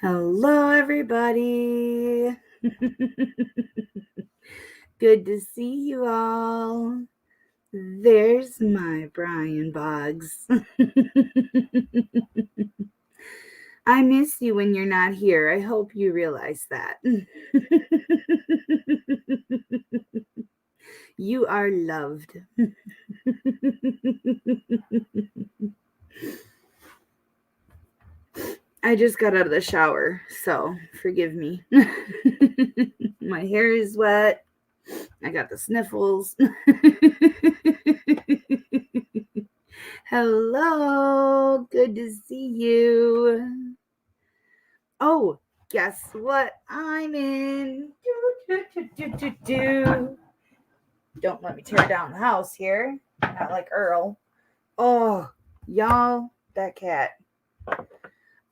Hello, everybody. Good to see you all. There's my Brian Boggs. I miss you when you're not here. I hope you realize that. You are loved. I just got out of the shower, so forgive me. My hair is wet. I got the sniffles. Hello, good to see you. Oh, guess what I'm in? Don't let me tear down the house here. Not like Earl. Oh, y'all, that cat.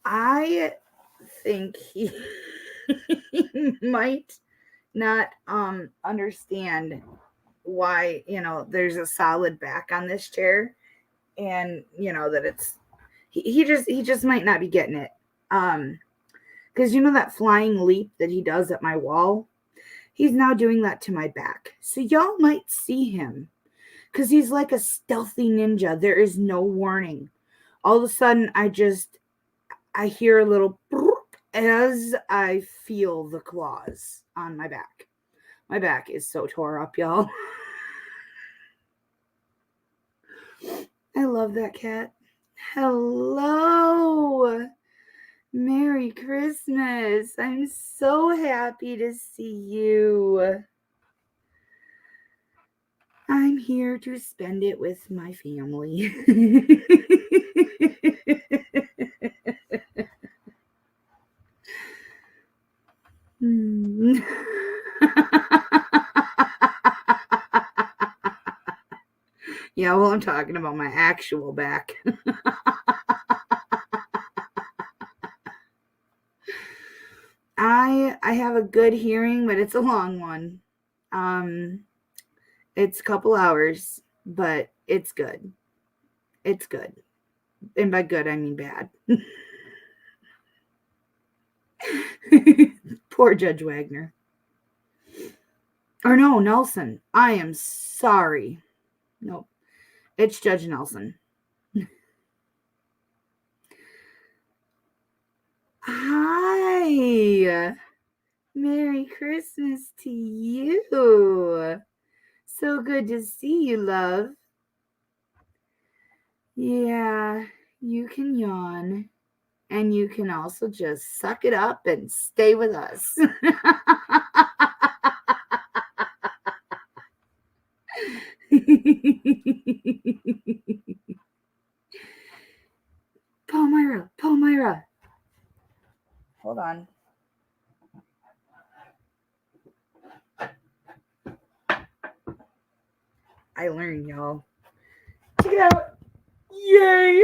I think he might not understand why, there's a solid back on this chair, and that it's he just might not be getting it. Because that flying leap that he does at my wall, he's now doing that to my back. So y'all might see him because he's like a stealthy ninja. There is no warning. All of a sudden, I hear a little as I feel the claws on my back. My back is so tore up, y'all. I love that cat. Hello. Merry Christmas. I'm so happy to see you. I'm here to spend it with my family. Yeah, well, I'm talking about my actual back. I have a good hearing, but it's a long one. It's a couple hours, but it's good. It's good. And by good, I mean bad. Poor Judge Wagner. Or no, Nelson. I am sorry. Nope. It's Judge Nelson. Hi. Merry Christmas to you. So good to see you, love. Yeah, you can yawn. And you can also just suck it up and stay with us. Palmyra. Hold on. I learned, y'all. Check it out. Yay!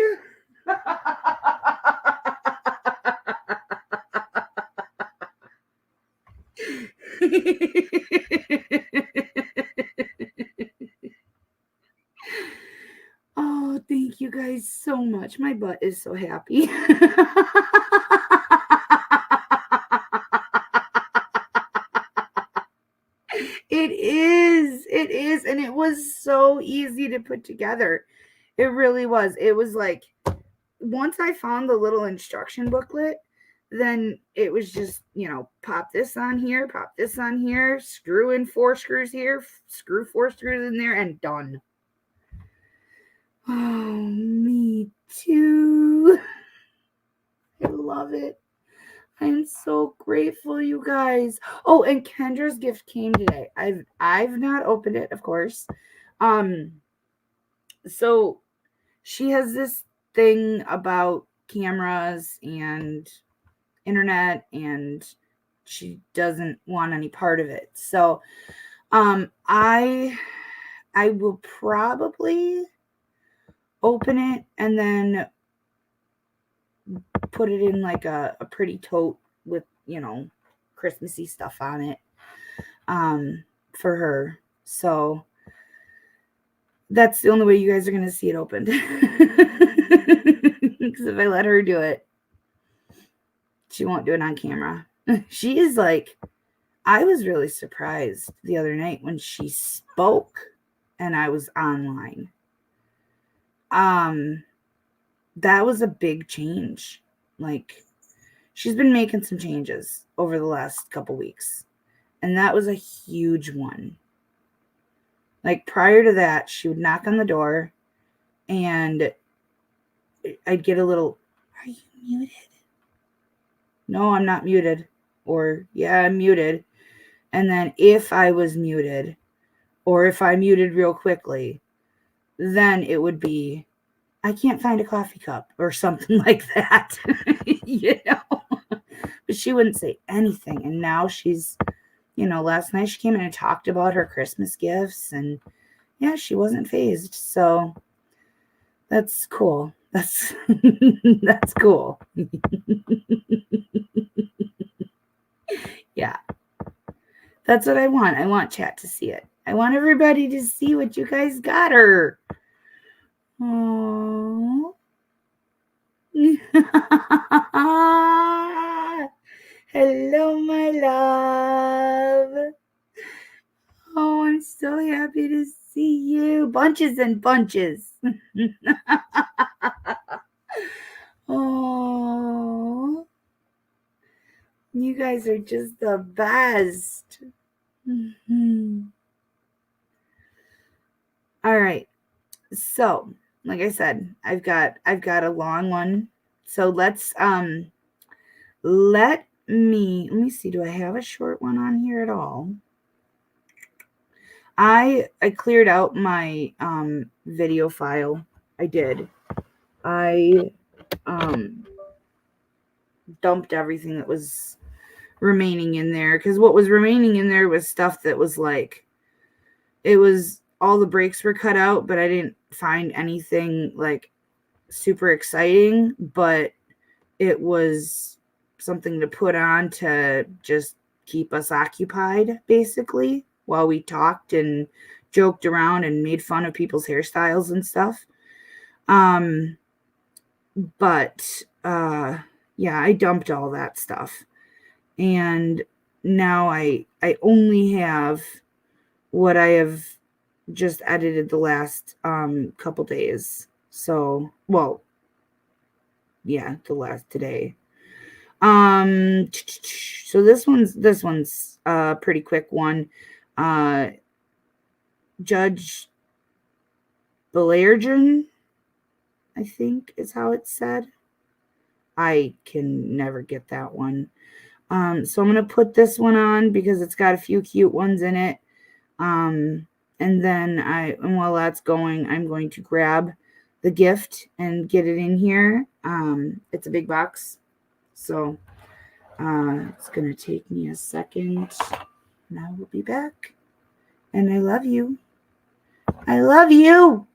Oh, thank you guys so much. My butt is so happy. It is. And it was so easy to put together. It really was. It was like, once I found the little instruction booklet, then it was just, pop this on here, screw in 4 screws here, screw 4 screws in there, and done. Oh, me too. I love it. I'm so grateful, you guys. Oh, and Kendra's gift came today. I've not opened it, of course. So she has this thing about cameras and internet, and she doesn't want any part of it. So I will probably open it and then put it in like a pretty tote with, Christmassy stuff on it for her. So that's the only way you guys are going to see it opened. Because if I let her do it, She won't do it on camera. She is like, I was really surprised the other night when she spoke and I was online. That was a big change. Like, she's been making some changes over the last couple weeks. And that was a huge one. Like, prior to that, she would knock on the door and I'd get a little, are you muted? No, I'm not muted. Or, yeah, I'm muted. And then if I was muted, or if I muted real quickly, then it would be, I can't find a coffee cup or something like that. You know? But she wouldn't say anything. And now she's, you know, last night she came in and talked about her Christmas gifts. And yeah, she wasn't fazed. So that's cool. That's cool. Yeah. That's what I want. I want chat to see it. I want everybody to see what you guys got her. Aww. Hello, my love. Oh, I'm so happy to see you. Bunches and bunches. Oh, you guys are just the best. All right. So, like I said, I've got a long one. So let me see, do I have a short one on here at all? I cleared out my video file. I did. I dumped everything that was remaining in there, because what was remaining in there was stuff that was like, it was, all the breaks were cut out, but I didn't find anything like super exciting, but it was something to put on to just keep us occupied, basically, while we talked and joked around and made fun of people's hairstyles and stuff. But yeah, I dumped all that stuff. And now I only have what I have just edited the last couple days. So, well, yeah, the last today. So this one's a pretty quick one. Judge Belargen, I think is how it's said. I can never get that one. So I'm going to put this one on because it's got a few cute ones in it. And then while that's going, I'm going to grab the gift and get it in here. It's a big box. So it's going to take me a second and I will be back. And I love you. I love you.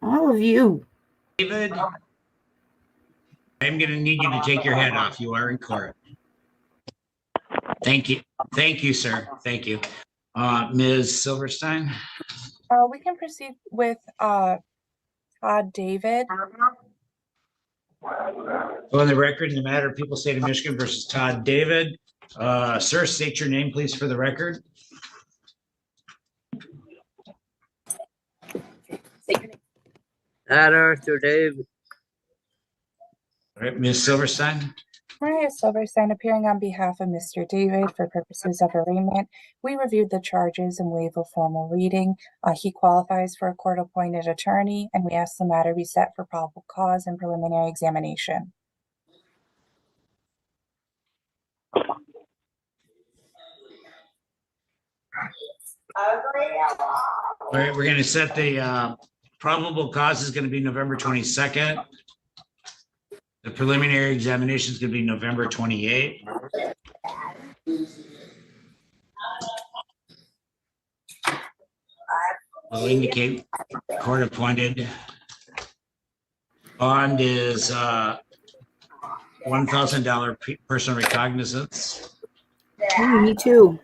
All of you. David, I'm going to need you to take your head off. You are in court. Thank you. Thank you, sir. Thank you. Ms. Silverstein? We can proceed with Todd David. On the record, in the matter of People State of Michigan versus Todd David. Sir, state your name, please, for the record. Arthur David. All right, Ms. Silverstein. Maria Silverstein, appearing on behalf of Mr. David for purposes of arraignment. We reviewed the charges and waive a formal reading. He qualifies for a court-appointed attorney, and we ask the matter be set for probable cause and preliminary examination. All right, we're going to set the probable cause is going to be November 22nd. The preliminary examination is going to be November 28th. We'll indicate court appointed. Bond is $1,000 personal recognizance. Me too.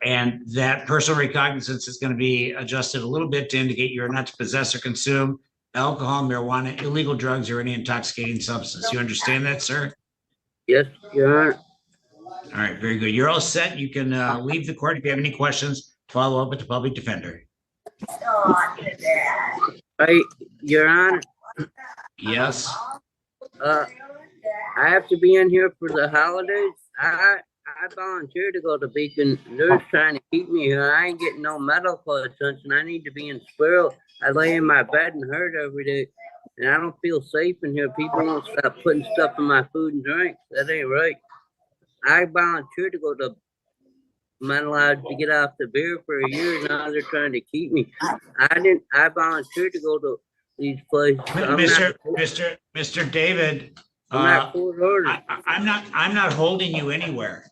And that personal recognizance is going to be adjusted a little bit to indicate you're not to possess or consume alcohol, marijuana, illegal drugs, or any intoxicating substance. You understand that, sir? Yes, Your Honor. All right, very good. You're all set. You can leave the court. If you have any questions, follow up with the public defender. Your Honor, Yes. I have to be in here for the holidays. I volunteered to go to Beacon. They're trying to keep me here. I ain't getting no medical attention. I need to be in Sparrow. I lay in my bed and hurt every day, and I don't feel safe in here. People won't stop putting stuff in my food and drink. That ain't right. I volunteered to go to mental lodge to get off the beer for a year. Now they're trying to keep me. I volunteered to go to these places. Mr. David, I'm not court ordered. I'm not holding you anywhere.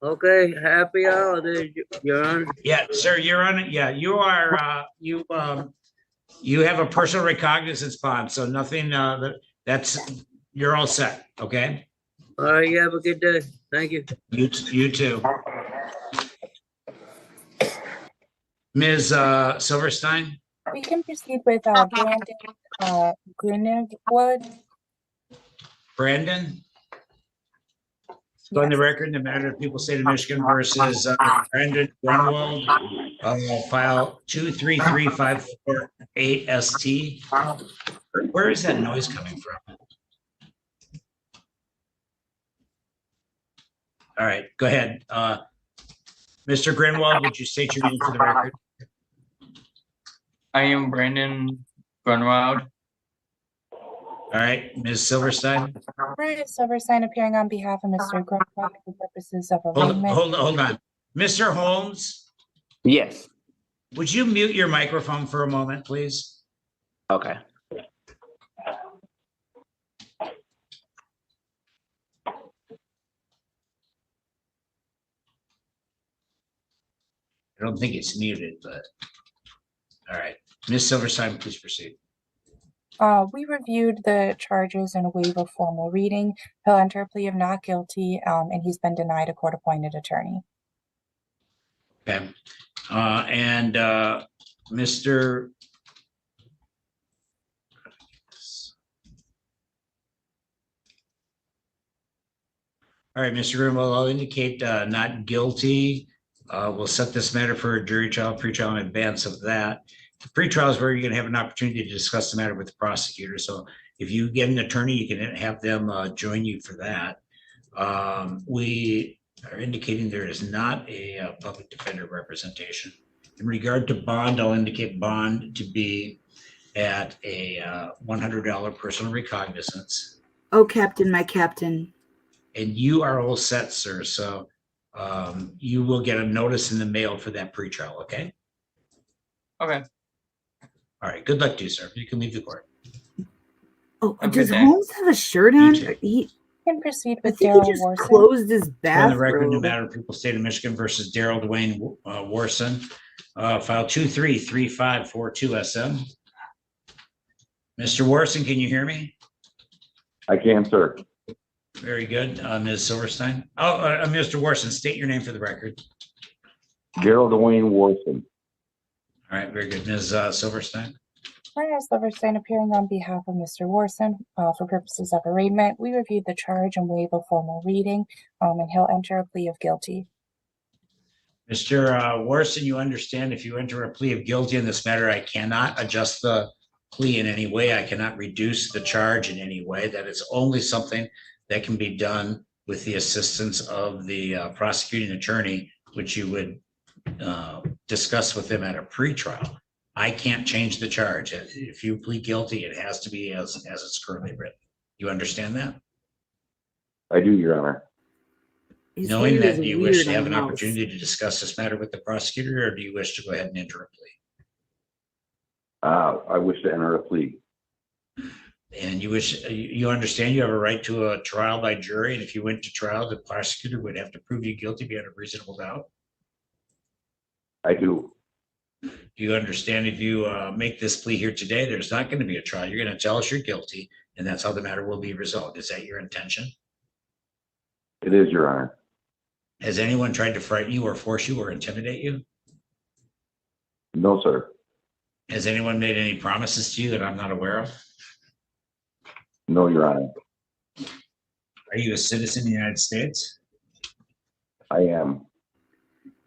Okay, happy holidays, Your Honor. Yeah, sir, you're on it. Yeah, you are, you have a personal recognizance bond, so nothing, you're all set, okay? All right, you have a good day. Thank you. You too. Ms. Silverstein? We can proceed with Brandon Greenwood. Brandon? Go on the record in the matter of People State of Michigan versus Brandon Grunwald, file 233548 ST. Where is that noise coming from? All right, go ahead. Mr. Grunwald, would you state your name for the record? I am Brandon Grunwald. All right, Ms. Silverstein. Maria Silverstein appearing on behalf of Mr. Grunwald for purposes of arraignment. Hold on. Mr. Holmes? Yes. Would you mute your microphone for a moment, please? Okay. I don't think it's muted, but all right. Ms. Silverstein, please proceed. We reviewed the charges and waive a formal reading. He'll enter a plea of not guilty, and he's been denied a court-appointed attorney. Okay. And Mr. All right, Mr. Greenwald, I'll indicate not guilty. We'll set this matter for a jury trial, pre-trial in advance of that. The pre-trial is where you're going to have an opportunity to discuss the matter with the prosecutor. So if you get an attorney, you can have them join you for that. We are indicating there is not a public defender representation. In regard to bond, I'll indicate bond to be at a $100 personal recognizance. Oh, Captain, my captain. And you are all set, sir. So you will get a notice in the mail for that pretrial, okay? Okay. All right. Good luck to you, sir. You can leave the court. Oh, Have a does good day. Holmes have a shirt on? You too. He Can proceed I with think Gerald he just Warson. closed his On the record, in the bathroom. matter of People State of Michigan versus Gerald Warson, file 233542 SM. Mr. Warson, can you hear me? I can, sir. Very good. Ms. Silverstein. Oh, Mr. Warson, state your name for the record. Gerald Warson. All right, very good. Ms. Silverstein. Maria Silverstein appearing on behalf of Mr. Warson for purposes of arraignment. We reviewed the charge and waive a formal reading, and he'll enter a plea of guilty. Mr. Warson, you understand if you enter a plea of guilty in this matter, I cannot adjust the plea in any way. I cannot reduce the charge in any way. That is only something that can be done with the assistance of the prosecuting attorney, which you would discuss with them at a pretrial. I can't change the charge. If you plead guilty, it has to be as it's currently written. You understand that? I do, Your Honor. His Knowing hair is that, do you wish weird to have on an the house. opportunity to discuss this matter with the prosecutor, or do you wish to go ahead and enter a plea? I wish to enter a plea. And you understand you have a right to a trial by jury, and if you went to trial, the prosecutor would have to prove you guilty beyond a reasonable doubt. I do. Do you understand if you make this plea here today, there's not going to be a trial? You're going to tell us you're guilty, and that's how the matter will be resolved. Is that your intention? It is, Your Honor. Has anyone tried to frighten you or force you or intimidate you? No, sir. Has anyone made any promises to you that I'm not aware of? No, Your Honor. Are you a citizen of the United States? I am.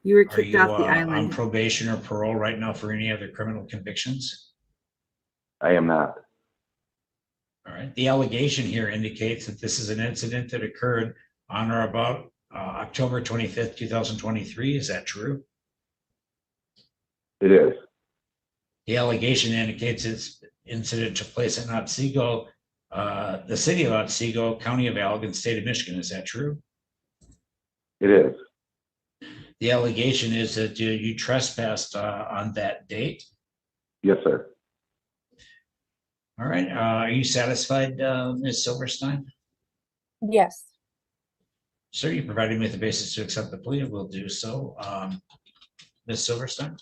You were Are kicked you off the on island. probation or parole right now for any other criminal convictions? I am not. All right. The allegation here indicates that this is an incident that occurred on or about October 25th, 2023. Is that true? It is. The allegation indicates this incident took place in Otsego, the city of Otsego, county of Allegan, state of Michigan. Is that true? It is. The allegation is that you trespassed on that date. Yes, sir. All right. Are you satisfied, Ms. Silverstein? Yes. Sir, you provided me with a basis to accept the plea, and we'll do so. Ms. Silverstein?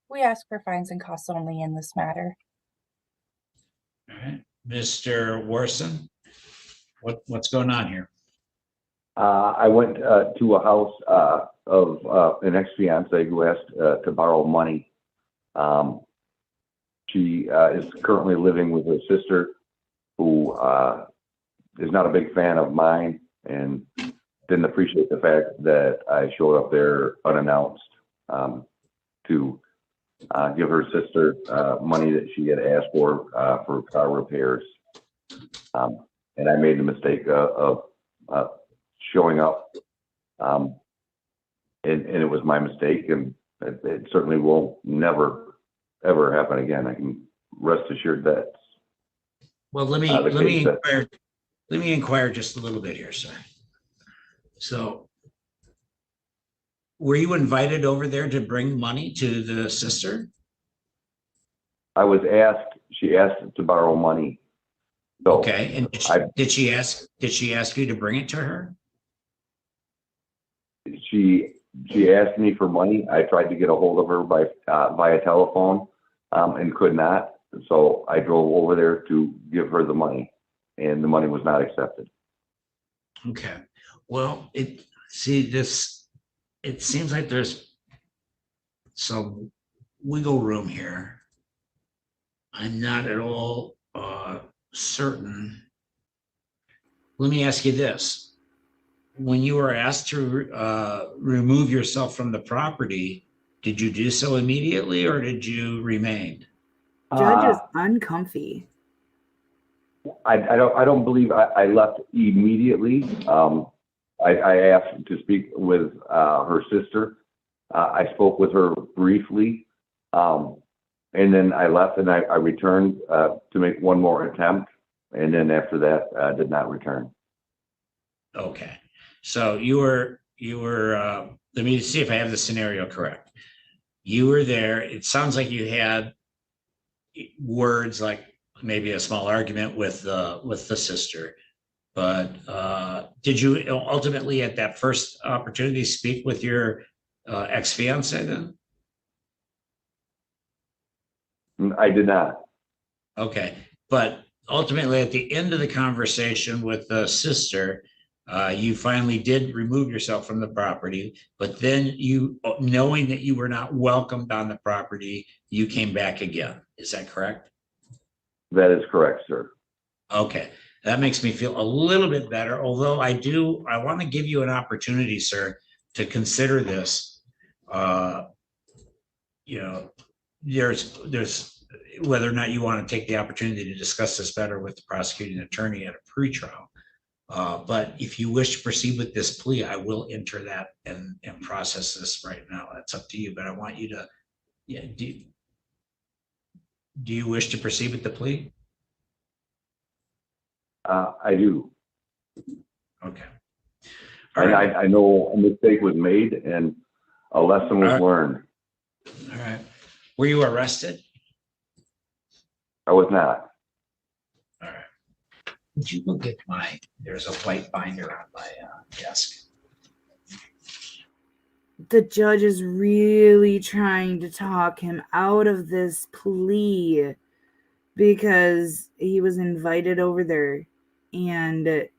We ask for fines and costs only in this matter. All right. Mr. Warson, what's going on here? I went to a house of an ex-fiance who asked to borrow money. She is currently living with her sister, who is not a big fan of mine and didn't appreciate the fact that I showed up there unannounced to give her sister money that she had asked for car repairs. And I made the mistake of showing up. And it was my mistake, and it certainly will never, ever happen again. I can rest assured that. Well, let me inquire just a little bit here, sir. So, were you invited over there to bring money to the sister? I was asked, she asked to borrow money. So Okay, and did she ask you to bring it to her? she asked me for money. I tried to get a hold of her by via telephone and could not. So I drove over there to give her the money, and the money was not accepted. Okay. Well, it seems like there's some wiggle room here. I'm not at all certain. Let me ask you this. When you were asked to remove yourself from the property, did you do so immediately or did you remain? Judge is uncomfy. I don't believe I left immediately. I asked to speak with her sister. I spoke with her briefly, and then I left, and I returned to make one more attempt, and then after that, I did not return. Okay. So you were let me see if I have the scenario correct. You were there. It sounds like you had words like maybe a small argument with the sister, but did you ultimately at that first opportunity speak with your ex-fiance then? I did not. Okay, but ultimately at the end of the conversation with the sister, you finally did remove yourself from the property, but then you, knowing that you were not welcomed on the property, you came back again. Is that correct? That is correct, sir. Okay, that makes me feel a little bit better, although I want to give you an opportunity, sir, to consider this. There's whether or not you want to take the opportunity to discuss this better with the prosecuting attorney at a pretrial. But if you wish to proceed with this plea, I will enter that and process this right now. That's up to you, but I want you to, do you wish to proceed with the plea? I do. Okay. And I know a mistake was made and a lesson was learned. All right. Were you arrested? I was not. All right. Would you look at there's a white binder on my desk. The judge is really trying to talk him out of this plea because he was invited over there and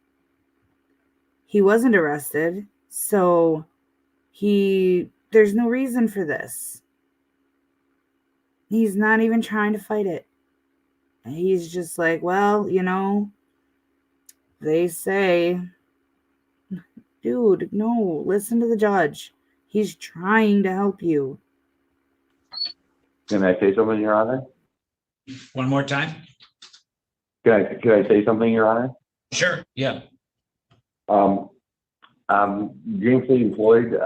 he wasn't arrested. So there's no reason for this. He's not even trying to fight it. he's just like, well, they say, dude, no, listen to the judge. He's trying to help you. Can I say something, Your Honor? One more time? Can I say something, Your Honor? Sure, yeah. I'm gainfully employed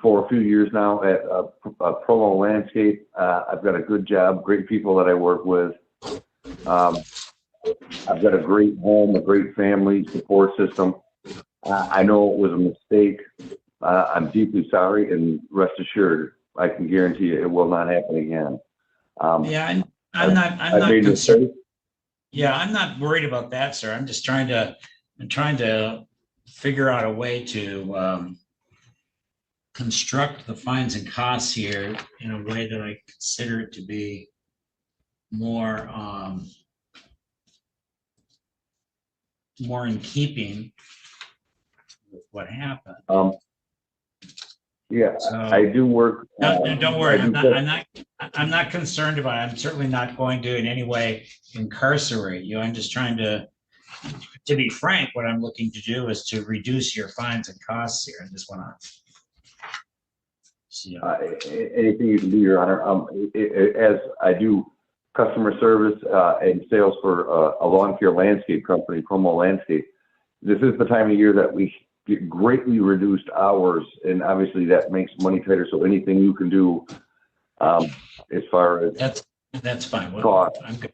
for a few years now at Promo Landscape. I've got a good job, great people that I work with. I've got a great home, a great family support system. I know it was a mistake. I'm deeply sorry, and rest assured, I can guarantee you it will not happen again. Yeah, I'm not made concerned. mistakes. Yeah, I'm not worried about that, sir. I'm trying to figure out a way to construct the fines and costs here in a way that I consider it to be more in keeping with what happened. Yeah, So, I do work. no, don't worry. I I'm not concerned about it. I'm certainly not going to in any way incarcerate you. I'm just trying to be frank. What I'm looking to do is to reduce your fines and costs here. I just want to see. Anything you can do, Your Honor. As I do customer service and sales for a lawn care landscape company, Promo Landscape, this is the time of year that we get greatly reduced hours, and obviously that makes money tighter. So anything you can do as far as that's fine. Cost. I'm good.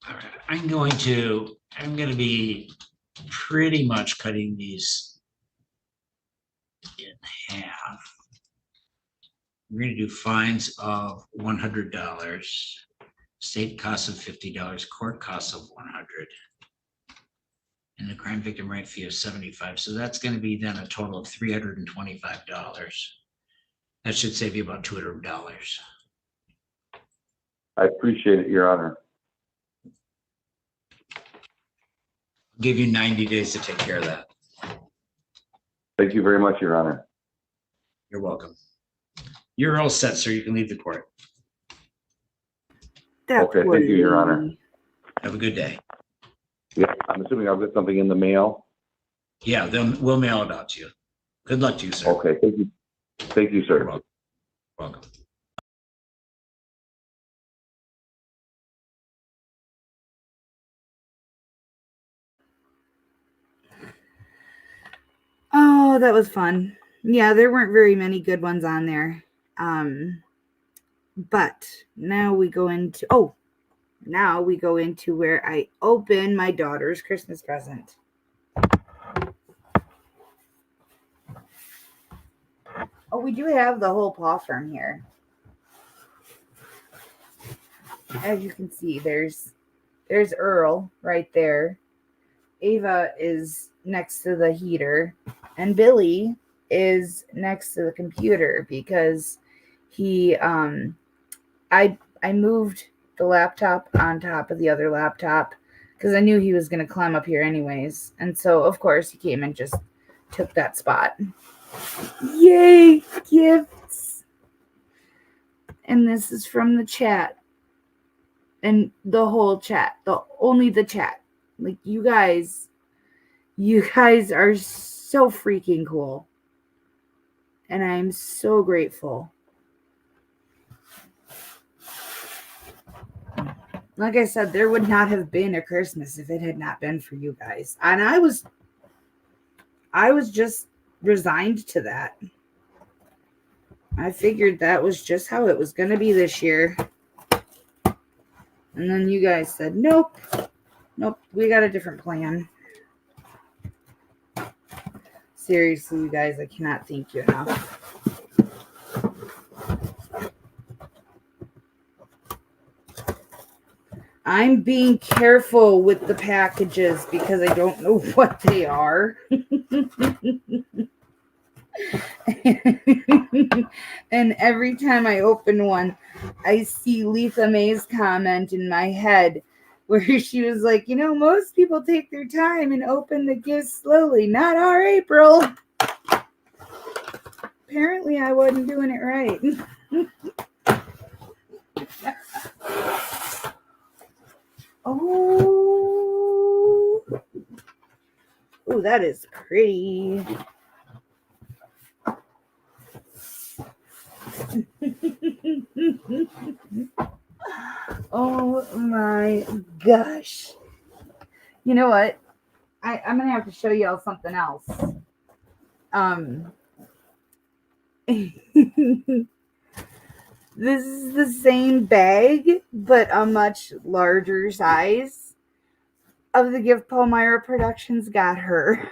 All right. I'm going to be pretty much cutting these in half. We're going to do fines of $100, state costs of $50, court costs of $100, and the crime victim right fee of $75. So that's going to be then a total of $325. That should save you about $200. I appreciate it, Your Honor. I'll give you 90 days to take care of that. Thank you very much, Your Honor. You're welcome. You're all set, sir. You can leave the court. Okay, thank you, Your Honor. Have a good day. Yeah, I'm assuming I'll get something in the mail. Yeah, then we'll mail it out to you. Good luck to you, sir. Okay, thank you. Thank you, sir. You're welcome. Oh, that was fun. Yeah, there weren't very many good ones on there. But now we go into where I open my daughter's Christmas present. Oh, we do have the whole paw firm here. As you can see, there's Earl right there. Ava is next to the heater, and Billy is next to the computer because he I moved the laptop on top of the other laptop because I knew he was going to climb up here anyways. And so, of course, he came and just took that spot. Yay, gifts. And this is from the chat. And the whole chat, only the chat. Like, you guys are so freaking cool. And I'm so grateful. Like I said, there would not have been a Christmas if it had not been for you guys. And I was just resigned to that. I figured that was just how it was going to be this year. And then you guys said, nope, we got a different plan. Seriously, you guys, I cannot thank you enough. I'm being careful with the packages because I don't know what they are. And every time I open one, I see Letha May's comment in my head where she was like, most people take their time and open the gifts slowly. Not our April. apparently I wasn't doing it right. Oh, ooh, that is pretty. Oh my gosh. You know what? I'm gonna have to show y'all something else. This is the same bag, but a much larger size of the gift Palmyra Productions got her.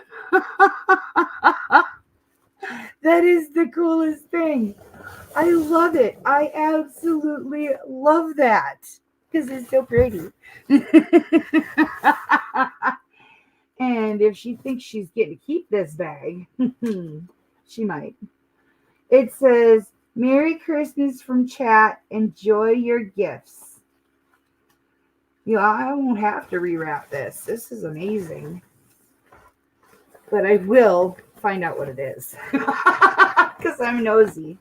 That is the coolest thing. I love it. I absolutely love that because it's so pretty. And if she thinks she's getting to keep this bag, she might. It says, Merry Christmas from chat. Enjoy your gifts. I won't have to rewrap this. This is amazing. But I will find out what it is. Because I'm nosy.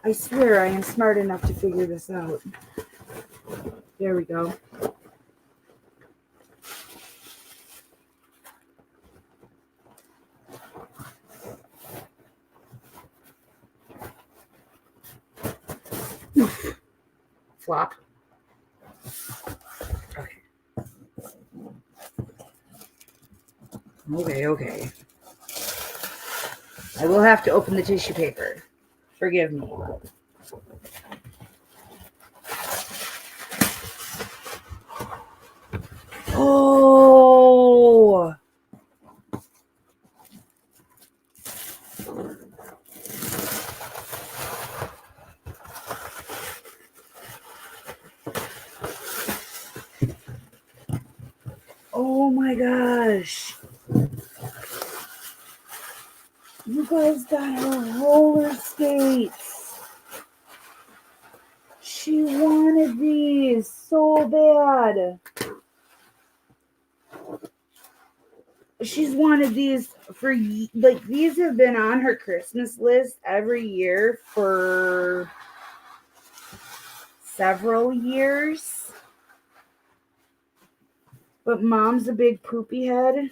I swear I am smart enough to figure this out. There we go. Flop. Okay. I will have to open the tissue paper. Forgive me. Oh! Oh my gosh. You guys got her roller skates. She wanted these so bad. She's wanted these for, like, these have been on her Christmas list every year for several years. But Mom's a big poopy head,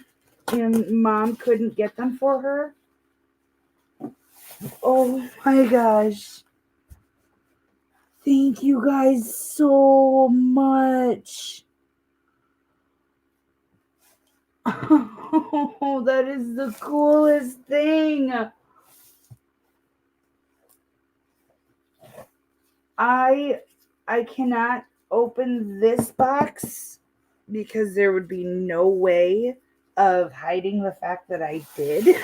and Mom couldn't get them for her. Oh my gosh. Thank you guys so much. Oh, that is the coolest thing. I cannot open this box because there would be no way of hiding the fact that I did.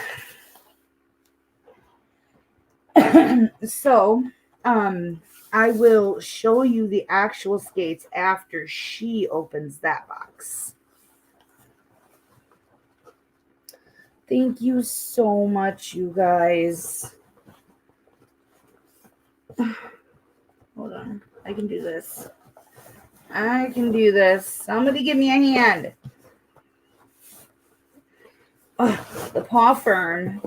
So, I will show you the actual skates after she opens that box. Thank you so much, you guys. Hold on. I can do this. I can do this. Somebody give me a hand. Oh, the paw fern.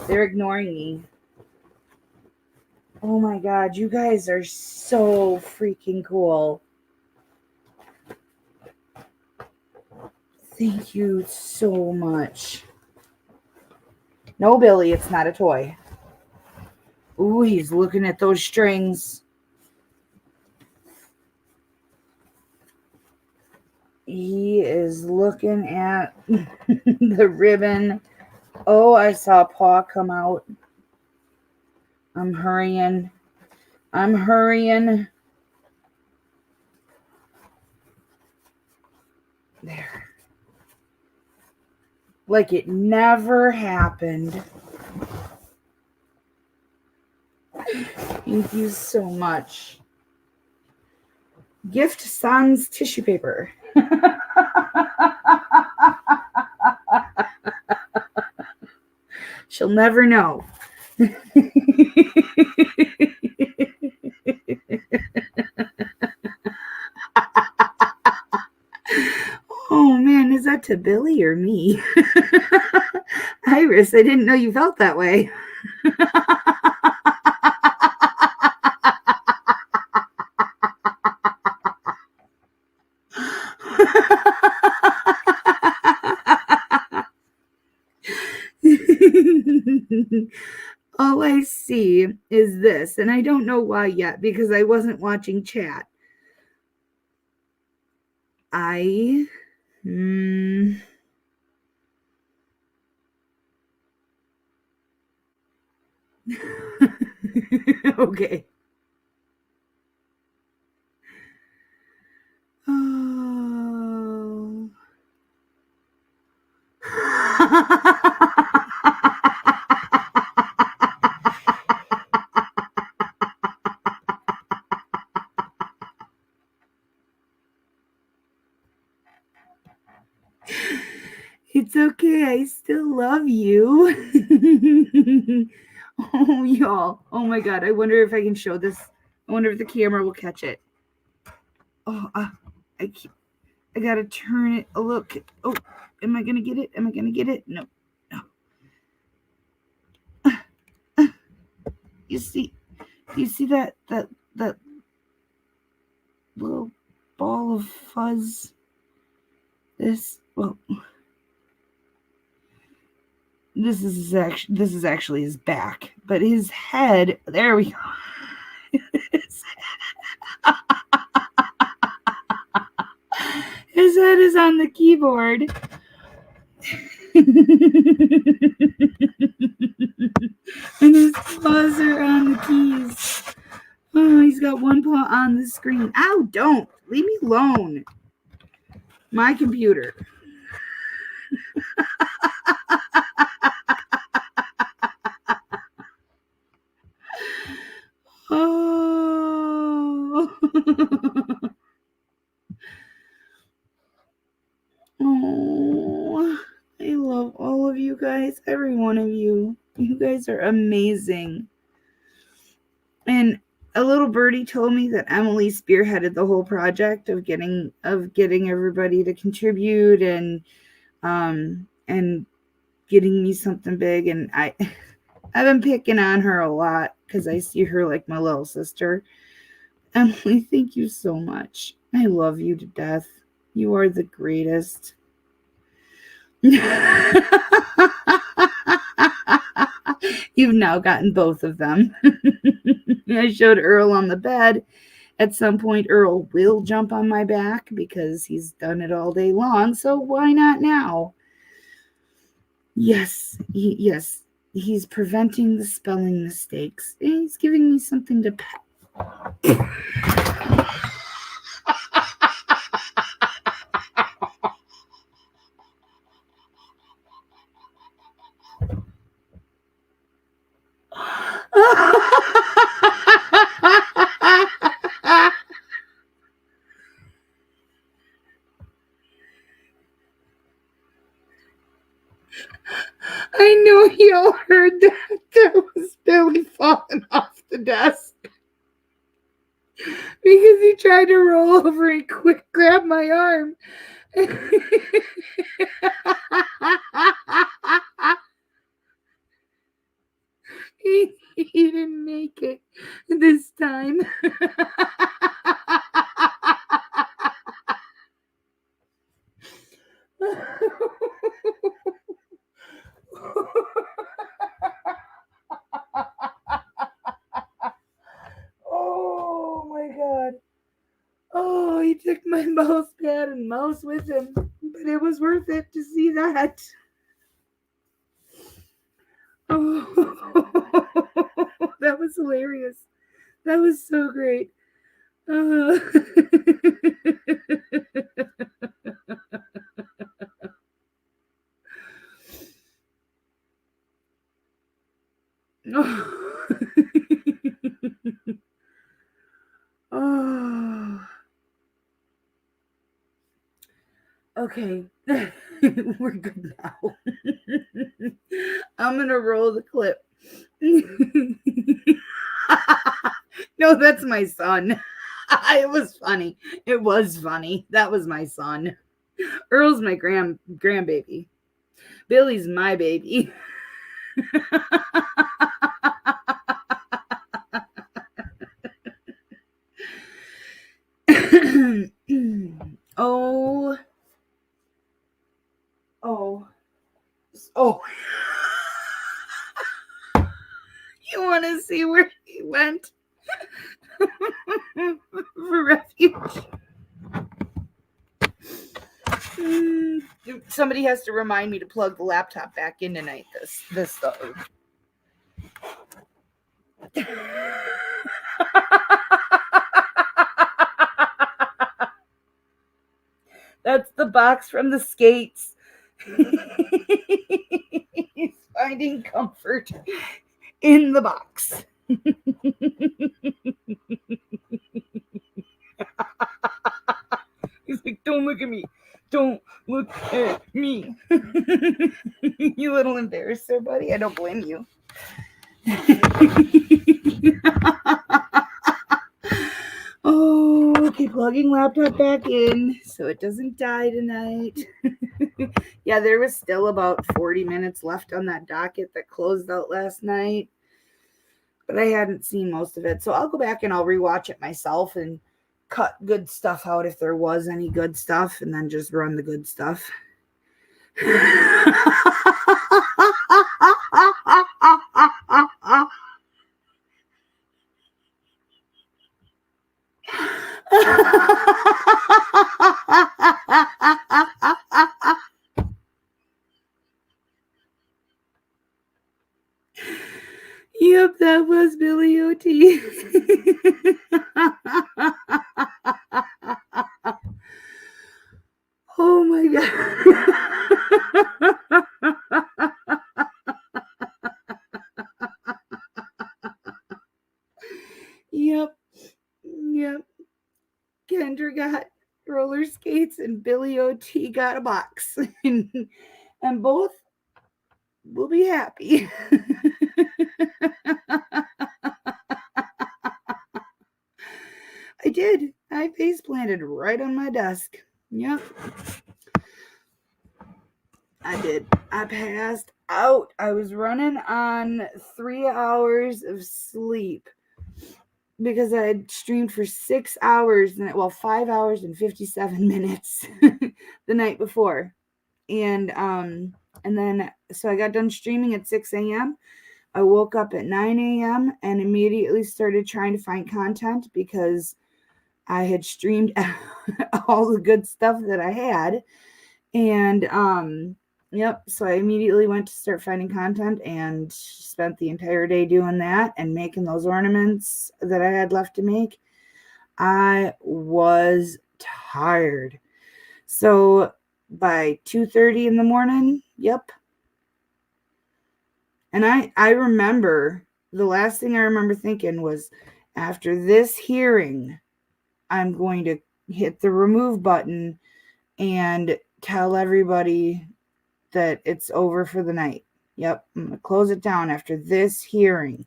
They're ignoring me. Oh my God, you guys are so freaking cool. Thank you so much. No, Billy, it's not a toy. Ooh, he's looking at those strings. He is looking at the ribbon. Oh, I saw a paw come out. I'm hurrying. There. Like it never happened. Thank you so much. Gift sans tissue paper. She'll never know. Oh man, Is that to Billy or me? Iris, I didn't know you felt that way. All I see is this, and I don't know why yet because I wasn't watching chat. Okay. Oh. It's okay. I still love you. Oh, y'all. Oh my God. I wonder if I can show this. I wonder if the camera will catch it. Oh, I gotta turn it a look. Oh, am I gonna get it? Am I gonna get it? No. You see that little ball of fuzz? This is actually his back, but his head. There we go. His head is on the keyboard. And his paws are on the keys. Oh, he's got one paw on the screen. Ow, don't. Leave me alone. My computer. Oh. Oh, I love all of you guys, every one of you. You guys are amazing. And a little birdie told me that Emily spearheaded the whole project of getting everybody to contribute and getting me something big. And I've been picking on her a lot because I see her like my little sister. Emily, thank you so much. I love you to death. You are the greatest. You've now gotten both of them. I showed Earl on the bed. At some point, Earl will jump on my back because he's done it all day long. So why not now? Yes, he's preventing the spelling mistakes. He's giving me something to pet. I know y'all heard that. That was Billy falling off the desk. Because he tried to roll over and quick grab my arm. He didn't make it this time. Oh my God. Oh, he took my mouse pad and mouse with him, but it was worth it to see that. Oh, that was hilarious. That was so great. Oh. Oh. Okay, we're good now. I'm gonna roll the clip. No, that's my son. It was funny. It was funny. That was my son. Earl's my grandbaby. Billy's my baby. Oh. You want to see where he went for refuge? Somebody has to remind me to plug the laptop back in tonight. This though. That's the box from the skates. He's finding comfort in the box. He's like, don't look at me. Don't look at me. You little embarrasser, buddy. I don't blame you. Oh, okay, plugging laptop back in so it doesn't die tonight. Yeah, there was still about 40 minutes left on that docket that closed out last night, but I hadn't seen most of it. So I'll go back and I'll rewatch it myself and cut good stuff out if there was any good stuff, and then just run the good stuff. Yep, that was Billy O.T. Oh my God. Yep. Kendra got roller skates and Billy O.T. got a box. And both will be happy. I did. I face planted right on my desk. Yep. I did. I passed out. I was running on 3 hours of sleep because I had streamed for 6 hours, 5 hours and 57 minutes the night before. And then, so I got done streaming at 6 a.m. I woke up at 9 a.m. and immediately started trying to find content because I had streamed all the good stuff that I had. And, yep. So I immediately went to start finding content and spent the entire day doing that and making those ornaments that I had left to make. I was tired. So by 2:30 in the morning, yep. And I remember the last thing I remember thinking was, after this hearing, I'm going to hit the remove button and tell everybody that it's over for the night. Yep, I'm going to close it down after this hearing.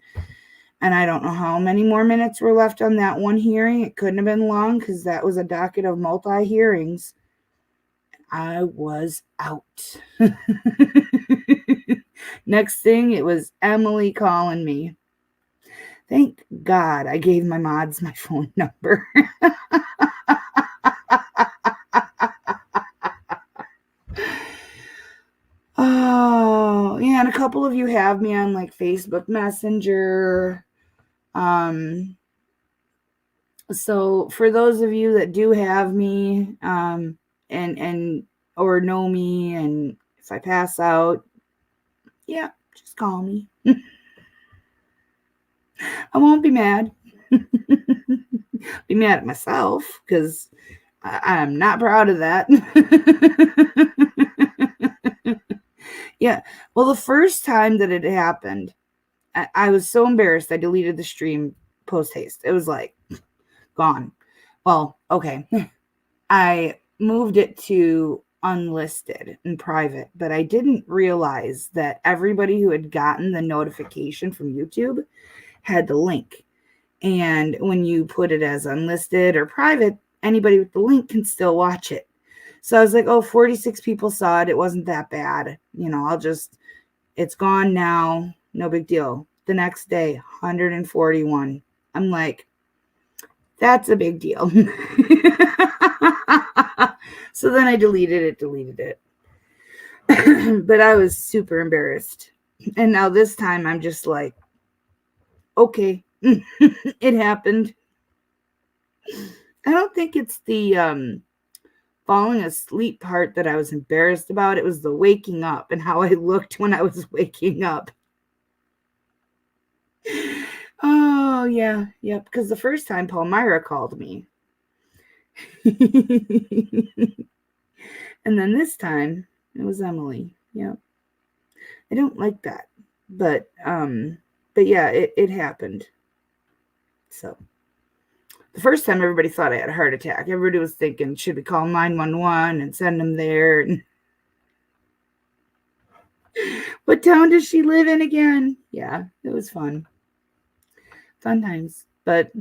And I don't know how many more minutes were left on that one hearing. It couldn't have been long because that was a docket of multi-hearings. I was out. Next thing, it was Emily calling me. Thank God I gave my mods my phone number. Oh, yeah, and a couple of you have me on like Facebook Messenger. So for those of you that do have me, and or know me, and if I pass out, yeah, just call me. I won't be mad. Be mad at myself because I'm not proud of that. Yeah. Well, the first time that it happened, I was so embarrassed. I deleted the stream post haste. It was like gone. Well, okay. I moved it to unlisted and private, but I didn't realize that everybody who had gotten the notification from YouTube had the link. And when you put it as unlisted or private, anybody with the link can still watch it. So I was like, oh, 46 people saw it. It wasn't that bad. It's gone now. No big deal. The next day, 141. I'm like, that's a big deal. So then I deleted it. But I was super embarrassed. And now this time I'm just like, okay, it happened. I don't think it's the falling asleep part that I was embarrassed about. It was the waking up and how I looked when I was waking up. Oh, yeah. Yep. Because the first time Palmyra called me. And then this time it was Emily. Yep. I don't like that. But yeah, it happened. So the first time everybody thought I had a heart attack. Everybody was thinking, should we call 911 and send them there? And what town does she live in again? Yeah, it was fun. Fun times. But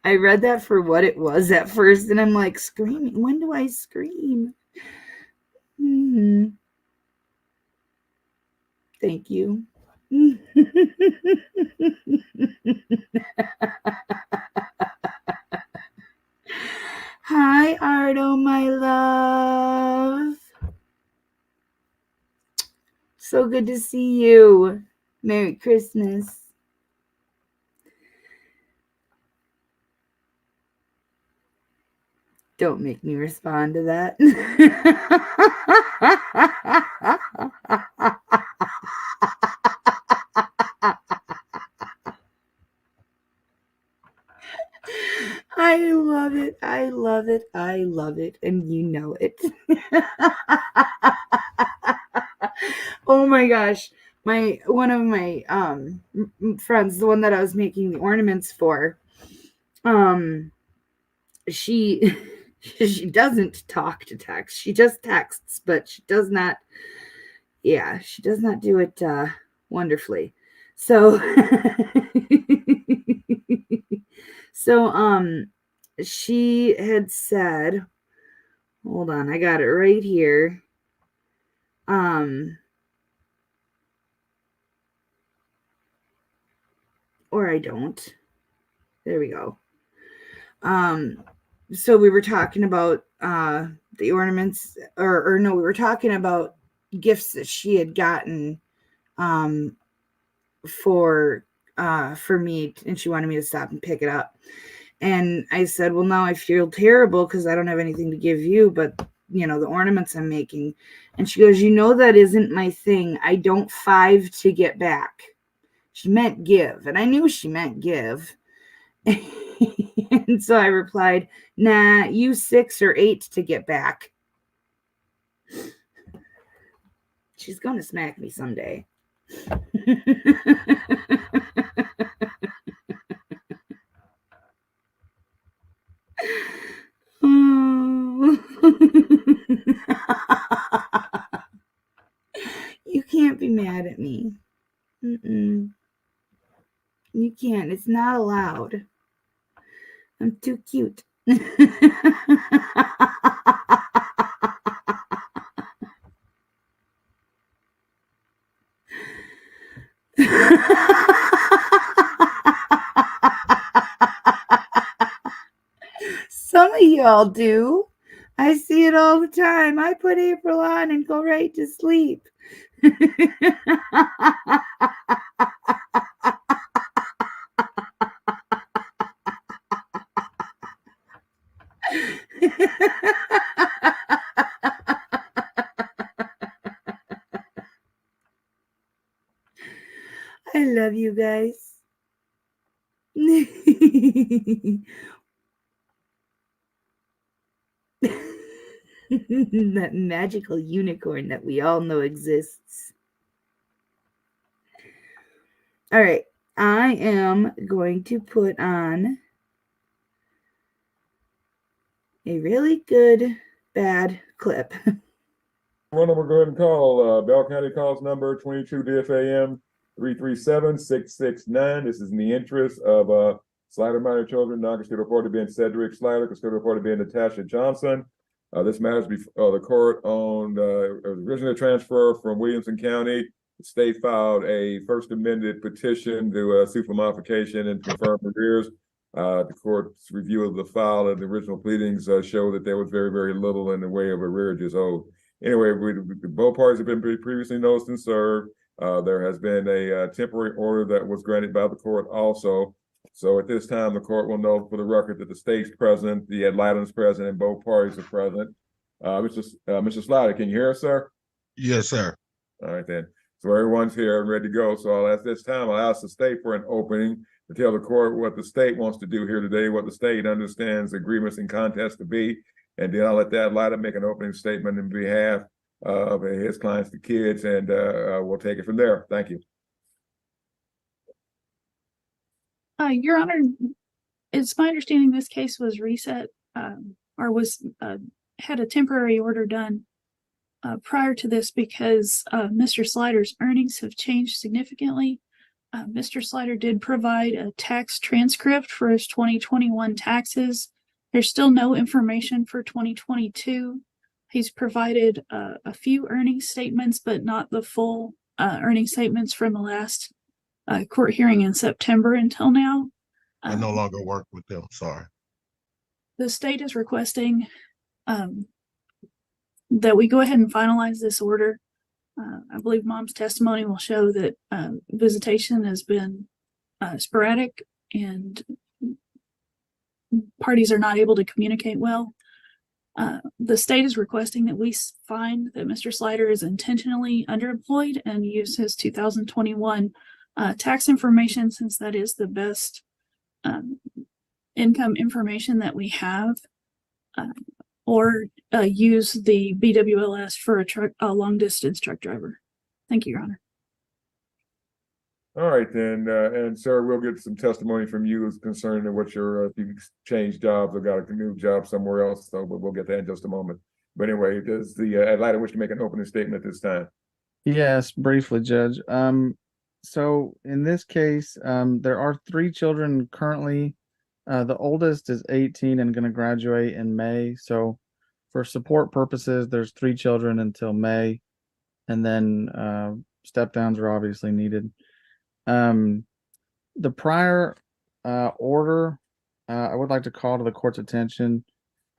I read that for what it was at first, and I'm like, screaming. When do I scream? Thank you. Hi, Ardo, my love. So good to see you. Merry Christmas. Don't make me respond to that. I love it. I love it. I love it. And you know it. Oh my gosh. One of my friends, the one that I was making the ornaments for, she she doesn't talk to text. She just texts, but she does not do it wonderfully. So she had said, hold on, I got it right here. Or I don't. There we go. So we were talking about the ornaments, or no, we were talking about gifts that she had gotten for me, and she wanted me to stop and pick it up. And I said, well, now I feel terrible because I don't have anything to give you, but the ornaments I'm making. And she goes, that isn't my thing. I don't 5 to get back. She meant give, and I knew she meant give. And so I replied, nah, you 6 or 8 to get back. She's gonna smack me someday. You can't be mad at me. You can't. It's not allowed. I'm too cute. Some of y'all do. I see it all the time. I put April on and go right to sleep. I love you guys. That magical unicorn that we all know exists. All right. I am going to put on a really good bad clip. One, we'll go ahead and call Bell County calls number 22 DFAM 337-669. This is in the interest of Slider minor children, non-custodial authority being Cedric Slider, custodial authority being Natasha Johnson. This matters before the court on original transfer from Williamson County. The state filed a first amended petition to sue for modification and confirm arrears. The court's review of the file and the original pleadings show that there was very, very little in the way of arrearages owed. Anyway, both parties have been previously noticed and served. There has been a temporary order that was granted by the court also. So at this time, the court will note for the record that the state's present, the Atlanta's present, and both parties are present. Mr. Slider, can you hear us, sir? Yes, sir. All right, then. So everyone's here and ready to go. So at this time, I'll ask the state for an opening to tell the court what the state wants to do here today, what the state understands agreements and contests to be. And then I'll let that Lighter make an opening statement in behalf of his clients, the kids, and we'll take it from there. Thank you. Your Honor, it's my understanding this case was reset or was had a temporary order done prior to this because Mr. Slider's earnings have changed significantly. Mr. Slider did provide a tax transcript for his 2021 taxes. There's still no information for 2022. He's provided a few earnings statements, but not the full earnings statements from the last court hearing in September until now. I no longer work with them. Sorry. The state is requesting that we go ahead and finalize this order. I believe Mom's testimony will show that visitation has been sporadic and parties are not able to communicate well. The state is requesting that we find that Mr. Slider is intentionally underemployed and use his 2021 tax information, since that is the best income information that we have, or use the BWLS for a long distance truck driver. Thank you, Your Honor. All right, then, and sir, we'll get some testimony from you as concerning what your, if you changed jobs or got a new job somewhere else, so but we'll get that in just a moment. But anyway, does the Atlanta wish to make an opening statement at this time? Yes, briefly, Judge. So in this case, there are 3 children currently. The oldest is 18 and going to graduate in May. So for support purposes, there's 3 children until May, and then step downs are obviously needed. The prior order, I would like to call to the court's attention.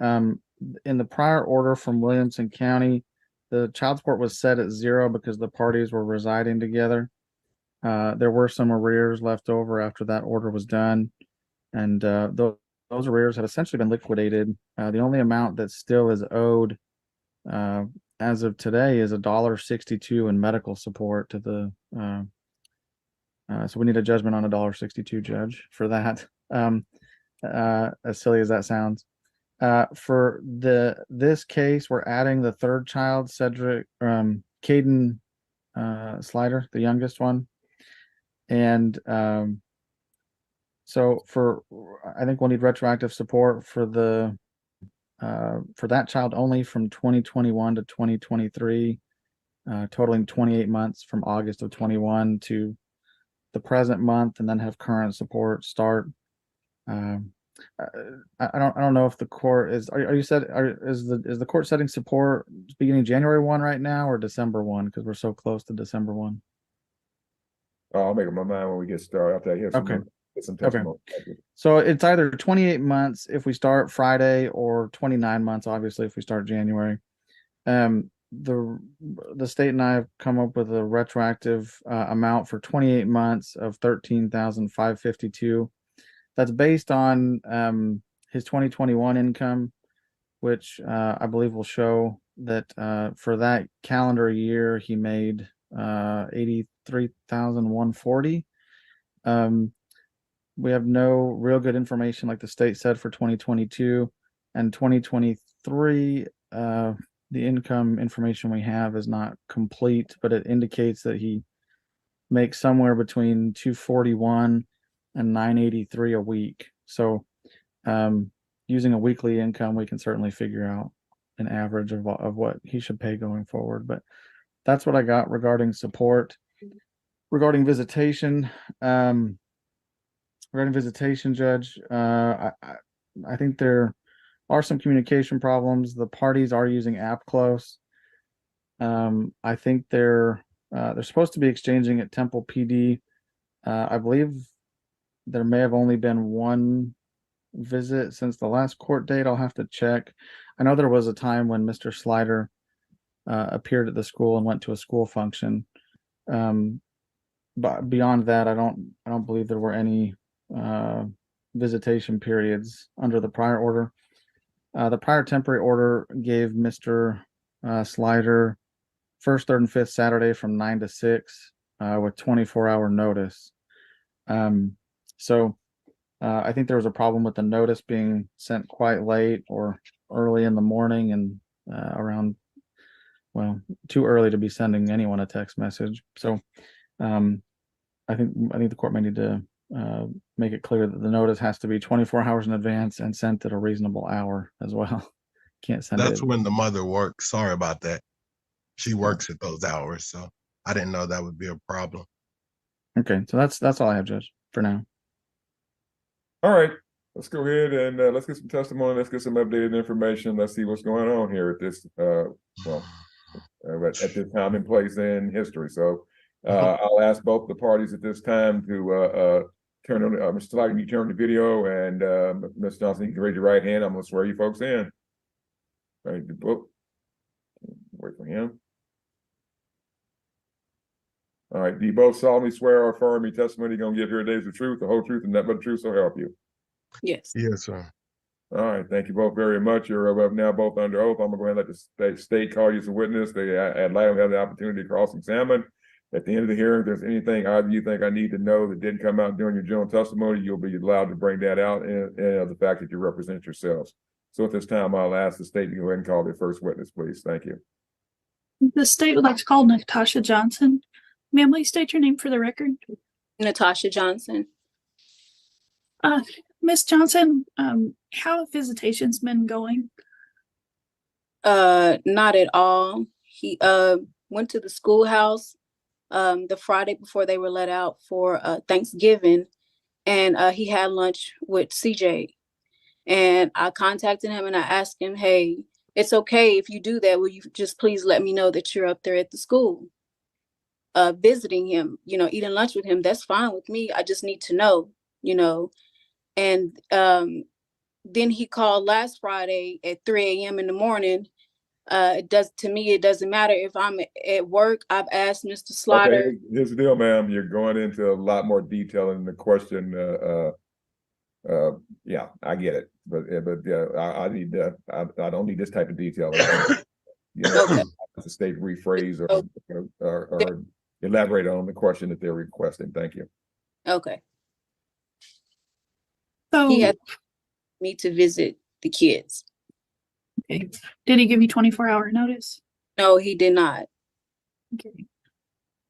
In the prior order from Williamson County, the child support was set at 0 because the parties were residing together. There were some arrears left over after that order was done, and those arrears had essentially been liquidated. The only amount that still is owed as of today is $1.62 in medical support to the so we need a judgment on $1.62, Judge, for that. As silly as that sounds. For this case, we're adding the 3rd child, Cedric, Caden Slider, the youngest one. And so I think we'll need retroactive support for that child only from 2021 to 2023, totaling 28 months from August of 21 to the present month, and then have current support start. I don't know if the court is. Is the court setting support beginning January 1 right now or December 1? Because we're so close to December 1. I'll make up my mind when we get started. After I hear some, get some testimony. Okay. So it's either 28 months if we start Friday, or 29 months, obviously, if we start January. The state and I have come up with a retroactive amount for 28 months of $13,552. That's based on his 2021 income, which I believe will show that for that calendar year he made $83,140. We have no real good information, like the state said, for 2022 and 2023. The income information we have is not complete, but it indicates that he make somewhere between 241 and 983 a week. So using a weekly income, we can certainly figure out an average of what he should pay going forward. But that's what I got regarding support. Regarding visitation, Judge, I think there are some communication problems. The parties are using app close. I think they're supposed to be exchanging at Temple PD. I believe there may have only been one visit since the last court date. I'll have to check. I know there was a time when Mr. Slider appeared at the school and went to a school function. But beyond that, I don't believe there were any visitation periods under the prior order. The prior temporary order gave Mr. Slider first, third, and fifth Saturday from 9 to 6 with 24-hour notice. So I think there was a problem with the notice being sent quite late or early in the morning and around, well, too early to be sending anyone a text message. So I think the court may need to make it clear that the notice has to be 24 hours in advance and sent at a reasonable hour as well. Can't send That's it. when the mother works. Sorry about that. She works at those hours, so I didn't know that would be a problem. Okay, so that's all I have, Judge, for now. All right, let's go ahead and let's get some testimony. Let's get some updated information. Let's see what's going on here at this at this time and place in history. So I'll ask both the parties at this time to turn on Mr. Slider, you turn the video, and Ms. Johnson, you can raise your right hand. I'm going to swear you folks in. Right, the book. Wait for him. All right, do you both solemnly swear or affirm your testimony you're going to give here today is the truth, the whole truth, and nothing but the truth, so help you? Yes. Yes, sir. All right, thank you both very much. You're now both under oath. I'm going to go ahead and let the state call you as a witness. They have the opportunity to cross-examine. At the end of the hearing, if there's anything either you think I need to know that didn't come out during your general testimony, you'll be allowed to bring that out, and the fact that you represent yourselves. So at this time, I'll ask the state to go ahead and call their first witness, please. Thank you. The state would like to call Natasha Johnson. Ma'am, please state your name for the record. Natasha Johnson. Miss Johnson, how have visitations been going? Not at all. He went to the schoolhouse the Friday before they were let out for Thanksgiving, and he had lunch with CJ. And I contacted him and I asked him, hey, it's okay if you do that. Will you just please let me know that you're up there at the school? Visiting him, eating lunch with him, that's fine with me. I just need to know, And then he called last Friday at 3 a.m. in the morning. It doesn't matter if I'm at work. I've asked Mr. Slider. Okay, here's the deal, ma'am. You're going into a lot more detail in the question. Yeah, I get it, but yeah, I need I don't need this type of detail. Okay. The state rephrase or elaborate on the question that they're requesting. Thank you. Okay. So he had me to visit the kids. Okay. Did he give you 24-hour notice? No, he did not. Okay.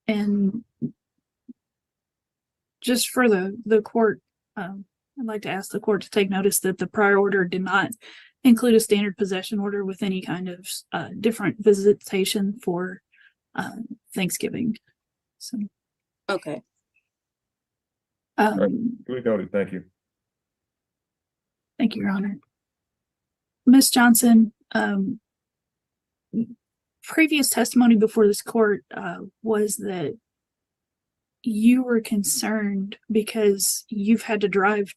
And just for the court, I'd like to ask the court to take notice that the prior order did not include a standard possession order with any kind of different visitation for Thanksgiving. So, okay. Right. Noted. Thank you. Thank you, Your Honor. Ms. Johnson, previous testimony before this court was that you were concerned because you've had to drive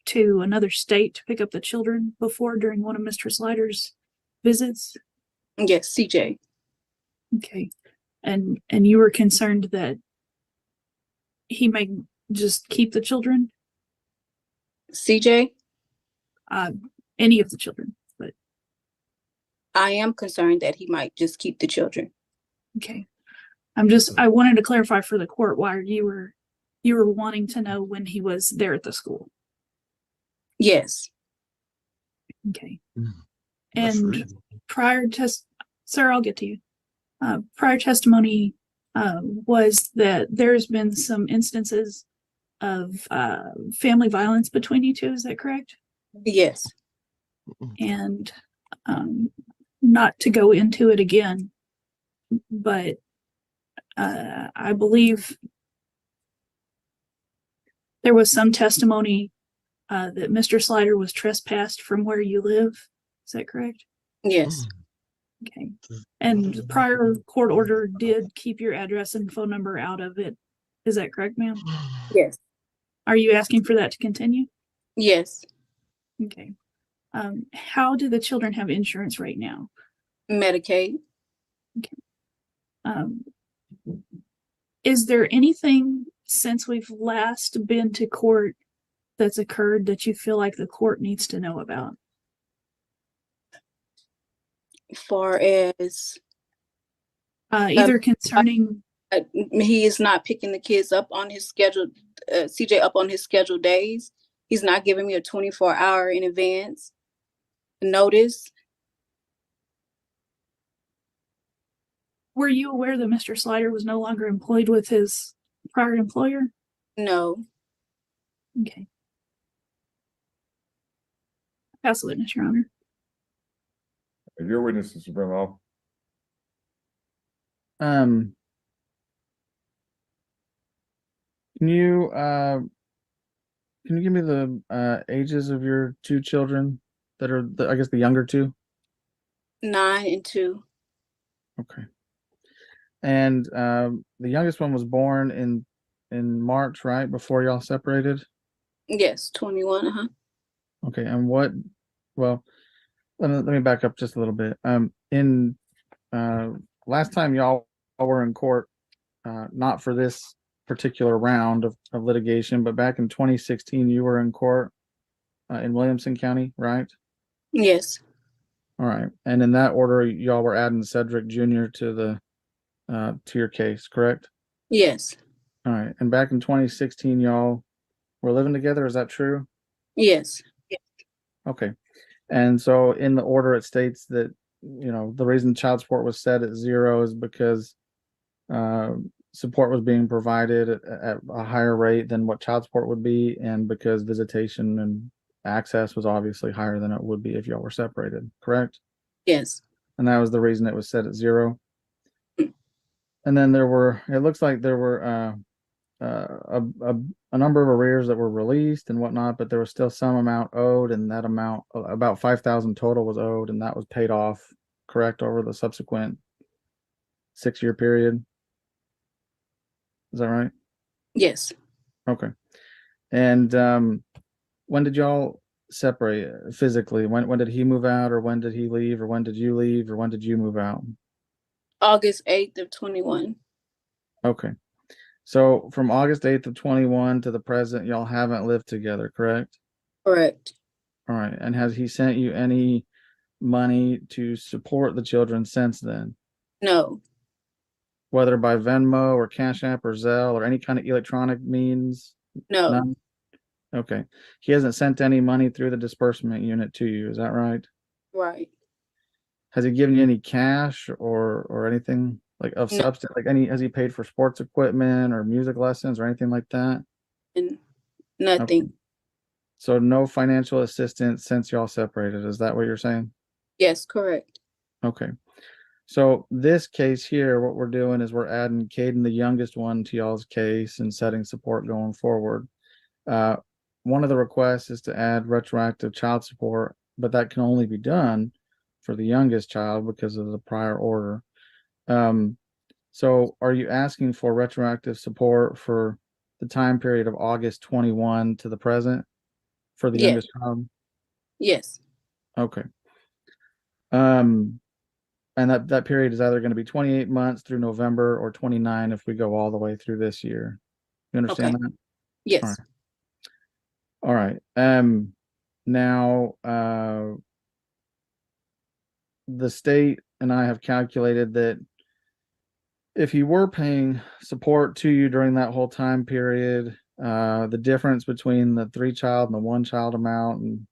to another state to pick up the children before during one of Mr. Slider's visits? Yes, CJ. Okay. And you were concerned that he may just keep the children? CJ? Any of the children, but I am concerned that he might just keep the children. Okay. I wanted to clarify for the court why you were wanting to know when he was there at the school. Yes. Okay. And sir, I'll get to you. Prior testimony was that there's been some instances of family violence between you two. Is that correct? Yes. And not to go into it again, but I believe there was some testimony that Mr. Slider was trespassed from where you live. Is that correct? Yes. Okay. And the prior court order did keep your address and phone number out of it. Is that correct, ma'am? Yes. Are you asking for that to continue? Yes. Okay. How do the children have insurance right now? Medicaid. Is there anything since we've last been to court that's occurred that you feel like the court needs to know about? Far as either concerning he is not picking the kids up on his scheduled CJ up on his scheduled days. He's not giving me a 24-hour in advance notice. Were you aware that Mr. Slider was no longer employed with his prior employer? No. Okay. Pass the witness, Your Honor. Your witness, Mr. Brimhall. Can you give me the ages of your two children that are I guess the younger two? 9 and 2. Okay. And the youngest one was born in March, right? Before y'all separated? Yes, 21. Okay. And well, let me back up just a little bit. In last time y'all were in court, not for this particular round of litigation, but back in 2016, you were in court in Williamson County, right? Yes. All right. And in that order, y'all were adding Cedric Jr. to your case, correct? Yes. All right. And back in 2016, y'all were living together. Is that true? Yes. Okay. And so in the order, it states that, the reason child support was set at 0 is because support was being provided at a higher rate than what child support would be, and because visitation and access was obviously higher than it would be if y'all were separated, correct? Yes. And that was the reason it was set at 0. And then it looks like there were a number of arrears that were released and whatnot, but there was still some amount owed, and that amount, about $5,000 total, was owed, and that was paid off, correct, over the subsequent 6-year period. Is that right? Yes. Okay. And when did y'all separate physically? When did he move out, or when did he leave, or when did you leave, or when did you move out? August 8th of 21. Okay. So from August 8th of 21 to the present, y'all haven't lived together, correct? Correct. All right. And has he sent you any money to support the children since then? No. Whether by Venmo or Cash App or Zelle or any kind of electronic means? No. None? Okay. He hasn't sent any money through the disbursement unit to you, is that right? Right. Has he given you any cash or anything like of No. substance? Like has he paid for sports equipment or music lessons or anything like that? And nothing. Okay. So no financial assistance since y'all separated. Is that what you're saying? Yes, correct. Okay. So this case here, what we're doing is we're adding Caden, the youngest one, to y'all's case and setting support going forward. One of the requests is to add retroactive child support, but that can only be done for the youngest child because of the prior order. So are you asking for retroactive support for the time period of August 21 to the present for the youngest child? Yes. Okay. And that period is either going to be 28 months through November or 29 if we go all the way through this year. You understand that? Yes. All right. Now, the state and I have calculated that if you were paying support to you during that whole time period, the difference between the 3-child and the 1-child amount, and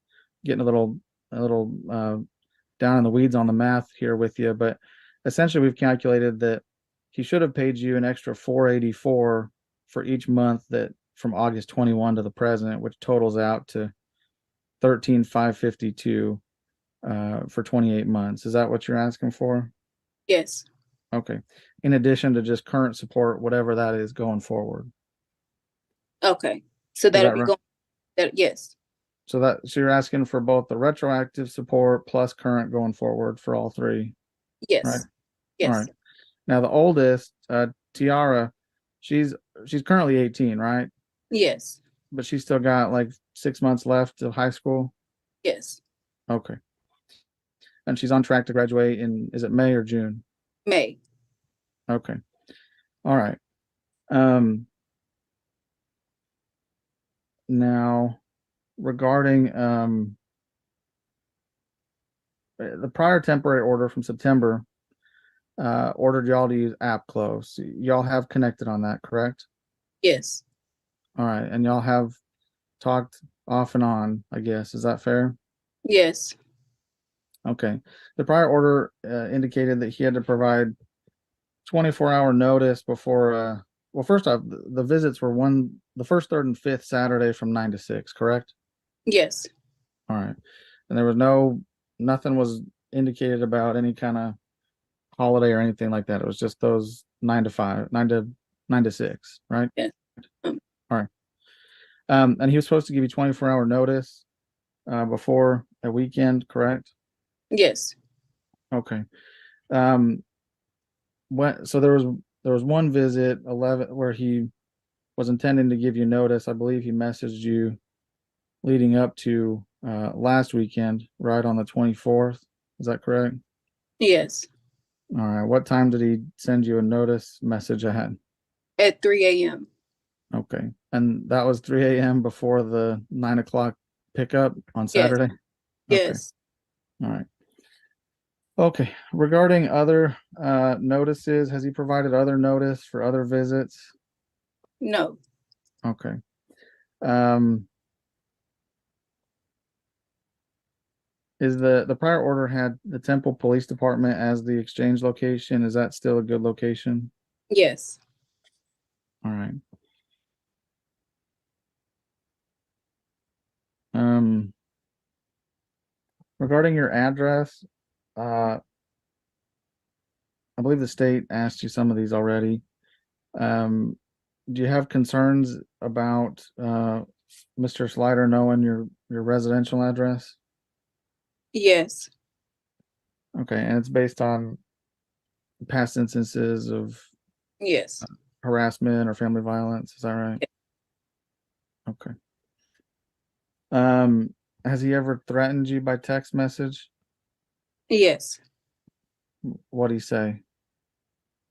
getting a little down in the weeds on the math here with you, but essentially we've calculated that he should have paid you an extra $484 for each month that from August 21 to the present, which totals out to $13,552 for 28 months. Is that what you're asking for? Yes. Okay. In addition to just current support, whatever that is going forward. Okay. So Is that'll that be right? going. That yes. So you're asking for both the retroactive support plus current going forward for all three, Yes. right? Yes. All right. Now the oldest, Tiara, she's currently 18, right? Yes. But she's still got like 6 months left of high school. Yes. Okay. And she's on track to graduate is it May or June? May. Okay. All right. Now regarding the prior temporary order from September ordered y'all to use app close. Y'all have connected on that, correct? Yes. All right. And y'all have talked off and on, I guess. Is that fair? Yes. Okay. The prior order indicated that he had to provide 24-hour notice before well, first off, the visits were the first, third, and fifth Saturday from 9 to 6, correct? Yes. All right. And there was nothing was indicated about any kind of holiday or anything like that. It was just those 9 to 6, right? Yes. All right. And he was supposed to give you 24-hour notice before a weekend, correct? Yes. Okay. So there was one visit 11 where he was intending to give you notice. I believe he messaged you leading up to last weekend, right on the 24th. Is that correct? Yes. All right. What time did he send you a notice message ahead? At 3 a.m. Okay. And that was 3 a.m. before the 9 o'clock pickup on Saturday? Okay. Yes. All right. Okay. Regarding other notices, has he provided other notice for other visits? No. Okay. Is the prior order had the Temple Police Department as the exchange location? Is that still a good location? Yes. All right. Regarding your address, I believe the state asked you some of these already. Do you have concerns about Mr. Slider knowing your residential address? Yes. Okay, and it's based on past instances of Yes. harassment or family violence, is that right? Okay. Has he ever threatened you by text message? Yes. What'd he say?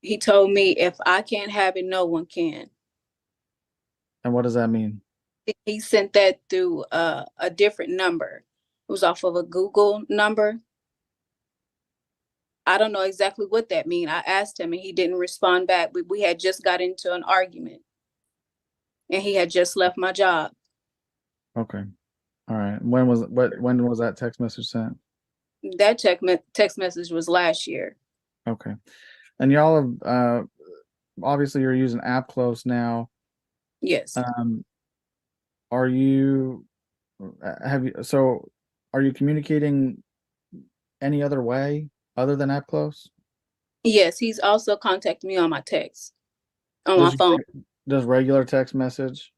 He told me if I can't have it, no one can. And what does that mean? He sent that through a different number. It was off of a Google number. I don't know exactly what that means. I asked him and he didn't respond back. We had just got into an argument and he had just left my job. Okay. All right. When was that text message sent? That text message was last year. Okay. And y'all have obviously you're using app close now. Yes. Are you communicating any other way other than app close? Yes, he's also contacted me on my text, on my phone. Does regular text message?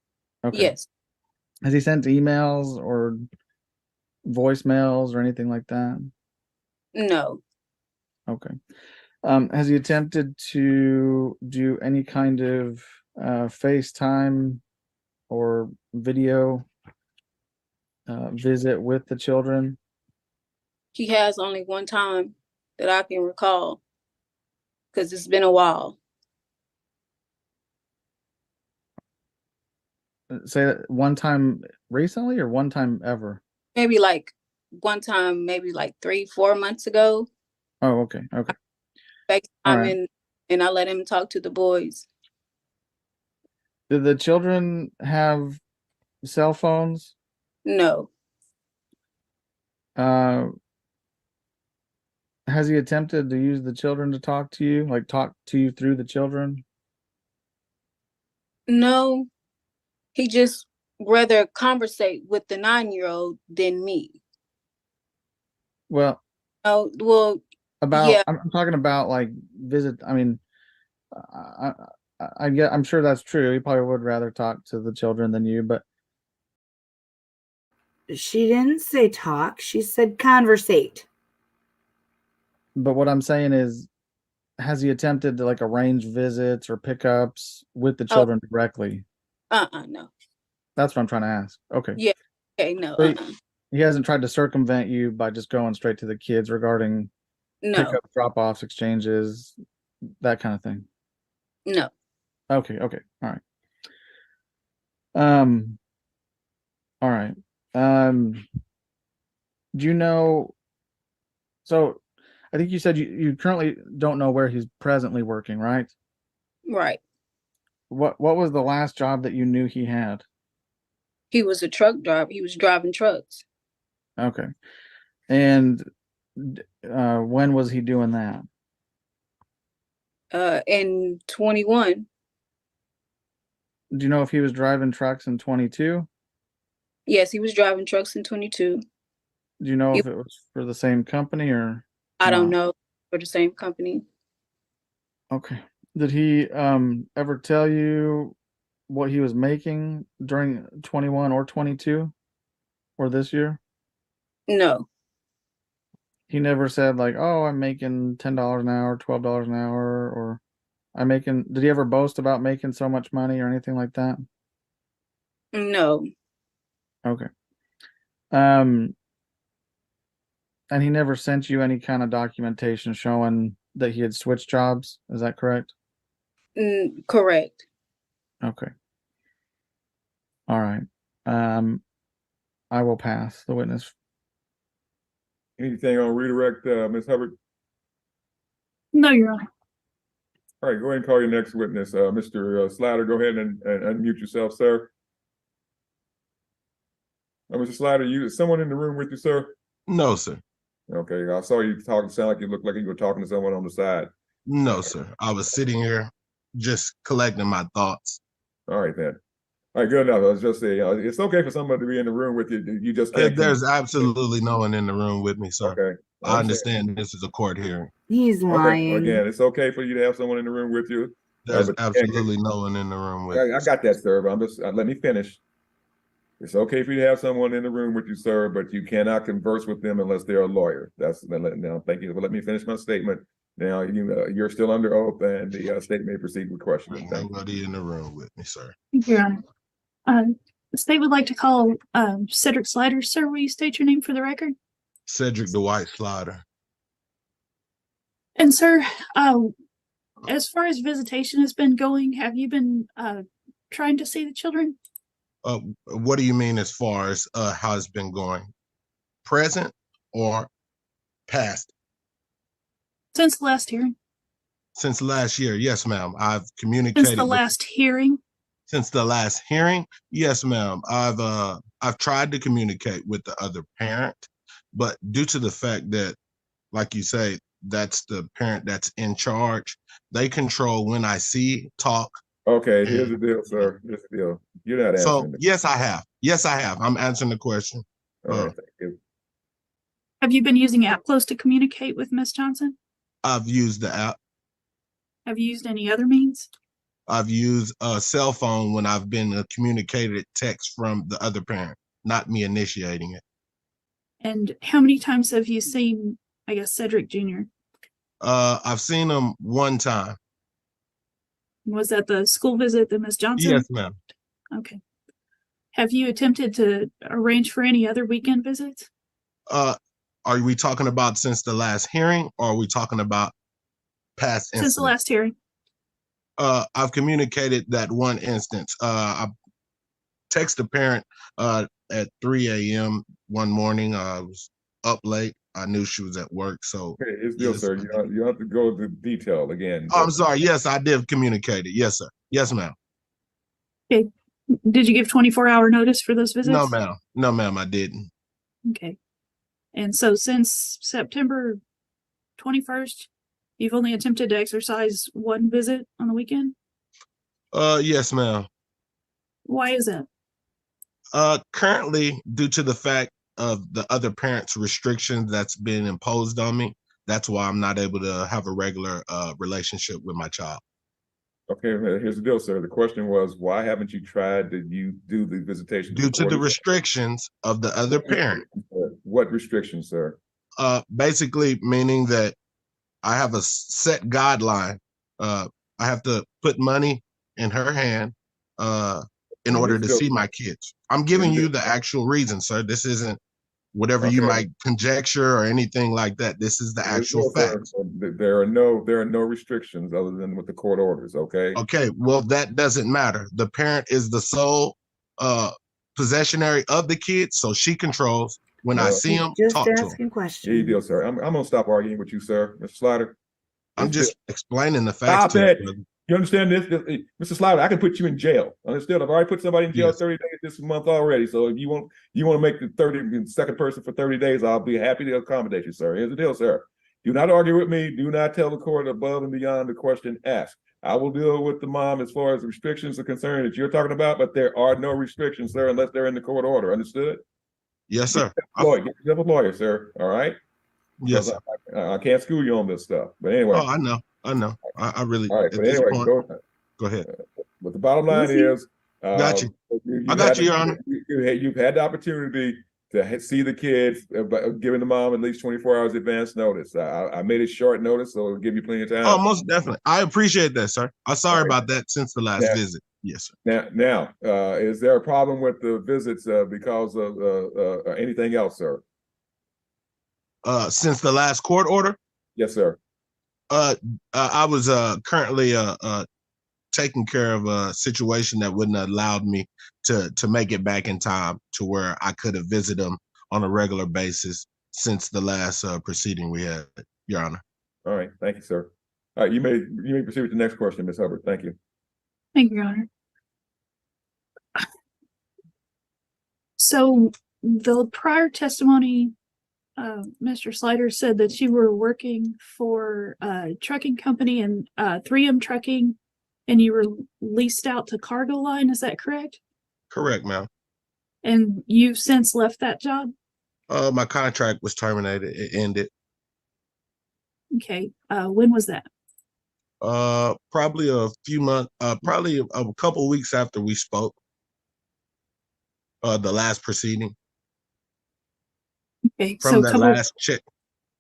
Okay. Yes. Has he sent emails or voicemails or anything like that? No. Okay. Has he attempted to do any kind of FaceTime or video visit with the children? He has only one time that I can recall because it's been a while. Say that one time recently or one time ever? Maybe like one time, maybe like 3-4 months ago. Oh, okay. Okay. FaceTime All right. and I let him talk to the boys. Did the children have cell phones? No. Has he attempted to use the children to talk to you, like talk to you through the children? No, he just rather conversate with the 9-year-old than me. Well, Oh, well, about yeah, I'm talking about like visit. I mean, I get. I'm sure that's true. He probably would rather talk to the children than you, but She didn't say talk. She said conversate. what I'm saying is, has he attempted to like arrange visits or pickups with the oh, children directly? no. That's what I'm trying to ask. Okay. Yeah, okay, no, So he hasn't tried to circumvent you by just going straight to the kids regarding no, pickup, drop-offs, exchanges, that kind of thing. no. Okay, all right. Um, all right. Do you know? So, I think you said you currently don't know where he's presently working, right? Right. What was the last job that you knew he had? He was a truck driver. He was driving trucks. Okay. And when was he doing that? In 21. Do you know if he was driving trucks in 22? Yes, he was driving trucks in 22. Do you know if it was for the same company or I don't not? know, for the same company. Okay. Did he ever tell you what he was making during 21 or 22 or this year? No, He never said like, "Oh, I'm making $10 an hour, $12 an hour," or "I'm making." Did he ever boast about making so much money or anything like that? no, Okay. Um, and he never sent you any kind of documentation showing that he had switched jobs. Is that correct? correct. Okay. All right. I will pass the witness. Anything on redirect, Ms. Hubbard? No, Your Honor. All right, go ahead and call your next witness. Mr. Slider, go ahead and unmute yourself, sir. Mr. Slider, is someone in the room with you, sir? No, sir. Okay, I saw you talking, sound like you looked like you were talking to someone on the side. No, sir. I was sitting here just collecting my thoughts. All right, then. All right, good enough. I was just saying, it's okay for somebody to be in the room with you. You just can't. There's absolutely no one in the room with me, sir. Okay. I understand this is a court hearing. He's lying. Okay. Again, it's okay for you to have someone in the room with you. There's absolutely no one in the room with me. I got that, sir, but I'm just, let me finish. It's okay for you to have someone in the room with you, sir, but you cannot converse with them unless they're a lawyer. Now, thank you. But let me finish my statement. Now, you're still under oath, and the state may proceed with questioning. Nobody in the room with me, sir. Thank you, Your Honor. The state would like to call Cedric Slider. Sir, will you state your name for the record? Cedric Dwight Slider. And sir, as far as visitation has been going, have you been trying to see the children? What do you mean as far as how it's been going? Present or past? Since the last hearing? Since last year, yes, ma'am. I've communicated. Since the last hearing? Since the last hearing, yes, ma'am. I've tried to communicate with the other parent, but due to the fact that, like you say, that's the parent that's in charge, they control when I see, talk. Okay, here's the deal, sir. Here's the deal. You're not answering. So yes, I have. Yes, I have. I'm answering the question. All right, thank you. Have you been using AppClose to communicate with Miss Johnson? I've used the app. Have you used any other means? I've used a cell phone when I've been communicated text from the other parent, not me initiating it. And how many times have you seen, I guess, Cedric Jr.? I've seen him one time. Was that the school visit that Miss Johnson? Yes, ma'am. Okay. Have you attempted to arrange for any other weekend visits? Are we talking about since the last hearing, or are we talking about past incidents? Since the last hearing. I've communicated that one instance. I texted a parent at 3 a.m. one morning. I was up late. I knew she was at work. So okay, it's deal, sir. You have to go into detail again. Oh, I'm sorry. Yes, I did communicate it. Yes, sir. Yes, ma'am. Okay. Did you give 24-hour notice for those visits? No, ma'am. No, ma'am, I didn't. Okay. And so since September 21st, you've only attempted to exercise one visit on the weekend? Yes, ma'am. Why is that? Currently, due to the fact of the other parents' restrictions that's been imposed on me, that's why I'm not able to have a regular relationship with my child. Okay, here's the deal, sir. The question was, why haven't you tried to do the visitation? Due to the restrictions of the other parent. What restrictions, sir? Basically meaning that I have a set guideline. I have to put money in her hand in order to see my kids. I'm giving you the actual reason, sir. This isn't whatever you might conjecture or anything like that. This is the actual facts. There are no restrictions other than what the court orders, okay? Okay, well, that doesn't matter. The parent is the sole possessionary of the kids, so she controls. When I see them, just talk to asking them. questions. Here you go, sir. I'm gonna stop arguing with you, sir. Mr. Slider. I'm just explaining the facts. Stop it. You understand this? Mr. Slider, I can put you in jail. Understood? I've already put somebody in jail 30 days this month already. So if you want to make the 32nd person for 30 days, I'll be happy to accommodate you, sir. Here's the deal, sir. Do not argue with me. Do not tell the court above and beyond the question asked. I will deal with the mom as far as the restrictions are concerned that you're talking about, but there are no restrictions, sir, unless they're in the court order. Understood? Yes, sir. Get yourself a lawyer, sir. All right? Yes, sir. I can't school you on this stuff. But anyway. Oh, I know. I really. All right, but anyway, go ahead. But the bottom line is, got you. I got you, Your Honor. You've had the opportunity to see the kids, giving the mom at least 24 hours advance notice. I made it short notice, so it'll give you plenty of time. Oh, most definitely. I appreciate that, sir. I'm sorry about that since the last visit. Yes, sir. Now, is there a problem with the visits because of anything else, sir? Since the last court order? Yes, sir. I was currently taking care of a situation that wouldn't have allowed me to make it back in time to where I could have visited them on a regular basis since the last proceeding we had, Your Honor. All right, thank you, sir. All right, you may proceed with the next question, Ms. Hubbard. Thank you. Thank you, Your Honor. So the prior testimony, Mr. Slider said that you were working for a trucking company and 3M Trucking, and you were leased out to Cargo Line. Is that correct? Correct, ma'am. And you've since left that job? My contract was terminated. It ended. Okay. When was that? Probably a few months, probably a couple weeks after we spoke. The last proceeding. Okay. From the last check,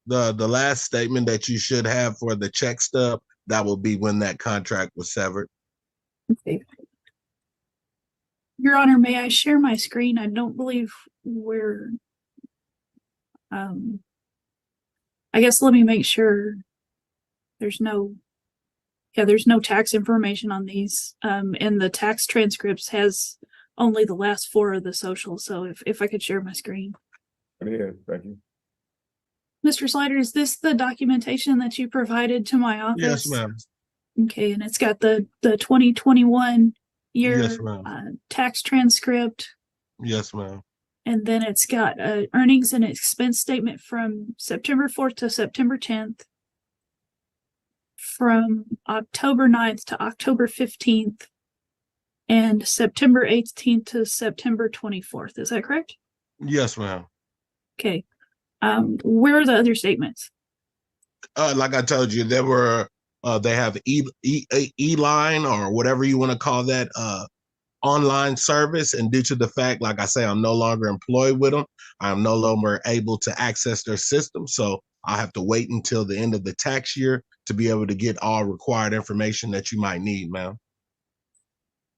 the last statement that you should have for the check stub, that will be when that contract was severed. Okay. Your Honor, may I share my screen? I don't believe we're, I guess let me make sure there's no tax information on these. And the tax transcripts has only the last 4 of the social. So if I could share my screen. Yeah, thank you. Mr. Slider, is this the documentation that you provided to my office? Yes, ma'am. Okay, and it's got the 2021 year Yes, ma'am. Tax transcript. Yes, ma'am. And then it's got earnings and expense statement from September 4th to September 10th, from October 9th to October 15th, and September 18th to September 24th. Is that correct? Yes, ma'am. Okay. Where are the other statements? Like I told you, there were they have E-line or whatever you want to call that online service, and due to the fact, like I say, I'm no longer employed with them, I'm no longer able to access their system, so I have to wait until the end of the tax year to be able to get all required information that you might need, ma'am,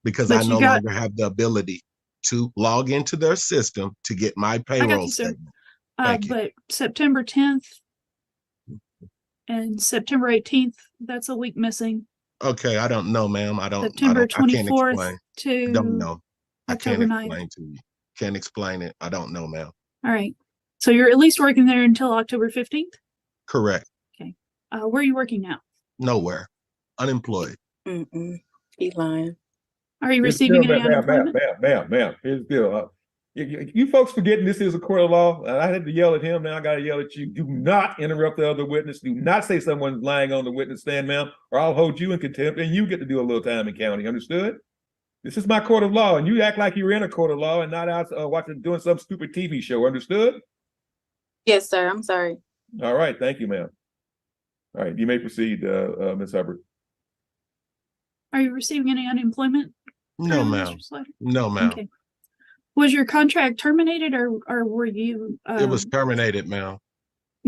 because I no longer have the ability to log into their system to get my payroll statement. But September 10th and September 18th, that's a week missing. Okay, I don't know, ma'am. September 24th to don't know. October 9th. I can't explain to you. Can't explain it. I don't know, ma'am. All right. So you're at least working there until October 15th? Correct. Okay. Where are you working now? Nowhere. Unemployed. He's lying. Are you receiving any unemployment? Ma'am, here's the deal. You folks forgetting this is a court of law. I had to yell at him. Now I got to yell at you. Do not interrupt the other witness. Do not say someone's lying on the witness stand, ma'am, or I'll hold you in contempt and you get to do a little time in county. Understood? This is my court of law, and you act like you're in a court of law and not out doing some stupid TV show. Understood? Yes, sir. I'm sorry. All right. Thank you, ma'am. All right. You may proceed, Ms. Hubbard. Are you receiving any unemployment? No, currently, ma'am. Mr. Slater? No, ma'am. Okay. Was your contract terminated or were you? It was terminated, ma'am.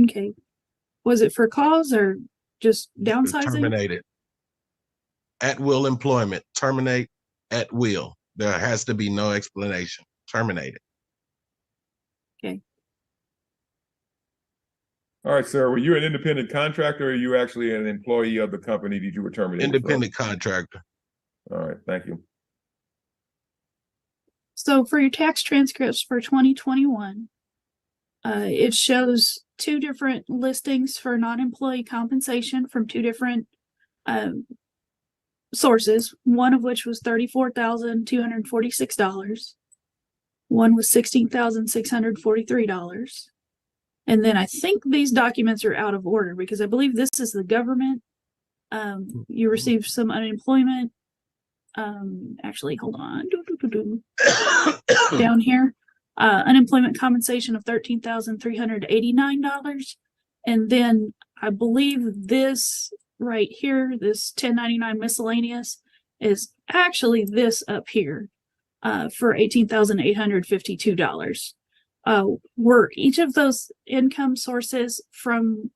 Okay. Was it for cause or just downsizing? Terminated. At will employment. Terminate at will. There has to be no explanation. Terminated. Okay. All right, sir. Were you an independent contractor or are you actually an employee of the company that you were terminated Independent contractor. All right. Thank you. So for your tax transcripts for 2021, it shows two different listings for non-employee compensation from two different sources, one of which was $34,246. One was $16,643. And then I think these documents are out of order because I believe this is the government. You received some unemployment. Actually, hold on. Down here, unemployment compensation of $13,389. And then I believe this right here, this 1099 miscellaneous, is actually this up here for $18,852. Were each of those income sources from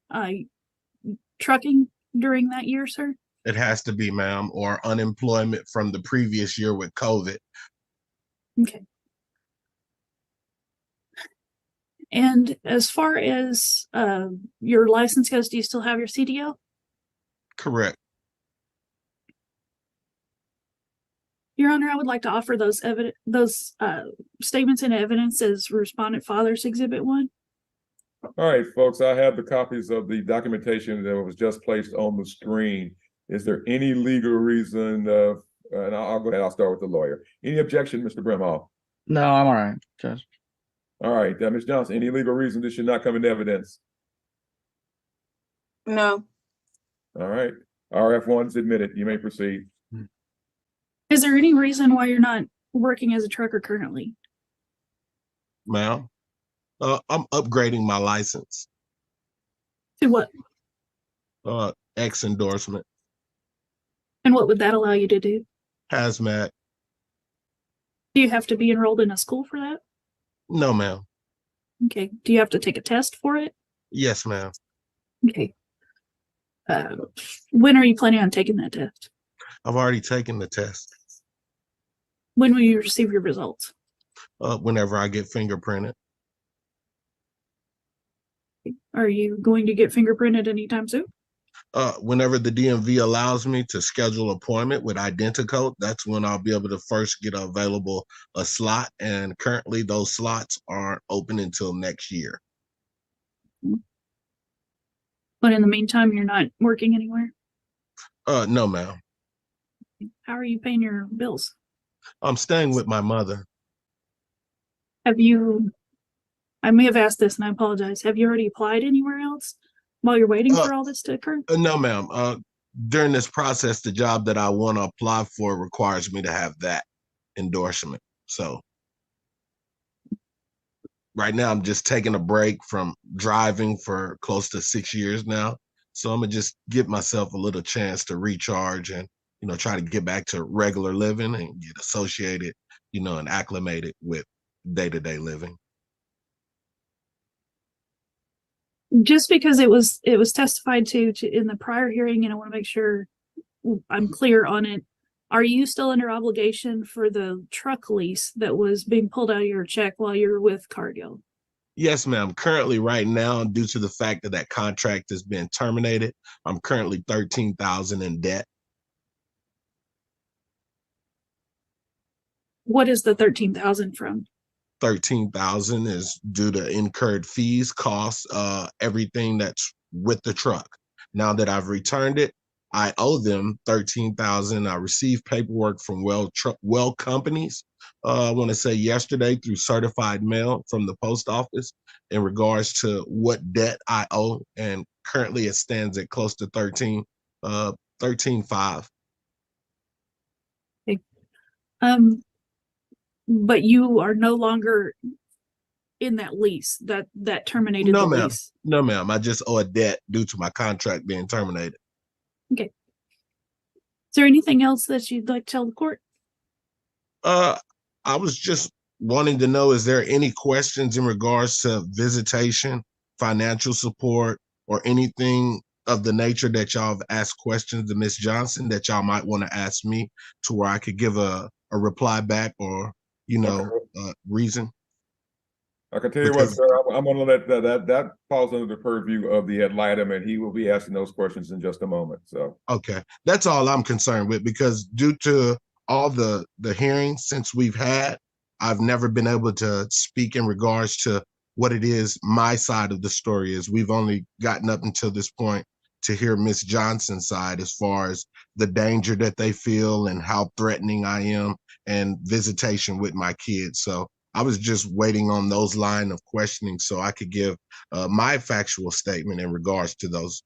trucking during that year, sir? It has to be, ma'am, or unemployment from the previous year with COVID. Okay. And as far as your license goes, do you still have your CDL? Correct. Your Honor, I would like to offer those statements and evidence as Respondent Father's Exhibit 1. All right, folks, I have the copies of the documentation that was just placed on the screen. Is there any legal reason, and I'll go ahead, I'll start with the lawyer. Any objection, Mr. Brimhall? No, I'm all right, Judge. All right, Ms. Johnson, any legal reason this should not come into evidence? No. All right, RF1 is admitted. You may proceed. Is there any reason why you're not working as a trucker currently? Ma'am, I'm upgrading my license. To what? X endorsement. And what would that allow you to do? Hazmat. Do you have to be enrolled in a school for that? No, ma'am. Okay. Do you have to take a test for it? Yes, ma'am. Okay. When are you planning on taking that test? I've already taken the test. When will you receive your results? Whenever I get fingerprinted. Are you going to get fingerprinted anytime soon? Whenever the DMV allows me to schedule an appointment with Identicode, that's when I'll be able to first get available a slot. And currently those slots aren't open until next year. But in the meantime, you're not working anywhere? No, ma'am. How are you paying your bills? I'm staying with my mother. I may have asked this and I apologize. Have you already applied anywhere else while you're waiting for all this to occur? No, ma'am. During this process, the job that I want to apply for requires me to have that endorsement. So right now I'm just taking a break from driving for close to 6 years now. So I'm gonna just give myself a little chance to recharge and, try to get back to regular living and get associated, and acclimated with day-to-day living. Just because it was testified to in the prior hearing, and I want to make sure I'm clear on it. Are you still under obligation for the truck lease that was being pulled out of your check while you were with Cargill? Yes, ma'am. Currently, right now, due to the fact that contract has been terminated, I'm currently $13,000 in debt. What is the $13,000 from? $13,000 is due to incurred fees, costs, everything that's with the truck. Now that I've returned it, I owe them $13,000. I received paperwork from well companies I want to say yesterday through certified mail from the post office in regards to what debt I owe, and currently it stands at close to 13.5. But you are no longer in that lease that terminated No, the ma'am. lease. No, ma'am. I just owe a debt due to my contract being terminated. Okay. Is there anything else that you'd like to tell the court? I was just wanting to know, is there any questions in regards to visitation, financial support, or anything of the nature that y'all have asked questions to Ms. Johnson that y'all might want to ask me to where I could give a reply back or, reason? I can tell you what, sir, I'm gonna let that falls under the purview of the ad litem, and he will be asking those questions in just a moment, so. Okay, that's all I'm concerned with, because due to all the hearings since we've had, I've never been able to speak in regards to what it is my side of the story is. We've only gotten up until this point to hear Miss Johnson's side as far as the danger that they feel and how threatening I am and visitation with my kids. So I was just waiting on those line of questioning so I could give my factual statement in regards to those.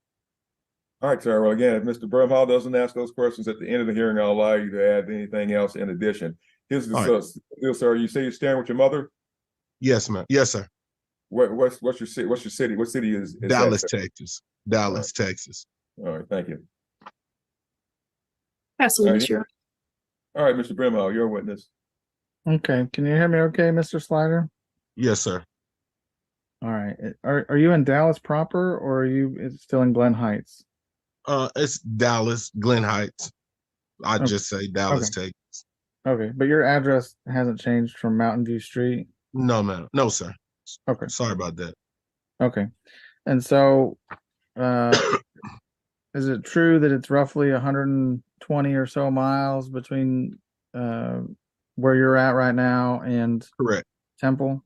All right, sir. Well, again, if Mr. Brumhall doesn't ask those questions at the end of the hearing, I'll allow you to add anything else in addition. Here's the sir. You say you're staying with your mother? Yes, ma'am. Yes, sir. What's your city? What's your city? What city is Dallas, that, Texas. Dallas, Texas. All right, thank you. Absolutely, sure. All right, Mr. Brumhall, you're a witness. Okay, can you hear me okay, Mr. Slider? Yes, sir. All right. Are you in Dallas proper, or are you still in Glen Heights? It's Dallas, Glen Heights. I just say Dallas, Texas. Okay, but your address hasn't changed from Mountain View Street? No, ma'am. No, sir. Okay. Sorry about that. Okay. And so, is it true that it's roughly 120 or so miles between where you're at right now and Correct. Temple?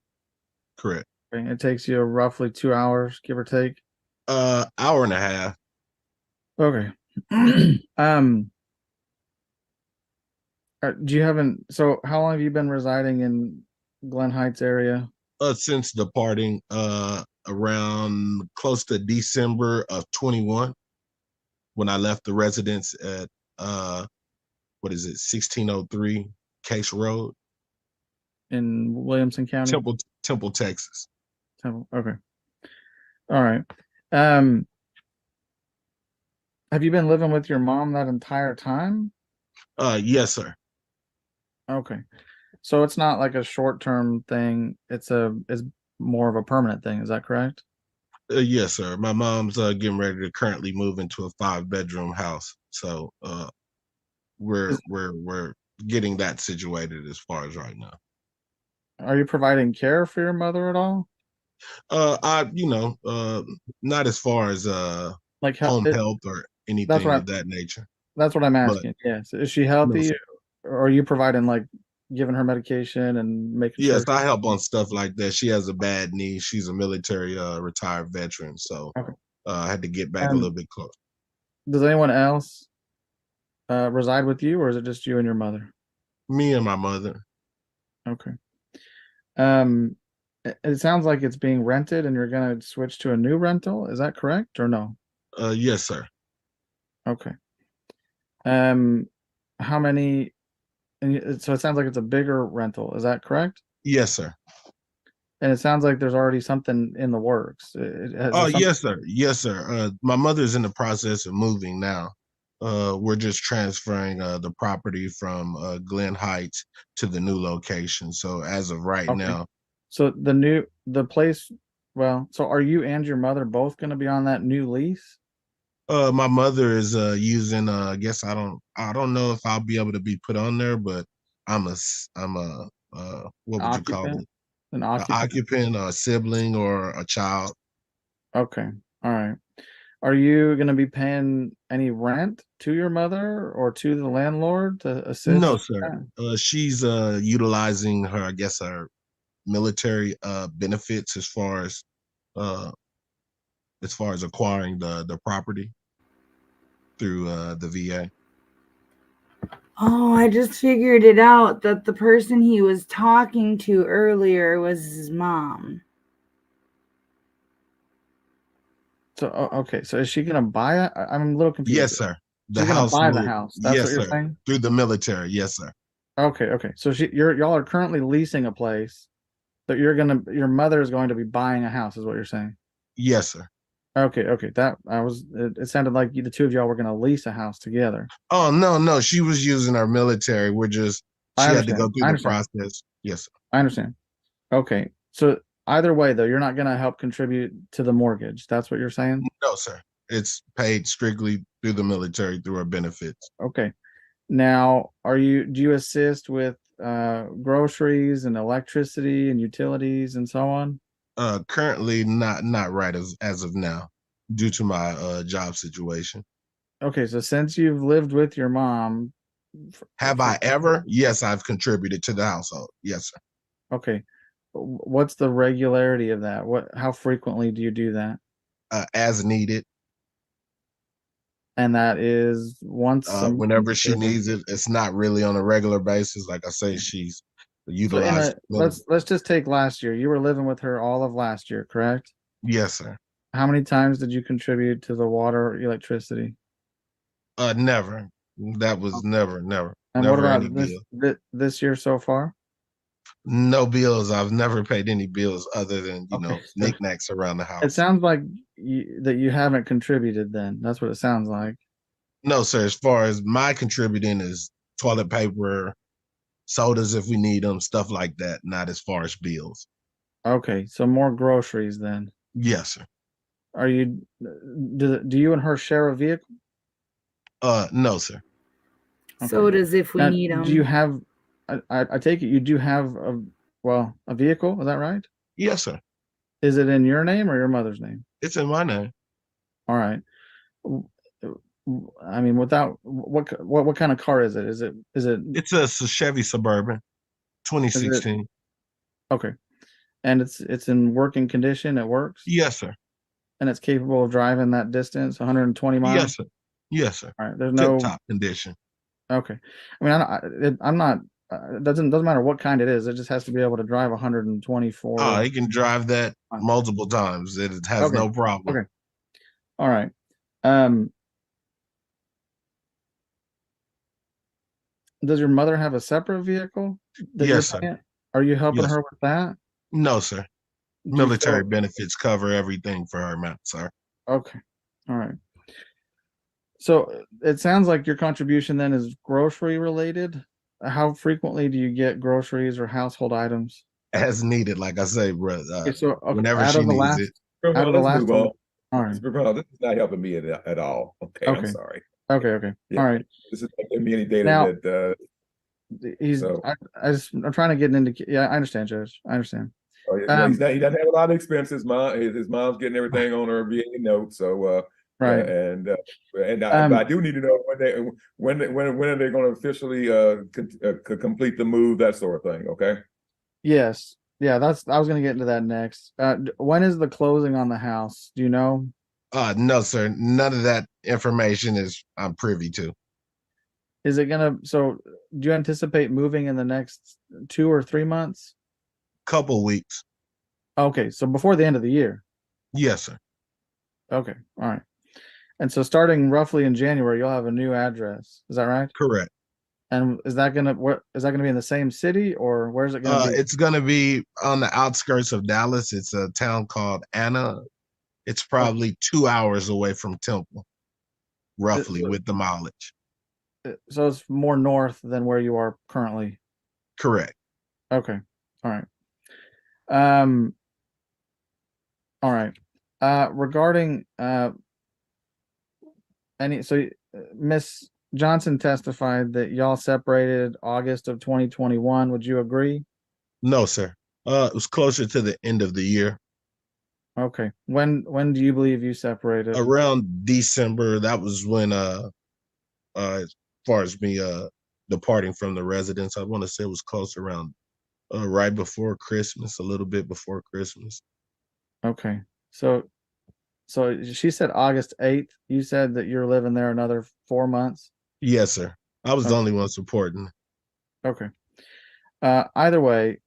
Correct. Okay. It takes you roughly 2 hours, give or take? Hour and a half. Okay. Do you haven't, so how long have you been residing in Glen Heights area? Since departing around close to December of 21, when I left the residence at 1603 Case Road in Williamson County? Temple, Texas. Temple. Okay. All right. Have you been living with your mom that entire time? Yes, sir. Okay. So it's not like a short-term thing. It's more of a permanent thing. Is that correct? Yes, sir. My mom's getting ready to currently move into a 5-bedroom house. So we're getting that situated as far as right now. Are you providing care for your mother at all? Not as far as like home health or anything of that nature. That's what I'm asking. Yes. Is she healthy? Or are you providing, like, giving her medication and making sure? Yes, I help on stuff like that. She has a bad knee. She's a military retired veteran. So I had to get back a little bit close. Does anyone else reside with you, or is it just you and your mother? Me and my mother. Okay. It sounds like it's being rented and you're going to switch to a new rental. Is that correct or no? Yes, sir. Okay. How many? And so it sounds like it's a bigger rental. Is that correct? Yes, sir. And it sounds like there's already something in the works. Yes, sir. Yes, sir. My mother's in the process of moving now. We're just transferring the property from Glen Heights to the new location. So as of right now. So the place, so are you and your mother both going to be on that new lease? My mother is using I guess I don't know if I'll be able to be put on there, but I'm a what would you call it? An occupant, a sibling, or a child. Okay. All right. Are you going to be paying any rent to your mother or to the landlord to assist? No, sir. She's utilizing her, I guess, her military benefits as far as acquiring the property through the VA. Oh, I just figured it out that the person he was talking to earlier was his mom. So, okay. So is she gonna buy it? I'm a little confused. Yes, sir. The She's gonna house buy the moved. house. That's Yes, what you're sir. saying? Through the military. Yes, sir. Okay, okay. So y'all are currently leasing a place that your mother is going to be buying a house, is what you're saying. Yes, sir. Okay, okay. It sounded like the two of y'all were gonna lease a house together. Oh, no. She was using our military. I She had to understand. go I through the understand. process. Yes, sir. I understand. Okay. So either way though, you're not gonna help contribute to the mortgage. That's what you're saying? No, sir. It's paid strictly through the military through our benefits. Okay. Now, do you assist with groceries and electricity and utilities and so on? Currently not right as of now, due to my job situation. Okay, so since you've lived with your mom, Have I ever? Yes, I've contributed to the household. Yes, sir. okay, what's the regularity of that? How frequently do you do that? As needed. And that is once a month? Whenever she needs it. It's not really on a regular basis. Like I say, she's So utilized. let's just take last year. You were living with her all of last year, correct? Yes, sir. How many times did you contribute to the water, electricity? Never. That was never. And Never what about any bill. this year so far? No bills. I've never paid any bills other than, Okay, so knickknacks around the it house. sounds like that you haven't contributed then. That's what it sounds like. No, sir. As far as my contributing is toilet paper, sodas if we need them, stuff like that. Not as far as bills. Okay, so more groceries then. Yes, sir. Do you and her share a vehicle? No, sir. So does if we Now, need them. do you have, I take it you do have a vehicle, is that right? Yes, sir. Is it in your name or your mother's name? It's in my name. All right. I mean, what kind of car is it? It's a Chevy Suburban, 2016. Okay. And it's in working condition, it works? Yes, sir. And it's capable of driving that distance, 120 miles? Yes, sir. Yes, sir. All right. There's Tip no top condition. Okay. I mean, I'm not. It doesn't matter what kind it is. It just has to be able to drive 124. Oh, he can drive that multiple times. It has no problem. Okay. All right. Does your mother have a separate vehicle that you're Yes, sir. paying? Are you helping Yes. her with that? No, sir. Do you Military feel- benefits cover everything for her, man, sir. Okay. All right. So it sounds like your contribution then is grocery related. How frequently do you get groceries or household items? As needed, like I say, bro. Whenever out she of the needs last, it. out of the Let's last move one. on. All right. This is not helping me at all. Okay, I'm Okay. sorry. Okay. Yeah. All right. This is not giving me any data Now- that He's. So- I'm trying to get into. Yeah, I understand, Judge. I understand. he doesn't have a lot of expenses. His mom's getting everything on her VA note. So Right. but I do need to know when are they going to officially complete the move, that sort of thing. Okay. Yes. Yeah. I was going to get into that next. When is the closing on the house? Do you know? No, sir. None of that information I'm privy to. Is it gonna? So, do you anticipate moving in the next 2 or 3 months? Couple weeks. Okay, so before the end of the year. Yes, sir. Okay, all right. And so, starting roughly in January, you'll have a new address. Is that right? Correct. And is that gonna be in the same city, or where's it gonna be? It's gonna be on the outskirts of Dallas. It's a town called Anna. It's probably 2 hours away from Temple, roughly, with the mileage. So it's more north than where you are currently. Correct. Okay. All right. All right. Regarding Miss Johnson testified that y'all separated August of 2021. Would you agree? No, sir. It was closer to the end of the year. Okay. When do you believe you separated? Around December. That was when as far as me departing from the residence, I want to say it was close around right before Christmas, a little bit before Christmas. Okay. So she said August 8th. You said that you're living there another 4 months? Yes, sir. I was the only one supporting. Okay. Either way,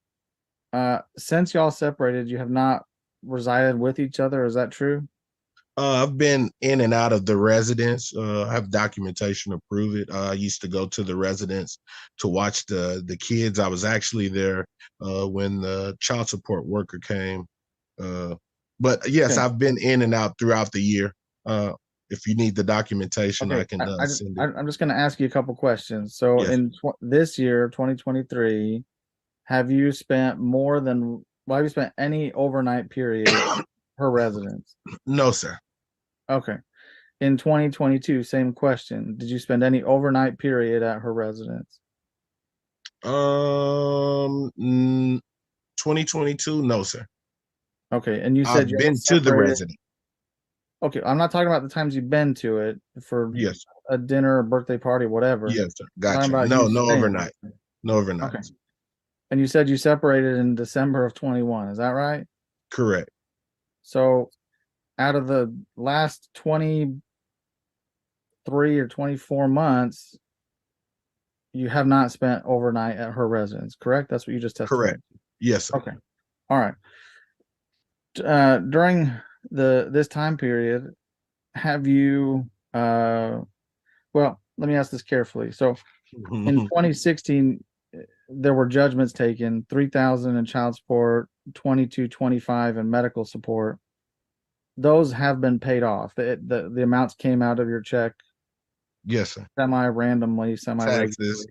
since y'all separated, you have not resided with each other. Is that true? I've been in and out of the residence. I have documentation to prove it. I used to go to the residence to watch the kids. I was actually there when the child support worker came. But yes, Okay. I've been in and out throughout the year. If you need the documentation, Okay. I can send it. I'm just going to ask you a couple questions. So Yes. in this year, 2023, have you spent have you spent any overnight period at her residence? No, sir. Okay. In 2022, same question. Did you spend any overnight period at her residence? 2022, no, sir. Okay. And you said I've you been to the separated. residence. Okay. I'm not talking about the times you've been to it for Yes, a dinner, a birthday party, whatever. yes, sir. I'm Gotcha. talking about No, you no staying. overnight. No overnight. Okay. And you said you separated in December of 21. Is that right? Correct. So out of the last 23 or 24 months, you have not spent overnight at her residence, correct? That's what you just testified. Correct. Yes, sir. Okay. All right. During this time period, have you well, let me ask this carefully. So in 2016, there were judgments taken, 3,000 in child support, 2225 in medical support. Those have been paid off. The amounts came out of your check Yes, sir. semi-randomly, semi-regularly. Taxes.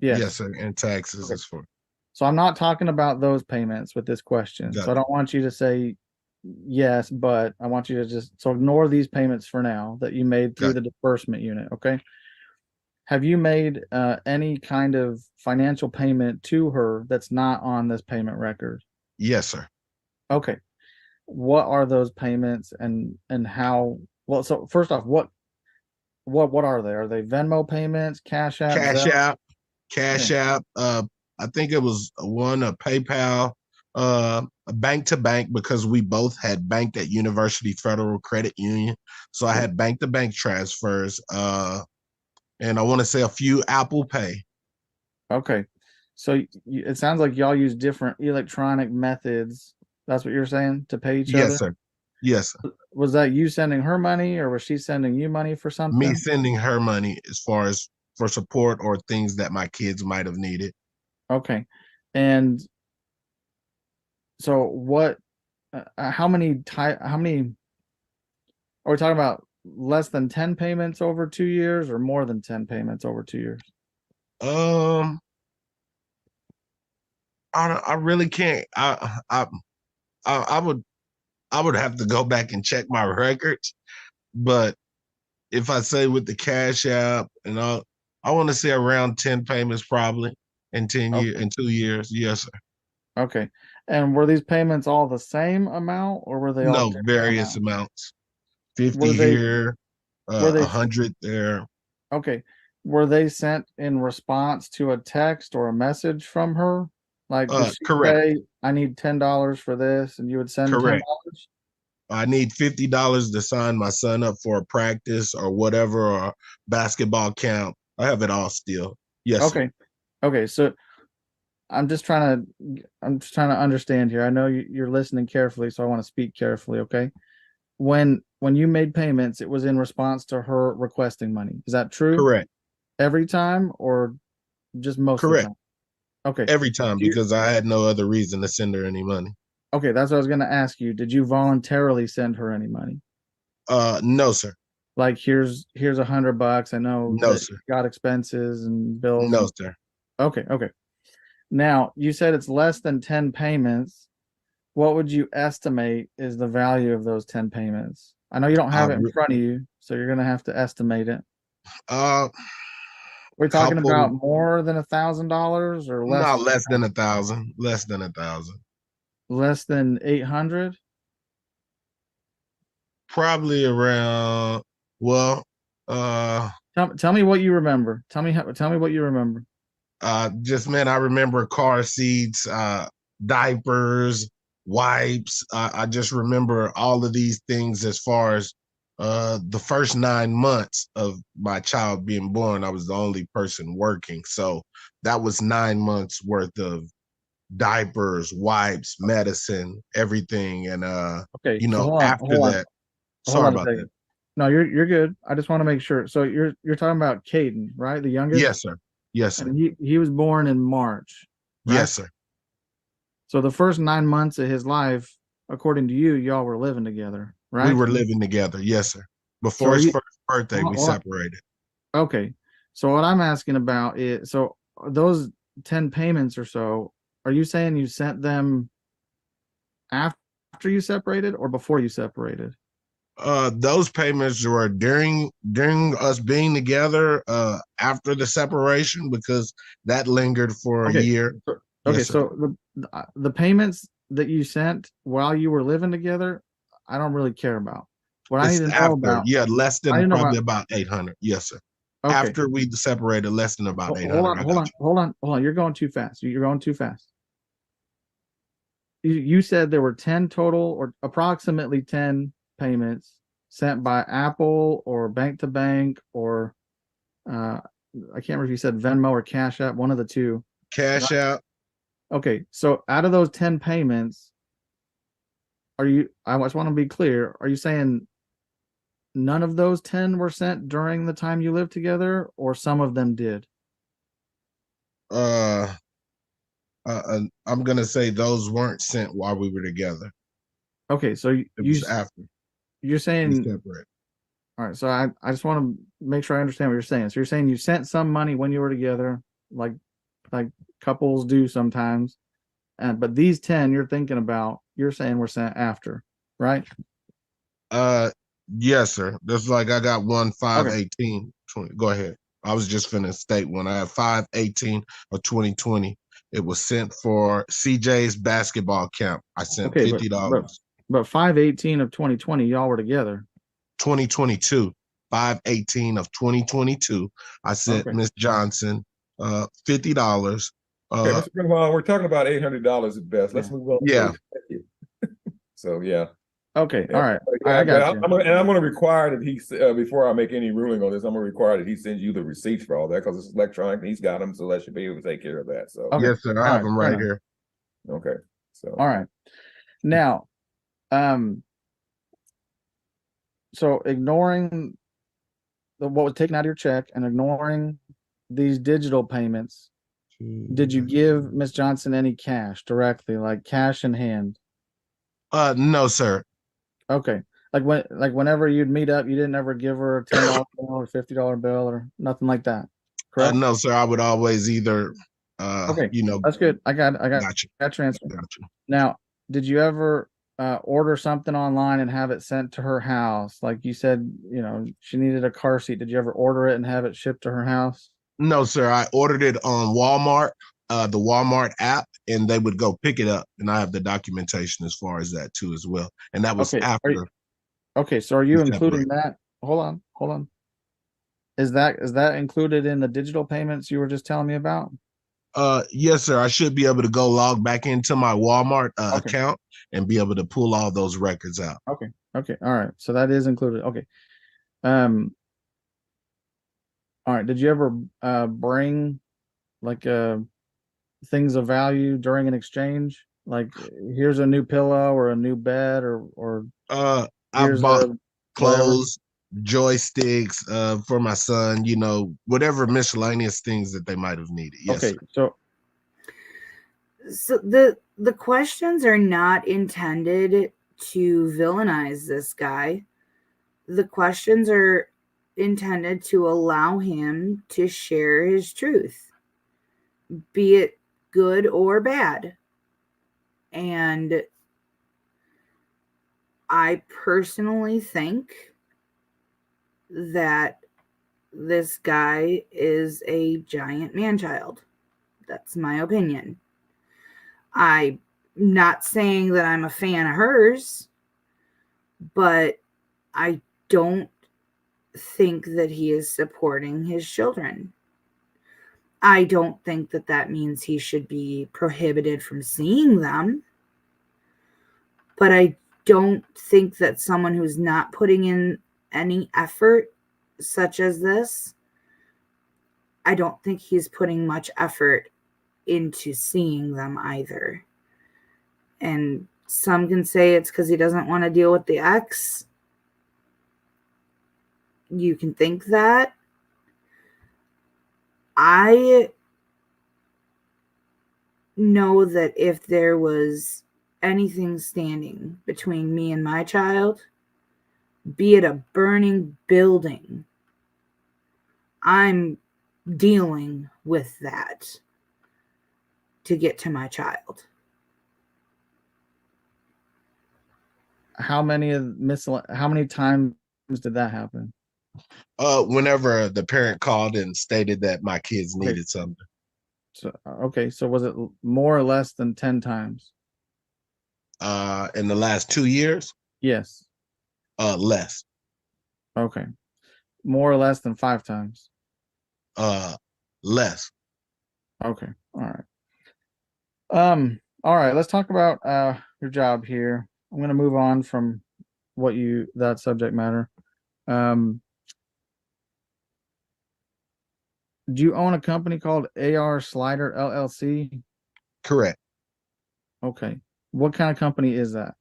Yes. Yes, sir. And taxes Okay. is for. So I'm not talking about those payments with this question. So I don't want you to say yes, but I want you to just ignore these payments for now that you made through the disbursement unit. Okay. Have you made any kind of financial payment to her that's not on this payment record? Yes, sir. Okay. What are those payments and how? Well, so first off, what are they? Are they Venmo payments, Cash App, Cash App. I think it was a PayPal, a bank to bank, because we both had banked at University Federal Credit Union. So I had bank to bank transfers. And I want to say a few Apple Pay. Okay. So it sounds like y'all use different electronic methods. That's what you're saying, to pay each other? Yes, sir. Yes, sir. Was that you sending her money, or was she sending you money for something? Me sending her money as far as for support or things that my kids might have needed. Okay. And so how many are we talking about? Less than 10 payments over 2 years or more than 10 payments over 2 years? I really can't. I would have to go back and check my records, but if I say with the Cash App and all, I want to say around 10 payments probably in 10 years, in 2 years. Yes, sir. Okay. And were these payments all the same amount, or were they all different various amounts? 50 here, 100 there. Okay. Were they sent in response to a text or a message from her? Like, did she say, I need $10 for this, and you would send $10? I need $50 to sign my son up for a practice or whatever, or basketball camp. I have it all still. Yes. Okay. Sir. Okay. So I'm just trying to understand here. I know you're listening carefully, so I want to speak carefully. Okay. When you made payments, it was in response to her requesting money. Is that true? Correct. Every time, or just most of the time? Okay. Every time, because I had no other reason to send her any money. Okay, that's what I was going to ask you. Did you voluntarily send her any money? No, sir. Like, here's $100. I know no, sir. You got expenses and bills. No, sir. Okay. Now, you said it's less than 10 payments. What would you estimate is the value of those 10 payments? I know you don't have it in front of you, so you're going to have to estimate it. We're talking about more than $1,000 or less? No, less than 1,000. Less than 1,000. Less than 800? Probably around. Well, tell me what you remember. Tell me what you remember. Just, man, I remember car seats, diapers, wipes. I just remember all of these things as far as The first 9 months of my child being born, I was the only person working. So that was 9 months worth of diapers, wipes, medicine, everything. And Okay, so after that, hold sorry on a about second. that. No, you're good. I just want to make sure. So you're talking about Caden, right? The youngest? Yes, sir. Yes, sir. And he was born in March. Right? Yes, sir. So the first 9 months of his life, according to you, y'all were living together, right? We were living together. Yes, sir. Before his first birthday, we hold on. separated. Okay. So what I'm asking about is, so those 10 payments or so, are you saying you sent them after you separated or before you separated? Those payments were during us being together, after the separation, because that lingered for a year. Okay, Yes, sir. so the payments that you sent while you were living together, I don't really care about. What I need to know about, less than probably about 800. Yes, sir. Okay. After we separated, less than about 800. Hold on. You're going too fast. You're going too fast. You said there were 10 total, or approximately 10 payments sent by Apple or bank to bank, or I can't remember if you said Venmo or Cash App, one of the two. Cash App. Okay, so out of those 10 payments, I just want to be clear, are you saying none of those 10 were sent during the time you lived together, or some of them did? I'm gonna say those weren't sent while we were together. Okay, so you're saying separate. All right, so I just want to make sure I understand what you're saying. So you're saying you sent some money when you were together, like couples do sometimes, but these 10 you're thinking about, you're saying were sent after, right? Yes, sir. That's like I got 5/18/20. Go ahead. I was just finna state when I had 5/18 of 2020. It was sent for CJ's basketball camp. I sent $50. But 5/18 of 2020, y'all were together. 2022, 5/18 of 2022. I sent Miss Johnson $50. Okay, Mr. Grunwald, we're talking about $800 at best. Let's move on. Yeah. So yeah. Okay. Yeah. All right. I got you. I'm going to require that he, before I make any ruling on this, I'm going to require that he sends you the receipts for all that, because it's electronic and he's got them, so that should be able to take care of that. So yes, sir. I have them right here. Okay. So all right. Now, so ignoring what was taken out of your check and ignoring these digital payments, did you give Miss Johnson any cash directly, like cash in hand? No, sir. Okay. Whenever you'd meet up, you didn't ever give her a $10 bill or $50 bill or nothing like that. Correct? No, sir. I would always either okay, that's good. I got your answer. Now, did you ever order something online and have it sent to her house? Like you said, she needed a car seat. Did you ever order it and have it shipped to her house? No, sir. I ordered it on Walmart, the Walmart app, and they would go pick it up. And I have the documentation as far as that too, as well. And that was after. Okay, so are you including that? Hold on. Is that included in the digital payments you were just telling me about? Yes, sir. I should be able to go log back into my Walmart account and be able to pull all those records out. Okay. All right. So that is included. Okay. All right. Did you ever bring things of value during an exchange? Like, here's a new pillow or a new bed or I bought clothes, joysticks for my son, whatever miscellaneous things that they might have needed. Yes, okay, sir. So the questions are not intended to villainize this guy. The questions are intended to allow him to share his truth, be it good or bad. And I personally think that this guy is a giant man-child. That's my opinion. I'm not saying that I'm a fan of hers, but I don't think that he is supporting his children. I don't think that that means he should be prohibited from seeing them. But I don't think that someone who's not putting in any effort such as this, I don't think he's putting much effort into seeing them either. And some can say it's because he doesn't want to deal with the ex. You can think that. I know that if there was anything standing between me and my child, be it a burning building, I'm dealing with that to get to my child. How many times did that happen? Whenever the parent called and stated that my kids needed something. So okay, so was it more or less than 10 times? In the last 2 years? Yes. Less. Okay. More or less than 5 times? Less. Okay. All right. All right, let's talk about your job here. I'm going to move on from that subject matter. Do you own a company called AR Slider LLC? Correct. Okay. What kind of company is that?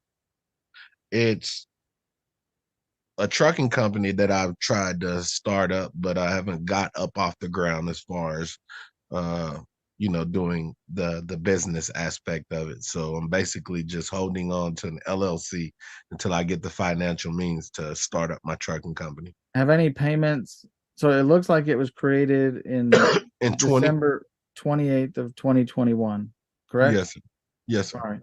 It's a trucking company that I've tried to start up, but I haven't got up off the ground as far as doing the business aspect of it. So I'm basically just holding on to an LLC until I get the financial means to start up my trucking company. Have any payments? So it looks like it was created in December 28th of 2021, correct? Yes, sir. Yes, sir. All right.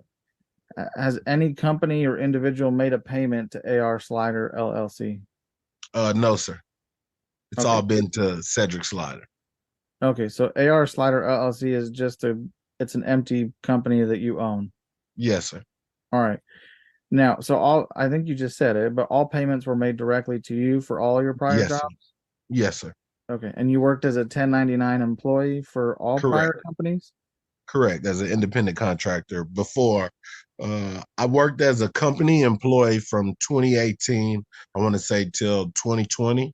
Has any company or individual made a payment to AR Slider LLC? No, sir. It's all been to Cedric Slider. Okay, so AR Slider LLC is it's an empty company that you own. Yes, sir. All right. Now, I think you just said it, but all payments were made directly to you for all your prior jobs? Sir. Yes, sir. Okay, and you worked as a 1099 employee for all prior companies? Correct, as an independent contractor before. I worked as a company employee from 2018, I want to say, till 2020.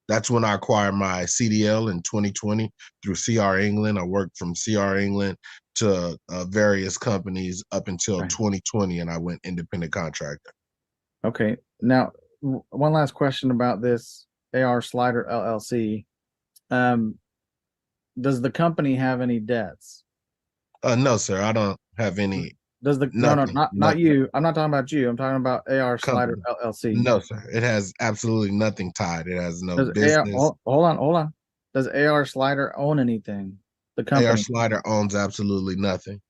That's when I acquired my CDL in 2020 through CR England. I worked from CR England to various companies up until 2020, and I went independent contractor. Okay. Now, one last question about this AR Slider LLC. Does the company have any debts? No, sir. I don't have any. Not you. I'm not talking about you. I'm talking about AR Slider LLC. No, sir. It has absolutely nothing tied. It has no business. Hold on. Does AR Slider own anything? The company. AR Slider owns absolutely nothing.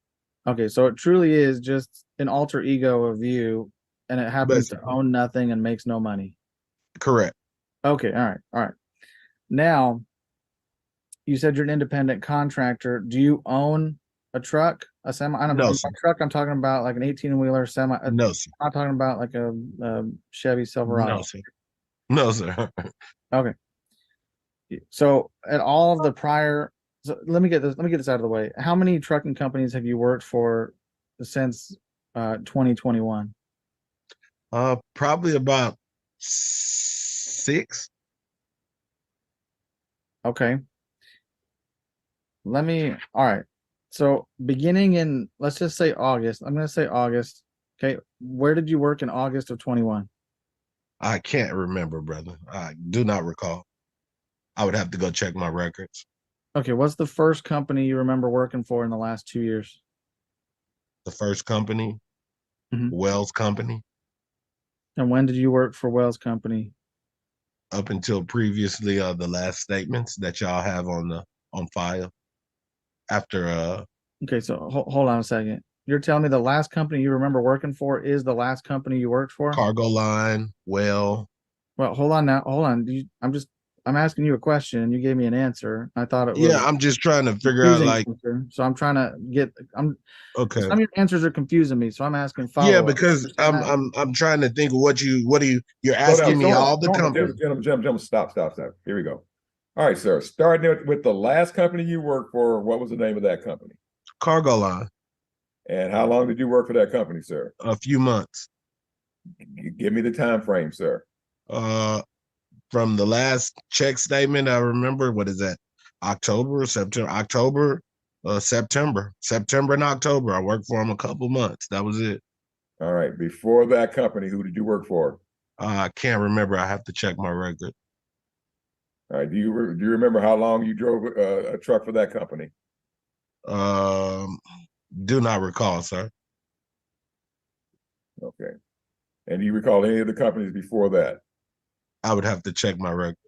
Okay, so it truly is just an alter ego of you, and it happens to own nothing and makes no money. Correct. Okay, all right. Now, you said you're an independent contractor. Do you own a truck, a semi? No, sir. Truck, I'm talking about like an 18-wheeler semi. No, sir. I'm not talking about like a Chevy Silverado. No, sir. No, sir. Okay. So at all of the prior, so let me get this out of the way. How many trucking companies have you worked for since 2021? Probably about 6. Okay. All right. So beginning in, let's just say August. I'm going to say August. Okay. Where did you work in August of 21? I can't remember, brother. I do not recall. I would have to go check my records. Okay. What's the first company you remember working for in the last 2 years? The first company, Wells Company. And when did you work for Wells Company? Up until previously the last statements that y'all have on file. After Okay, so hold on a second. You're telling me the last company you remember working for is the last company you worked for? Cargo Line, Well, hold on now. Hold on. I'm asking you a question and you gave me an answer. I thought it was. Yeah, I'm just trying to figure out so I'm trying to get. Okay. Some of your answers are confusing me, so I'm asking follow-up. Yeah, because I'm trying to think of you're asking me all the companies. Gentlemen, stop. Here we go. All right, sir. Starting with the last company you worked for, what was the name of that company? Cargo Line. And how long did you work for that company, sir? A few months. Give me the time frame, sir. Uh, from the last check statement, I remember, what is that? September and October. I worked for him a couple months. That was it. All right. Before that company, who did you work for? I can't remember. I have to check my record. All right. Do you remember how long you drove a truck for that company? Do not recall, sir. Okay. And do you recall any of the companies before that? I would have to check my records.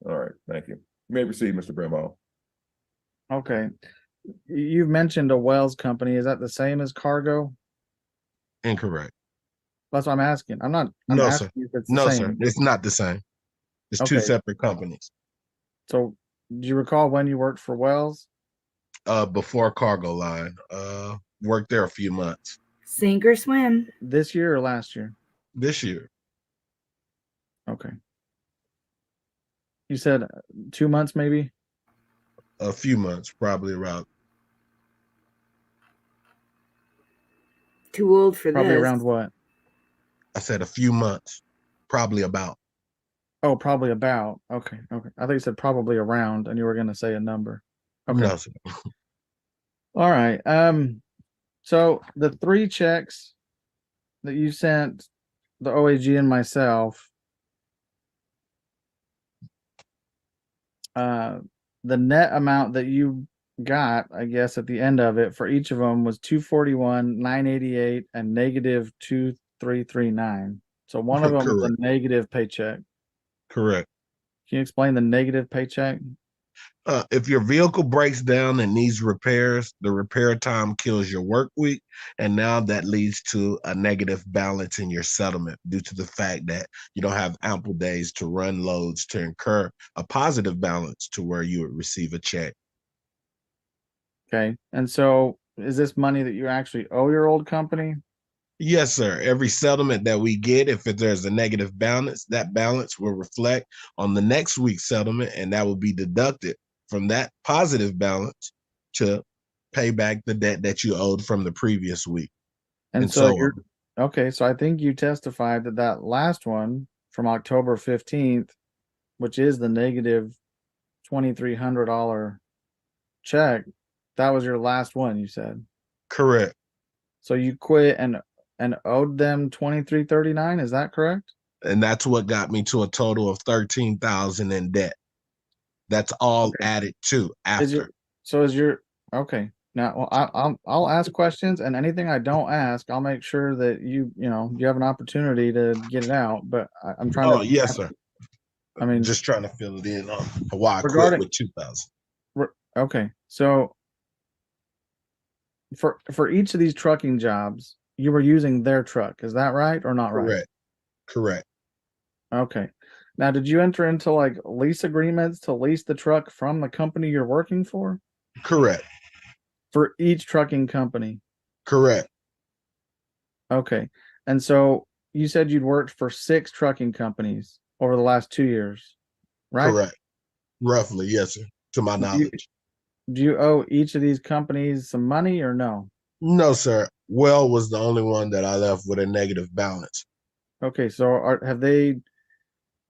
All right. Thank you. You may proceed, Mr. Bremo. Okay. You've mentioned a Wells company. Is that the same as Cargo? Incorrect. That's what I'm asking. I'm No, asking sir. if it's the No, same. sir. It's not the same. It's two Okay. separate companies. So do you recall when you worked for Wells? Before Cargo Line. Worked there a few months. Sink or swim. This year or last year? This year. Okay. You said 2 months, maybe? A few months, probably around. Too old for Probably this. around what? I said a few months, probably about. Oh, probably about. Okay. Okay. I think you said probably around and you were going to say a number. Okay. No, sir. All right. So the 3 checks that you sent the OAG and myself, the net amount that you got, I guess, at the end of it for each of them was 241, 988, and negative 2339. So one of them was a Correct. negative paycheck. Correct. Can you explain the negative paycheck? If your vehicle breaks down and needs repairs, the repair time kills your work week. And now that leads to a negative balance in your settlement due to the fact that you don't have ample days to run loads to incur a positive balance to where you would receive a check. Okay. And so is this money that you actually owe your old company? Yes, sir. Every settlement that we get, if there's a negative balance, that balance will reflect on the next week's settlement, and that will be deducted from that positive balance to pay back the debt that you owed from the previous week. And so you're okay. So I think you testified that that last one from October 15th, which is the negative $2,300 check, that was your last one, you said. Correct. So you quit and owed them $2,339. Is that correct? And that's what got me to a total of $13,000 in debt. That's all Okay. added to after. Okay. Now, well, I'll ask questions, and anything I don't ask, I'll make sure that you have an opportunity to get it out. But I'm trying to. Yes, sir. I mean, just trying to fill it in on why I regarding quit with 2,000. Okay, so for each of these trucking jobs, you were using their truck. Is that right or not right? Correct. Okay. Now, did you enter into like lease agreements to lease the truck from the company you're working for? Correct. For each trucking company? Correct. Okay. And so you said you'd worked for 6 trucking companies over the last 2 years, right? Correct. Roughly, yes, sir. To my knowledge. Do you owe each of these companies some money or no? No, sir. Well was the only one that I left with a negative balance. Okay, so have they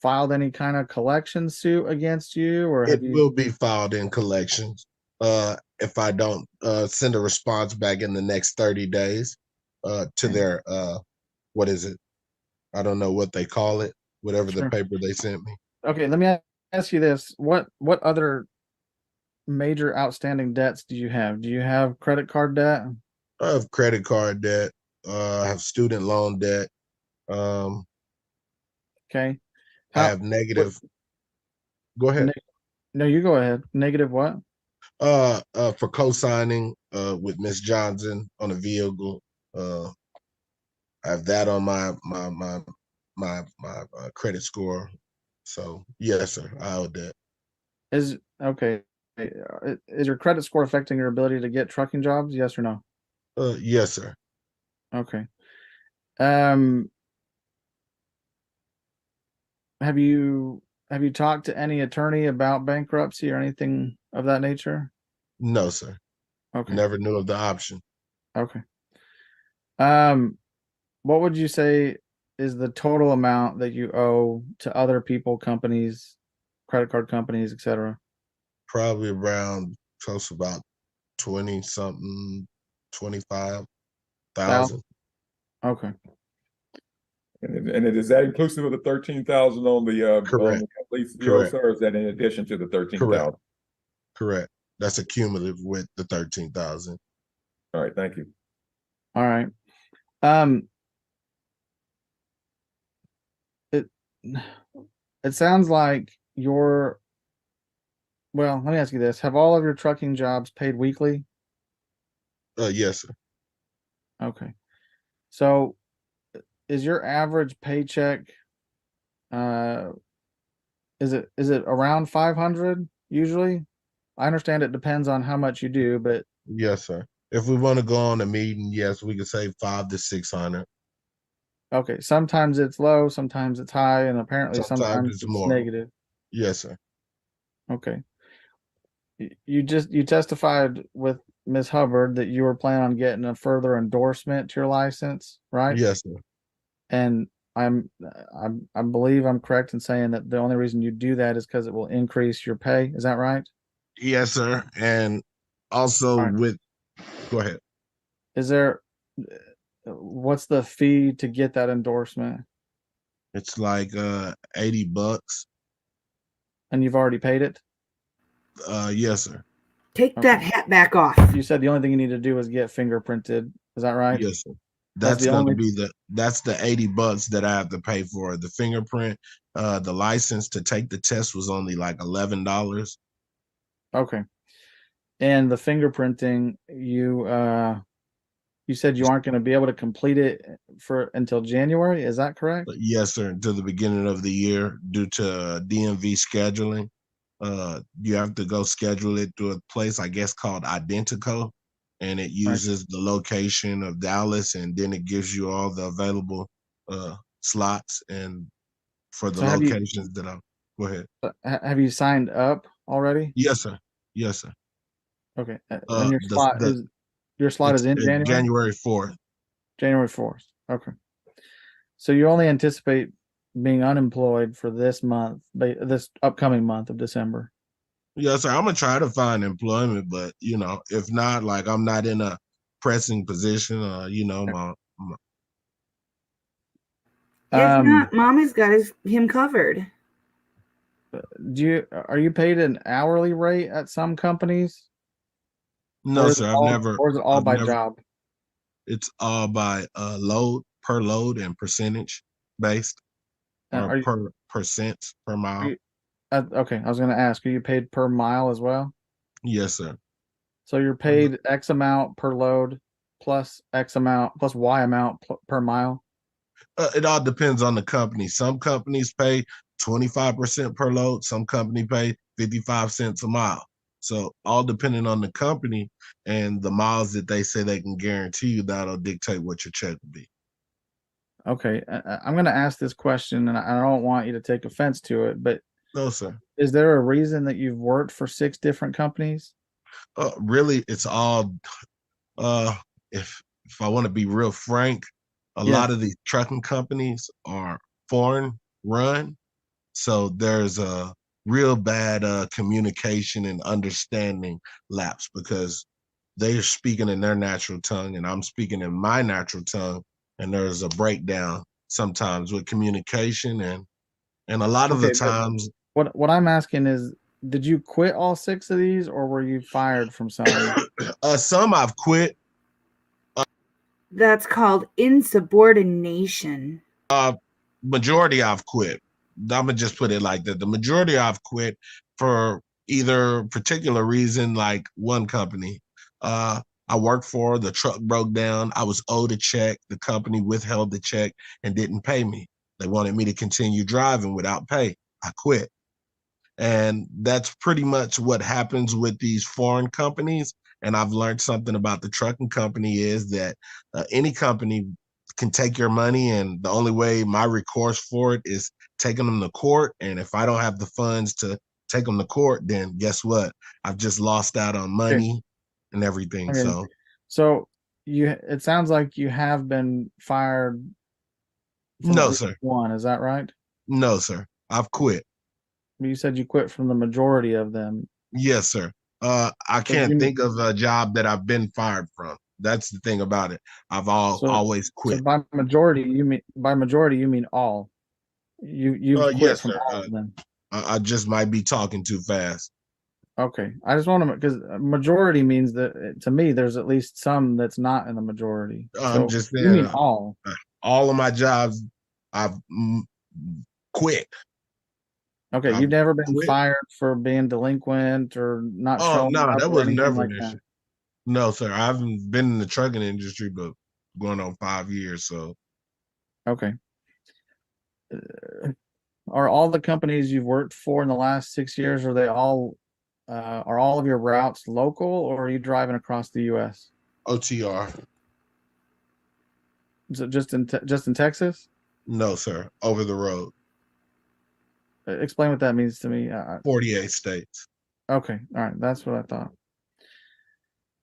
filed any kind of collection suit against you, or it will be filed in collections if I don't send a response back in the next 30 days to their what is it? I don't know what they call it, whatever the paper they sent me. Okay, let me ask you this. What other major outstanding debts do you have? Do you have credit card debt? I have credit card debt. I have student loan debt. Okay. I have negative. Go ahead. No, you go ahead. Negative what? For co-signing with Miss Johnson on a vehicle. I have that on my credit score. So yes, sir, I owe that. Is your credit score affecting your ability to get trucking jobs? Yes or no? Yes, sir. Okay. Have you talked to any attorney about bankruptcy or anything of that nature? No, sir. Okay. Never knew of the option. Okay. What would you say is the total amount that you owe to other people, companies, credit card companies, etc.? Probably around close to about 20 something, 25,000. Okay. And is that inclusive of the 13,000 on the Correct. lease you owe, Correct. sir, or is that in addition to the 13,000? Correct. That's a cumulative with the 13,000. All right, thank you. All right. It sounds like well, let me ask you this. Have all of your trucking jobs paid weekly? Yes, sir. Okay. So is your average paycheck is it around 500 usually? I understand it depends on how much you do, but Yes, sir. If we want to go on a meeting, yes, we could say 500 to 600. okay, sometimes it's low, sometimes it's high, and apparently Sometimes sometimes it's it's more. negative. Yes, sir. Okay. You testified with Ms. Hubbard that you were planning on getting a further endorsement to your license, right? Yes, sir. And I believe I'm correct in saying that the only reason you do that is because it will increase your pay. Is that right? Yes, sir. And also All right. go ahead. Is there what's the fee to get that endorsement? It's like $80. And you've already paid it? Yes, sir. Take Okay. that hat back off. You said the only thing you need to do is get fingerprinted. Is that right? Yes, sir. That's That's the going to only be that's the $80 that I have to pay for the fingerprint. The license to take the test was only like $11. Okay. And the fingerprinting, you said you aren't going to be able to complete it until January. Is that correct? Yes, sir. To the beginning of the year due to DMV scheduling. You have to go schedule it to a place, I guess, called Identico, and it uses the location of Dallas, and then it gives you all the available slots and for the So have you locations that I'm. Go ahead. have you signed up already? Yes, sir. Yes, sir. Okay. And your slot it's is in January? January 4th. January 4th. Okay. So you only anticipate being unemployed for this month, this upcoming month of December. Yes, sir. I'm gonna try to find employment, but if not, like I'm not in a pressing position. If not, Mommy's got him covered. Are you paid an hourly rate at some companies? No, sir. Or is it all by job? It's all by load, per load, and percentage based, or per percent per mile. Okay, I was going to ask, are you paid per mile as well? Yes, sir. So you're paid X amount per load plus X amount plus Y amount per mile? It all depends on the company. Some companies pay 25% per load. Some company pay 55 cents a mile. So all depending on the company and the miles that they say they can guarantee you, that'll dictate what your check will be. Okay, I'm going to ask this question, and I don't want you to take offense to it, but no, sir. Is there a reason that you've worked for 6 different companies? Really, it's all. If I want to be real frank, a lot of these trucking companies are foreign run, so there's a real bad communication and understanding lapse because they're speaking in their natural tongue and I'm speaking in my natural tongue, and there's a breakdown sometimes with communication and a lot of the times. What I'm asking is, did you quit all 6 of these, or were you fired from some? Some I've quit. That's called insubordination. Majority I've quit. I'm gonna just put it like that. The majority I've quit for either particular reason, like one company. I worked for, the truck broke down. I was owed a check. The company withheld the check and didn't pay me. They wanted me to continue driving without pay. I quit. And that's pretty much what happens with these foreign companies. And I've learned something about the trucking company is that any company can take your money, and the only way my recourse for it is taking them to court. And if I don't have the funds to take them to court, then guess what? I've just lost out on money and everything. Okay. So it sounds like you have been fired from No, at least sir. one. Is that right? No, sir. I've quit. You said you quit from the majority of them. Yes, sir. I So can't you mean, think of a job that I've been fired from. That's the thing about it. I've so always so quit. by majority you mean all. You've quit Yes, from sir. all of them. I just might be talking too fast. Okay, I just want to, because majority means that to me there's at least some that's not in the majority. I'm So just you saying, mean all. all of my jobs, I've quit. Okay, I've you've never been quit. fired for being delinquent or not Oh showing no, up that or was anything never like an that. issue. No, sir. I haven't been in the trucking industry, but going on 5 years. So Okay. Are all the companies you've worked for in the last 6 years, are all of your routes local, or are you driving across the US? OTR. Is it just in Texas? No, sir. Over the road. Explain what that means to me. 48 states. Okay, all right, that's what I thought.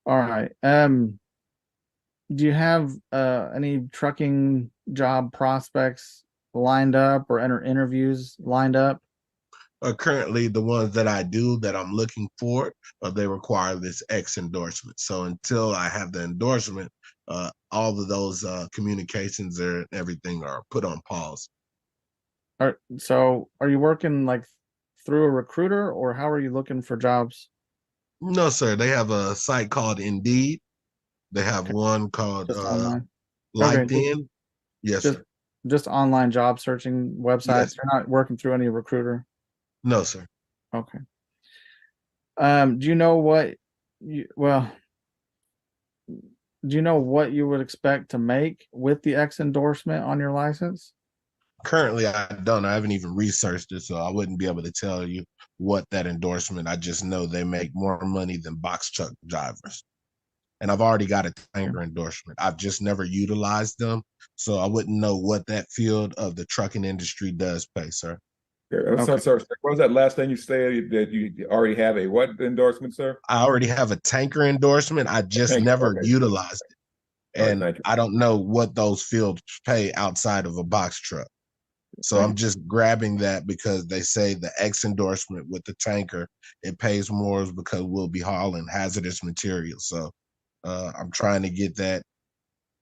All right. Do you have any trucking job prospects lined up or interviews lined up? Currently, the ones that I do that I'm looking for, they require this X endorsement. So until I have the endorsement, all of those communications and everything are put on pause. So are you working like through a recruiter, or how are you looking for jobs? No, sir. They have a site called Indeed. They have one called Just online? Okay, LinkedIn. Yes, just sir. just online job searching websites. Yes. You're not working through any recruiter. No, sir. Okay. Do you know what do you know what you would expect to make with the X endorsement on your license? Currently, I don't. I haven't even researched it, so I wouldn't be able to tell you what that endorsement. I just know they make more money than box truck drivers. And I've already got a tanker endorsement. I've just never utilized them, so I wouldn't know what that field of the trucking industry does pay, sir. Yeah, sorry. What was that last thing you said that you already have a what endorsement, sir? I already have a tanker endorsement. I just never utilized it. And right, I don't know what those fields pay outside of a box truck. So I'm just grabbing that because they say the X endorsement with the tanker, it pays more because we'll be hauling hazardous materials. So I'm trying to get that.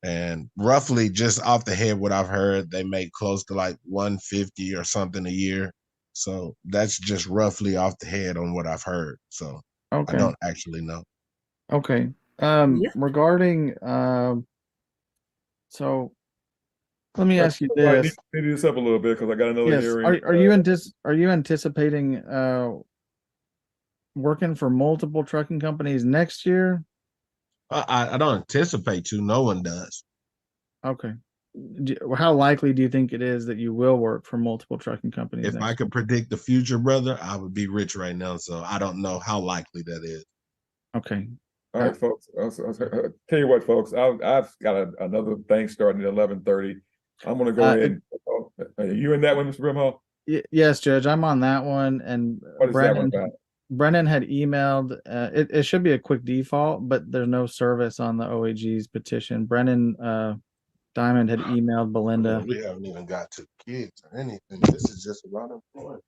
And roughly just off the head, what I've heard, they make close to like 150 or something a year. So that's just roughly off the head on what I've heard. So I don't actually know. Okay. Yeah. Regarding so let me ask you I this. need this up a little bit because I got another Yes. hearing. Are you anticipating working for multiple trucking companies next year? I don't anticipate to. No one does. Okay. How likely do you think it is that you will work for multiple trucking companies? If I could predict the future, brother, I would be rich right now. So I don't know how likely that is. Okay. All right, folks. I'll tell you what, folks. I've got another thing starting at 11:30. I'm going to go ahead. Are you in that one, Mr. Brimhall? Yes, Judge. I'm on that one. And what is that one about? Brennan had emailed. It should be a quick default, but there's no service on the OAG's petition. Brennan Diamond had emailed Belinda. We haven't even got to kids or anything. This is just about employment.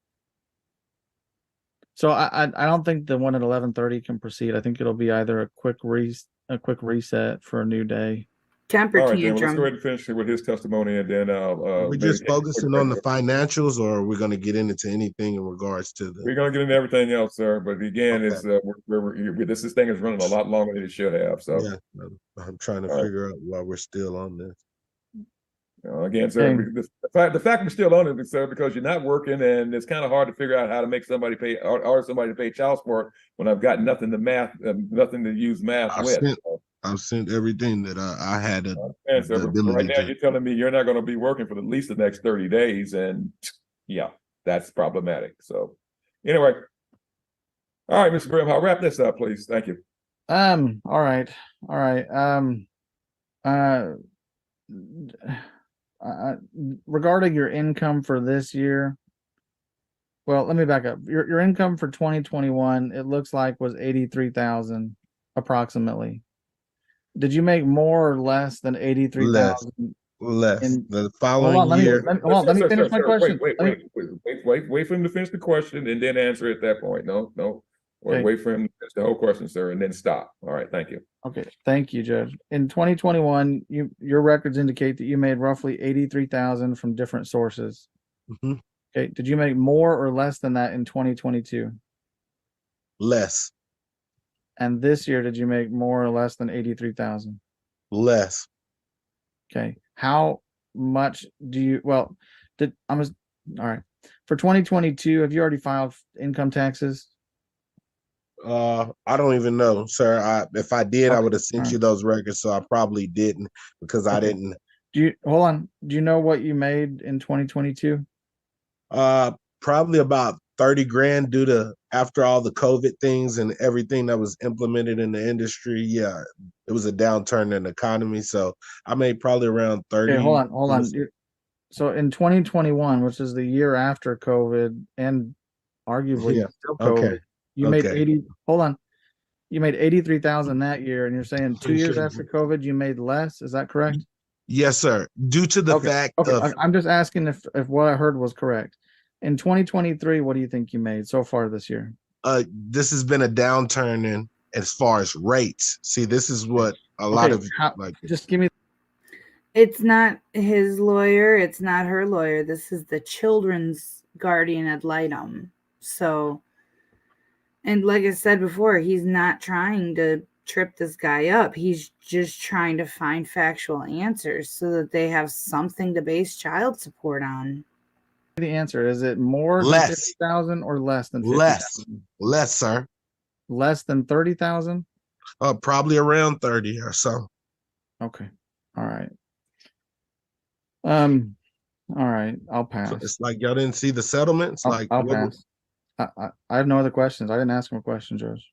So I don't think the one at 11:30 can proceed. I think it'll be either a quick reset for a new day. Temper All right, then tantrum. let's go ahead and finish with his testimony, and then we're just focusing on the financials, or are we going to get into anything in regards to the? We're going to get into everything else, sir. But again, it's this thing is running a lot longer than it should have. So yeah, I'm trying to figure out why we're still on this. Again, sir, the fact we're still on it, sir, because you're not working, and it's kind of hard to figure out how to make somebody pay or somebody to pay child support when I've got nothing to use math with. I've sent everything that I had the ability right now, to. you're telling me you're not going to be working for at least the next 30 days, and yeah, that's problematic. So, anyway, all right, Mr. Grimm, I'll wrap this up, please. Thank you. All right. Regarding your income for this year, well, let me back up. Your income for 2021, it looks like, was 83,000 approximately. Did you make more or less than 83,000 Less. And The hold following on, let me year, hold on, let me finish my question. Wait for him to finish the question and then answer at that point. No. Okay. Wait for him to finish the whole question, sir, and then stop. All right, thank you. Okay, thank you, Judge. In 2021, your records indicate that you made roughly 83,000 from different sources. Mhm. Okay, did you make more or less than that in 2022? less, And this year, did you make more or less than 83,000? less. Okay, how much do you? Well, all right. For 2022, have you already filed income taxes? I don't even know, sir. If I did, I Okay, would have sent all you right. those records. So I probably didn't because I Okay. didn't. Hold on? Do you know what you made in 2022? Probably about 30 grand due to after all the COVID things and everything that was implemented in the industry. Yeah, it was a downturn in the economy. So I made probably around 30. Okay, hold on. So in 2021, which is the year after COVID and arguably Yeah. still Okay. COVID, you made Okay. 80. Hold on. You made 83,000 that year, and you're saying 2 years Sure. after COVID, you made less. Is that correct? Yes, sir. Due to the fact of I'm just asking if what I heard was correct. In 2023, what do you think you made so far this year? this has been a downturn in as far as rates. See, this is what a lot of just give me. It's not his lawyer. It's not her lawyer. This is the children's guardian ad litem. So, and like I said before, he's not trying to trip this guy up. He's just trying to find factual answers so that they have something to base child support on. The answer is it more than 50,000 or less than 50,000? Less, sir. Less than 30,000? Probably around 30 or so. Okay. All right. All right. I'll pass. So it's like y'all didn't see the settlements. I'll pass. I have no other questions. I didn't ask him a question, Judge.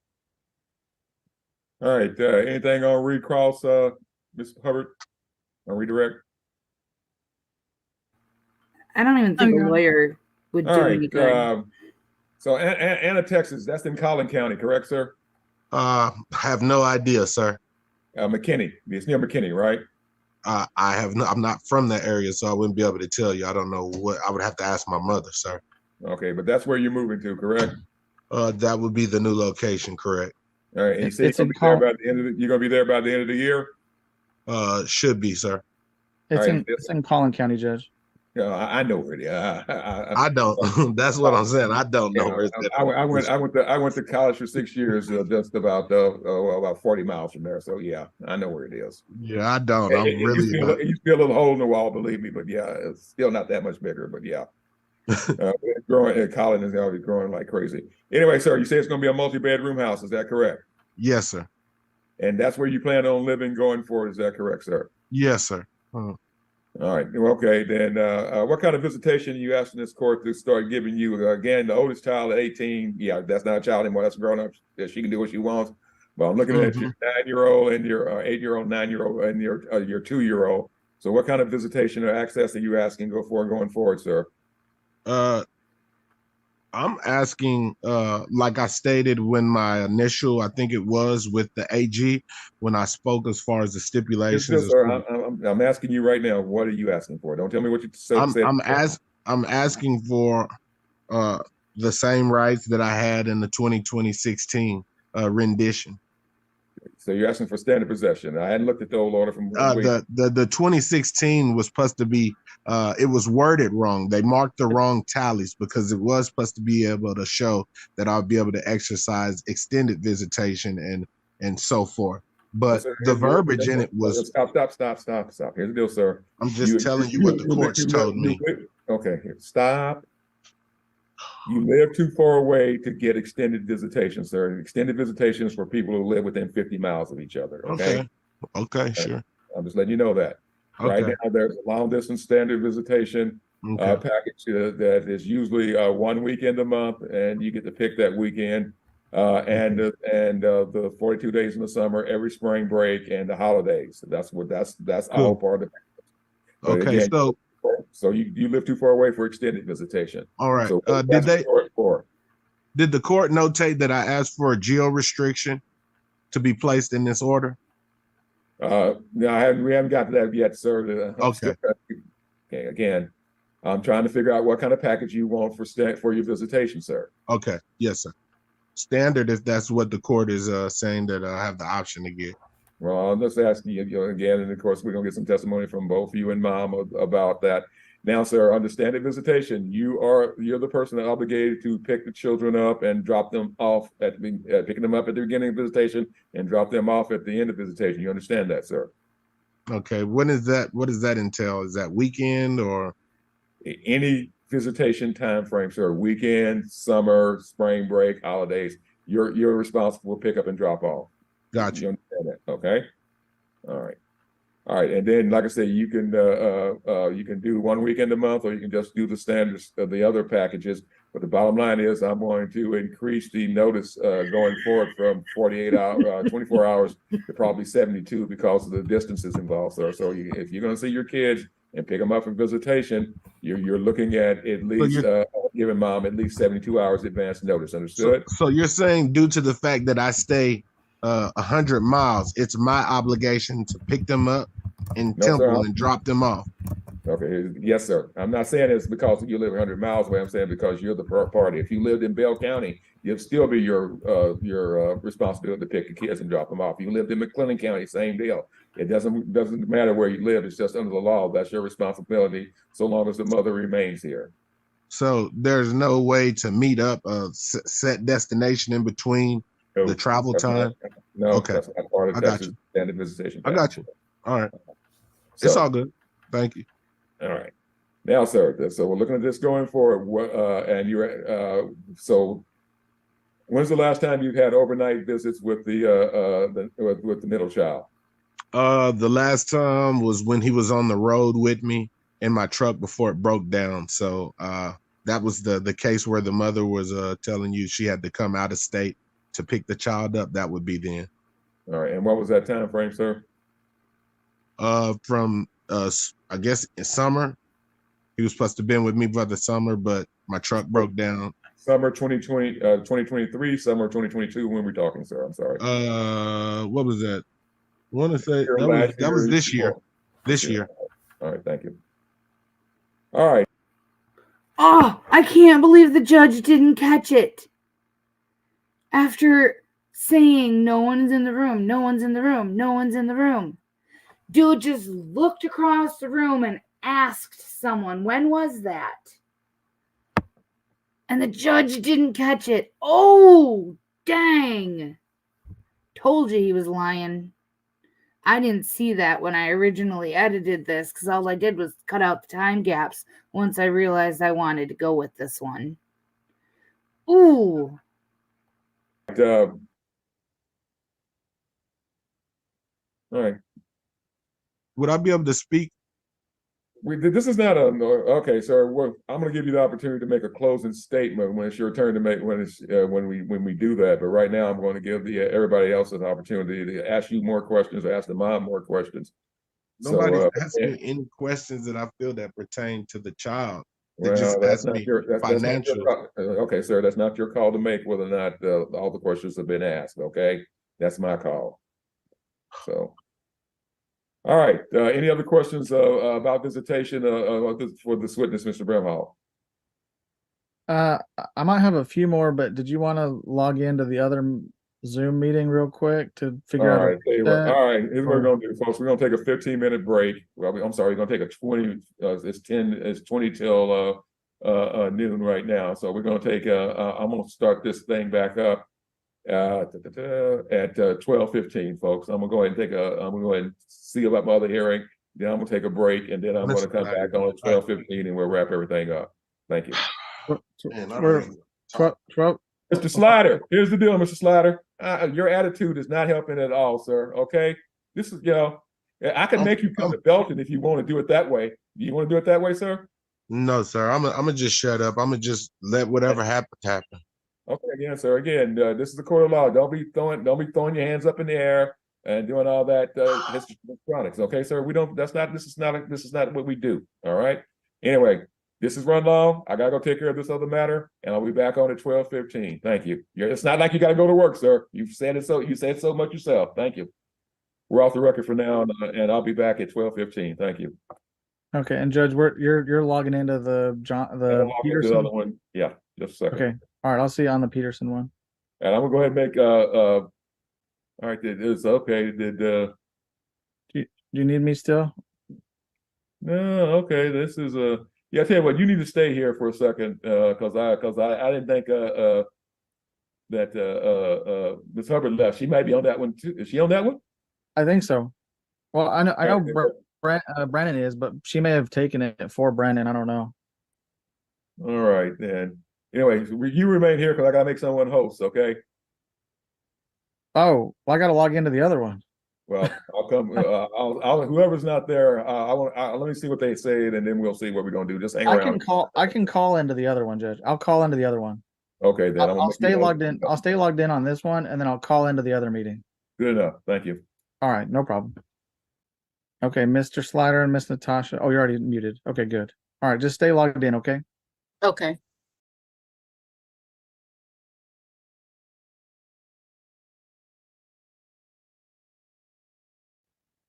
All right. Anything on recross, Mr. Hubbard? On redirect? I don't even think a lawyer would do any good. So Anna, Texas, that's in Collin County, correct, sir? I have no idea, sir. McKinney. It's near McKinney, right? I'm not from that area, so I wouldn't be able to tell you. I don't know what I would have to ask my mother, sir. Okay, but that's where you're moving to, correct? That would be the new location, correct? All right, and you say you're gonna be there by the end of the year? Should be, sir. It's in Collin County, Judge. Yeah, I know where it is. I don't. That's what I'm saying. I don't know where it's at. I went to college for 6 years, just about 40 miles from there. So yeah, I know where it is. Yeah, I don't. You feel a little hole in the wall, believe me. But yeah, it's still not that much bigger. But yeah, it's growing. Collin is going to be growing like crazy. Anyway, sir, you say it's going to be a multi-bedroom house. Is that correct? Yes, sir. And that's where you plan on living going forward. Is that correct, sir? Yes, sir. All right. Okay. Then what kind of visitation are you asking this court to start giving you? Again, the oldest child at 18. Yeah, that's not a child anymore. That's a grown up. She can do what she wants. But I'm looking at your 9-year-old and your 8-year-old, 9-year-old, and your 2-year-old. So what kind of visitation or access are you asking going forward, sir? I'm asking, like I stated when my initial, I think it was with the AG, when I spoke as far as the stipulations. Sir, I'm asking you right now, what are you asking for? Don't tell me what you said. I'm asking for the same rights that I had in the 2016 rendition. So you're asking for standard possession. I hadn't looked at the old order from the 2016 was supposed to be it was worded wrong. They marked the wrong tallies because it was supposed to be able to show that I'll be able to exercise extended visitation and so forth. But the verbiage in it was stop. Here's the deal, sir. I'm just telling you what the courts told me. Okay, stop. You live too far away to get extended visitation, sir. Extended visitation is for people who live within 50 miles of each other. Okay, sure. I'm just letting you know that. Okay. Right now, there's a long distance standard visitation package that is usually 1 weekend a month, and you get to pick that weekend. And the 42 days in the summer, every spring break, and the holidays. That's all part of it. Okay, again, so you live too far away for extended visitation. All right. So did the court notate that I asked for a geo restriction to be placed in this order? No, we haven't got to that yet, sir. Okay. Okay, again, I'm trying to figure out what kind of package you want for your visitation, sir. Okay. Yes, sir. Standard, if that's what the court is saying that I have the option to get. Well, I'm just asking you again, and of course, we're gonna get some testimony from both you and mom about that. Now, sir, under standard visitation, you're the person that obligated to pick the children up and drop them off picking them up at the beginning of visitation and drop them off at the end of visitation. You understand that, sir? Okay. When is that? What does that entail? Is that weekend or any visitation time frame, sir? Weekend, summer, spring break, holidays. You're responsible for pick up and drop off. Gotcha. You understand that? Okay. All right. All right. And then, like I said, you can do 1 weekend a month, or you can just do the standards of the other packages. But the bottom line is, I'm going to increase the notice going forward from 48 hours, 24 hours to probably 72 because of the distances involved, sir. So if you're going to see your kids and pick them up for visitation, you're looking at least giving mom at least 72 hours advance notice. Understood? So you're saying due to the fact that I stay 100 miles, it's my obligation to pick them up in Temple and drop them off. Okay, yes, sir. I'm not saying it's because you live 100 miles away. I'm saying because you're the party. If you lived in Bell County, it'd still be your responsibility to pick the kids and drop them off. If you lived in McClellan County, same deal. It doesn't matter where you live. It's just under the law. That's your responsibility, so long as the mother remains here. So there's no way to meet up a set destination in between the travel time? No, okay. That's not part of that's standard visitation. I got you. All right. So, it's all good. Thank you. All right. Now, sir, so we're looking at this going forward. So when's the last time you've had overnight visits with the middle child? The last time was when he was on the road with me in my truck before it broke down. So that was the case where the mother was telling you she had to come out of state to pick the child up. That would be then. All right. And what was that time frame, sir? From I guess in summer. He was supposed to have been with me by the summer, but my truck broke down. Summer 2020, 2023, summer 2022. When we're talking, sir? I'm sorry. What was that? I want to say that was this year. This year. All right. Thank you. All right. Oh, I can't believe the judge didn't catch it. After saying no one's in the room, no one's in the room, no one's in the room, dude just looked across the room and asked someone, when was that? And the judge didn't catch it. Oh, dang. Told you he was lying. I didn't see that when I originally edited this because all I did was cut out the time gaps once I realized I wanted to go with this one. Ooh. All right. Would I be able to speak? This is not okay, sir. I'm going to give you the opportunity to make a closing statement when it's your turn to make when we do that. But right now, I'm going to give everybody else an opportunity to ask you more questions, or ask the mom more questions. Nobody's asking any questions that I feel that pertain to the child. That's not your okay, sir. That's not your call to make whether or not all the questions have been asked. Okay, that's my call. So. All right. Any other questions about visitation for this witness, Mr. Bramhall? I might have a few more, but did you want to log into the other Zoom meeting real quick to figure out? All right. Here's what we're going to do, folks. We're going to take a 15-minute break. Well, I'm sorry. We're going to take a 20. It's 20 till noon right now. So we're going to take. I'm going to start this thing back up at 12:15, folks. I'm gonna go ahead and see about my other hearing. Then I'm gonna take a break, and then I'm gonna come back on at 12:15, and we'll wrap everything up. Thank you. Mr. Slider, here's the deal, Mr. Slider. Your attitude is not helping at all, sir. Okay, this is I can make you come to Belton if you want to do it that way. Do you want to do it that way, sir? No, sir. I'm gonna just shut up. I'm gonna just let whatever happen happen. Okay, again, sir. Again, this is the court of law. Don't be throwing your hands up in the air and doing all that histrionics. Okay, sir. This is not what we do. All right. Anyway, this is run long. I gotta go take care of this other matter, and I'll be back on at 12:15. Thank you. It's not like you gotta go to work, sir. You said so much yourself. Thank you. we're off the record for now, and I'll be back at 12:15. Thank you. Okay, and Judge, you're logging into the And I'll log into the Peterson. other one. Yeah, just a second. Okay, all right, I'll see you on the Peterson one. And I'm gonna go ahead and make all right, it's okay. Do you need me still? No, okay. This is yeah, I tell you what, you need to stay here for a second, because I didn't think that Ms. Hubbard left. She might be on that one too. Is she on that one? I think so. Well, I know Okay. Brandon is, but she may have taken it for Brandon. I don't know. All right, then. Anyway, you remain here because I gotta make someone host, okay? Oh, well, I got to log into the other one. Well, I'll come. I'll whoever's not there. Let me see what they said, and then we'll see what we're gonna do. Just hang around. I can call into the other one, Judge. I'll call into the other one. Okay, then I'll stay logged in. I'll stay logged in on this one, and then I'll call into the other meeting. Good enough. Thank you. All right, no problem. Okay, Mr. Slider and Miss Natasha. Oh, you're already muted. Okay, good. All right, just stay logged in, okay? Okay.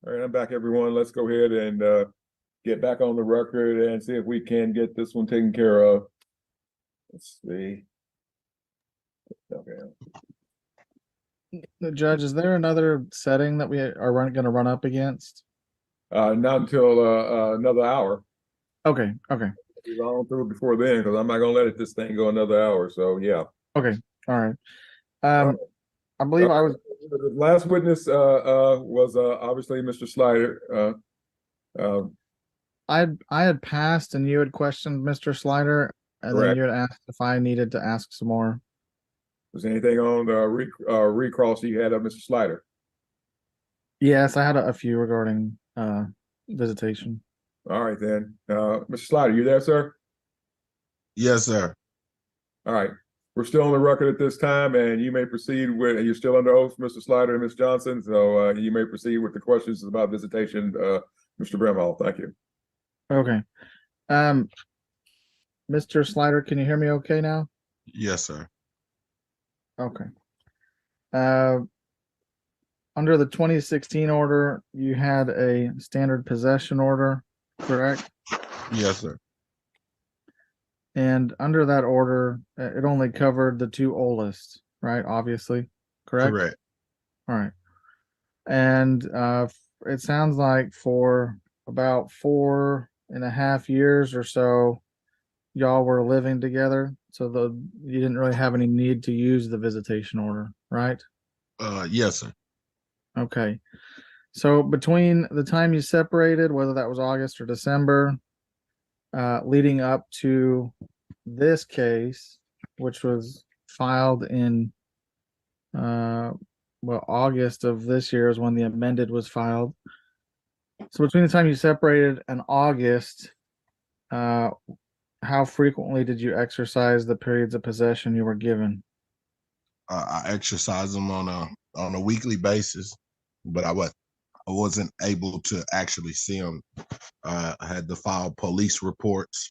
All right, I'm back, everyone. Let's go ahead and get back on the record and see if we can get this one taken care of. Let's see. Okay. The Judge, is there another setting that we are going to run up against? Not until another hour. Okay, okay. We're on through before then, because I'm not gonna let this thing go another hour. So yeah. Okay, all right. I believe I was the last witness was obviously Mr. Slider. I had passed and you had questioned Mr. Slider, and Correct. then you had asked if I needed to ask some more. Was anything on the recross you had of Mr. Slider? Yes, I had a few regarding visitation. All right then. Mr. Slider, you there, sir? Yes, sir. All right. We're still on the record at this time, and you may proceed with, you're still under oath, Mr. Slider and Ms. Johnson, so you may proceed with the questions about visitation, Mr. Brimhall. Thank you. Okay. Mr. Slider, can you hear me okay now? Yes, sir. Okay. Under the 2016 order, you had a standard possession order, correct? Yes, sir. And under that order, it only covered the two oldest, right? Obviously, correct? Correct. All right. And it sounds like for about 4.5 years or so, y'all were living together. So you didn't really have any need to use the visitation order, right? Yes, sir. Okay. So between the time you separated, whether that was August or December, leading up to this case, which was filed in August of this year is when the amended was filed. So between the time you separated and August, how frequently did you exercise the periods of possession you were given? I exercise them on a weekly basis, but I wasn't able to actually see them. I had to file police reports,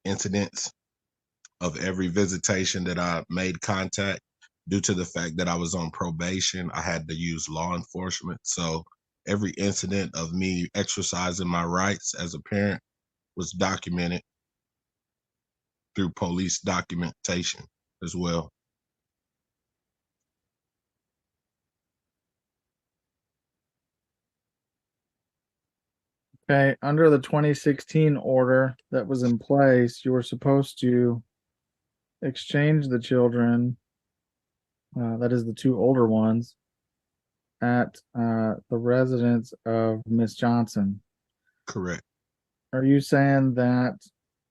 incidents of every visitation that I made contact. Due to the fact that I was on probation, I had to use law enforcement. So every incident of me exercising my rights as a parent was documented through police documentation as well. Okay, under the 2016 order that was in place, you were supposed to exchange the children, that is the two older ones, at the residence of Miss Johnson. Correct. Are you saying that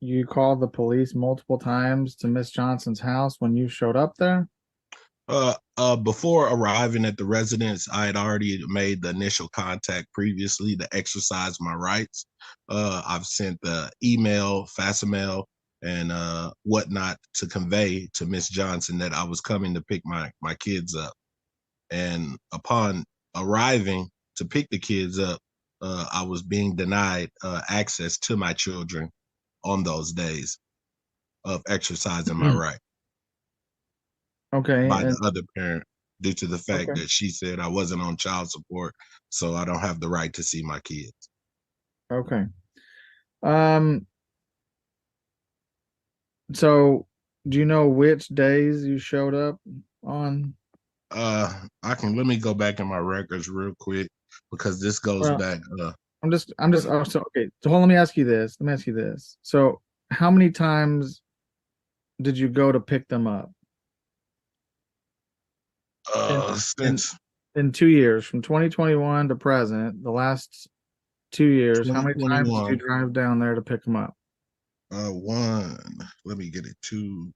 you called the police multiple times to Miss Johnson's house when you showed up there? Before arriving at the residence, I had already made the initial contact previously to exercise my rights. I've sent the email, facsimile, and whatnot to convey to Miss Johnson that I was coming to pick my kids up. And upon arriving to pick the kids up, I was being denied access to my children on those days of exercising my right. Okay. By the other parent. due to the fact Okay. that she said I wasn't on child support, so I don't have the right to see my kids. Okay. So do you know which days you showed up on? Let me go back in my records real quick because this goes Well, back. so okay. So hold on, let me ask you this. So how many times did you go to pick them up Since in 2 years, from 2021 to present, the last 2 years, how many times did you 2021, drive down there to pick them up? one, let me get it, two.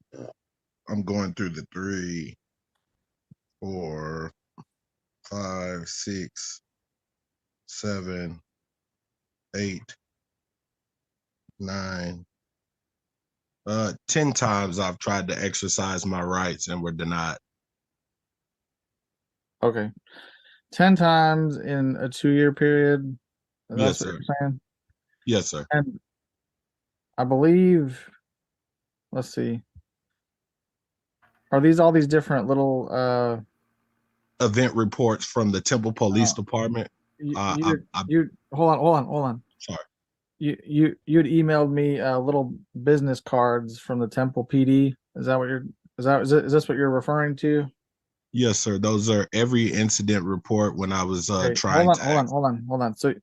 I'm going through the 3, 4, 5, 6, 7, 8, 9. 10 times I've tried to exercise my rights and were denied. Okay. 10 times in a 2-year period. That's Yes, what sir. you're saying? Yes, sir. And I believe, let's see. Are these all these different little Event reports from the Temple Police Department. you hold on. Sorry. You'd emailed me little business cards from the Temple PD. Is this what you're referring to? Yes, sir. Those are every incident report when I was Okay, trying to. hold on. So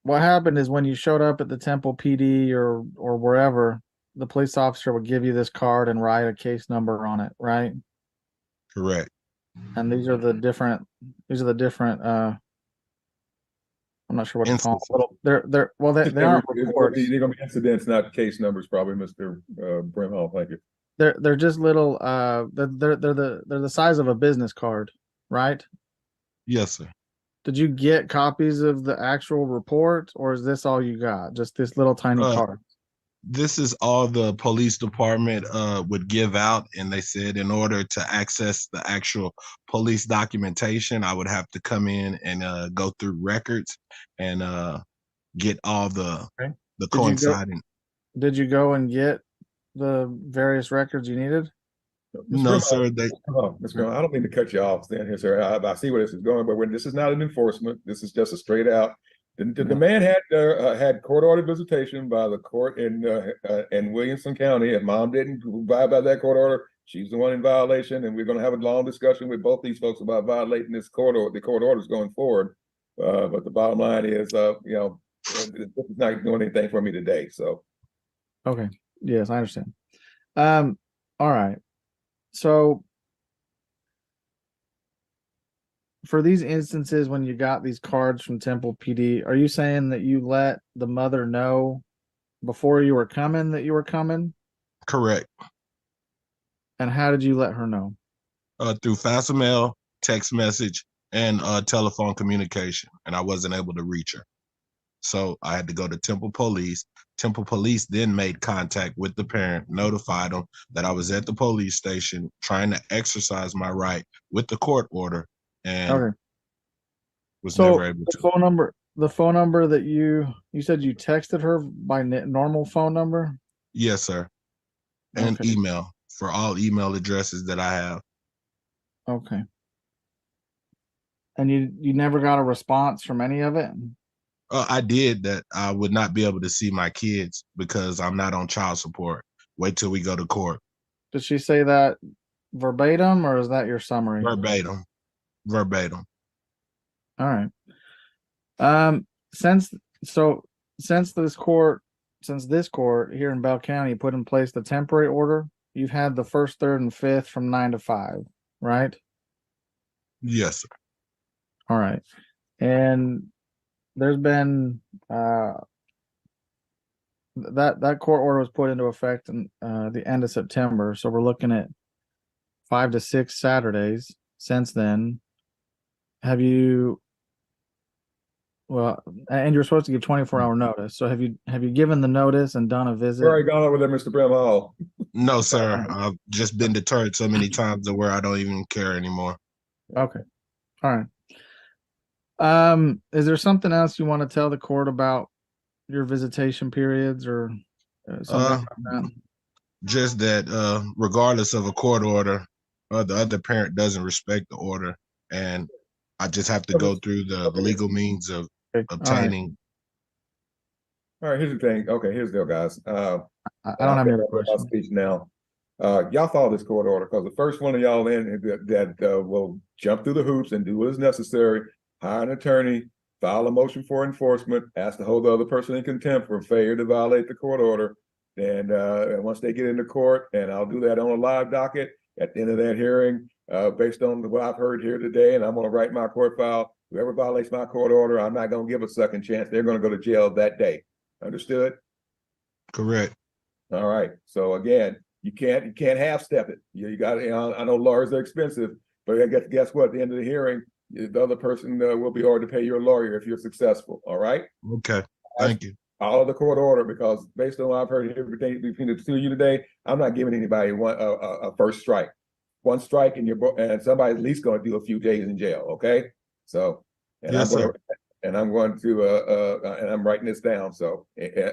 what happened is when you showed up at the Temple PD or wherever, the police officer would give you this card and write a case number on it, right? Correct. And these are the different I'm not sure what to call them. Instances. They're well they aren't reports. They're gonna be incidents, not case numbers, probably, Mr. Brimhall. Thank you. They're just little they're the size of a business card, right? Yes, sir. Did you get copies of the actual report, or is this all you got? Just this little tiny card? This is all the police department would give out, and they said in order to access the actual police documentation, I would have to come in and go through records and get all the coinciding. Did you go and get the various records you needed? No, sir. Mr. I don't mean to cut you off, Stan here, sir. I see where this is going, but when this is not an enforcement, this is just a straight out. The man had court ordered visitation by the court in Williamson County, and mom didn't abide by that court order. She's the one in violation, and we're going to have a long discussion with both these folks about violating the court orders going forward. But the bottom line is, this is not doing anything for me today. So, okay, yes, I understand. All right. So for these instances, when you got these cards from Temple PD, are you saying that you let the mother know before you were coming that you were coming? Correct. And how did you let her know? Through fast mail, text message, and telephone communication, and I wasn't able to reach her. So I had to go to Temple Police. Temple Police then made contact with the parent, notified them that I was at the police station trying to exercise my right with the court order, and was never able to. The phone number that you said you texted her by normal phone number? Yes, sir. And email, for all email addresses that I have. Okay. And you never got a response from any of it? I did that. I would not be able to see my kids because I'm not on child support. Wait till we go to court. Did she say that verbatim, or is that your summary? Verbatim. All right. Since this court here in Bell County put in place the temporary order, you've had the 1st, 3rd, and 5th from 9 to 5, right? Yes, sir. All right. And there's been that court order was put into effect in the end of September. So we're looking at 5 to 6 Saturdays since then. Have you? Well, and you're supposed to give 24-hour notice. So have you given the notice and done a visit? Where are you going with that, Mr. Brimhall? No, sir. I've just been deterred so many times to where I don't even care anymore. Okay. All right. Is there something else you want to tell the court about your visitation periods or something like that? Just that regardless of a court order, or the other parent doesn't respect the order, and I just have to go through the legal means of Okay, obtaining. All right, here's the thing. Okay, here's the deal, guys. I don't have any other my questions. speech now. Y'all follow this court order because the first one of y'all in that will jump through the hoops and do what is necessary, hire an attorney, file a motion for enforcement, ask to hold the other person in contempt for failure to violate the court order. And once they get into court, and I'll do that on a live docket at the end of that hearing, based on what I've heard here today, and I'm going to write my court file. Whoever violates my court order, I'm not going to give a second chance. They're going to go to jail that day. Understood? Correct. All right. So again, you can't half step it. You got to. I know lawyers are expensive, but guess what? At the end of the hearing, the other person will be ordered to pay your lawyer if you're successful. All right. Okay. Thank you. Follow the court order, because based on what I've heard everything between the two of you today, I'm not giving anybody a first strike. One strike and somebody's at least going to do a few days in jail. Okay. So, and Yes, sir. I'm going to and I'm writing this down so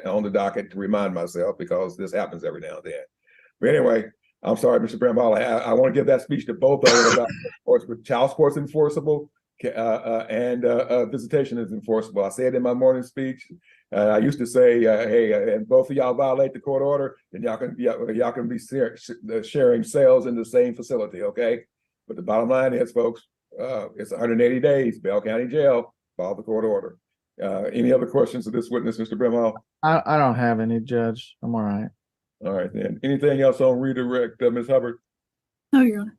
on the docket to remind myself, because this happens every now and then. But anyway, I'm sorry, Mr. Bramall. I want to give that speech to both of them about with child sports enforceable and visitation is enforceable. I said in my morning speech. I used to say, hey, and both of y'all violate the court order, then y'all can be sharing cells in the same facility, okay? But the bottom line is, folks, it's 180 days, Bell County Jail. Follow the court order. Any other questions of this witness, Mr. Brimall? I don't have any, Judge. I'm all right. All right, then. Anything else on redirect, Ms. Hubbard? No, Your Honor.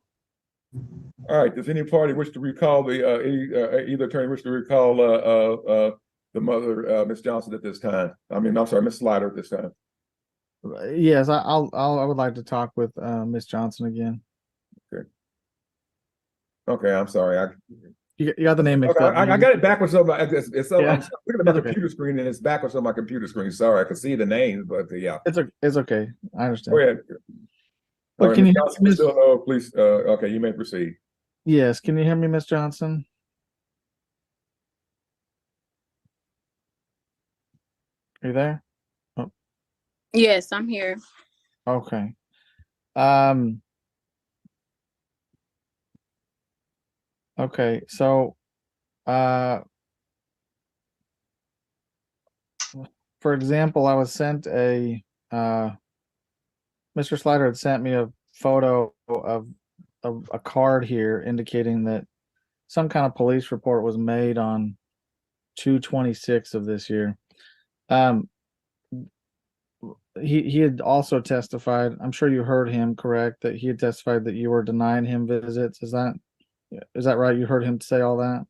All right. Does any party wish to recall either attorney wish to recall the mother, Ms. Johnson, at this time? I mean, I'm sorry, Ms. Slider at this time. Yes, I would like to talk with Miss Johnson again. Okay, I'm sorry. You got the name mixed up. I got it backwards on my. It's Yeah. I'm looking at my computer screen and it's backwards on my computer screen. Sorry, I can see the names, but yeah. It's okay. I understand. Go ahead. But All right, can you Ms. hear Johnson, me, Miss? still no, please. Okay, you may proceed. Yes, can you hear me, Miss Johnson? Are you there? Yes, I'm here. Okay. Okay, so for example, I was sent Mr. Slider had sent me a photo of a card here indicating that some kind of police report was made on 2/26 of this year. He had also testified, I'm sure you heard him, correct, that he had testified that you were denying him visits. Is that right? You heard him say all that?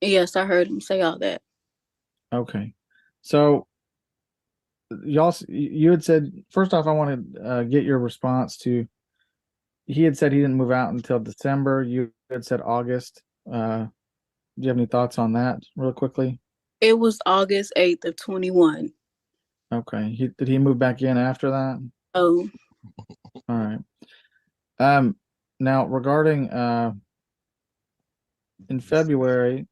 Yes, I heard him say all that. Okay. So you had said, first off, I want to get your response to, he had said he didn't move out until December. You had said August. Do you have any thoughts on that real quickly? It was August 8th of 21. Okay. Did he move back in after that? Oh, All right. Now regarding in February,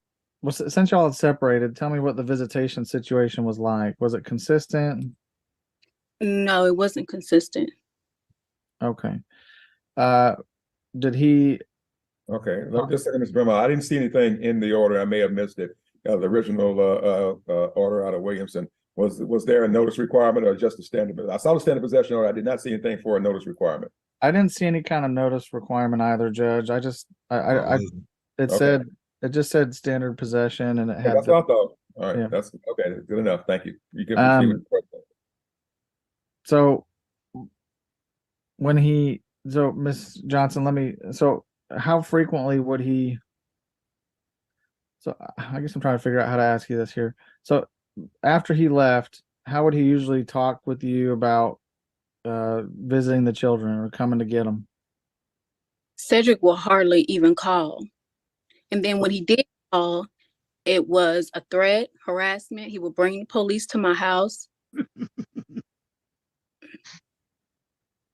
since y'all had separated, tell me what the visitation situation was like. Was it consistent? no, it wasn't consistent. Okay. Did he? Okay, let me just say, Mr. Brimall, I didn't see anything in the order. I may have missed it. The original order out of Williamson. Was there a notice requirement or just a standard? I saw the standard possession order. I did not see anything for a notice requirement. I didn't see any kind of notice requirement either, Judge. I just it just said standard possession, and it had. That's what I thought. All right, Yeah. that's okay. Good enough. Thank you. You can proceed with the question. So Miss Johnson, so how frequently would he? So I guess I'm trying to figure out how to ask you this here. So after he left, how would he usually talk with you about visiting the children or coming to get them? Cedric will hardly even call. And then when he did call, it was a threat, harassment. He would bring the police to my house.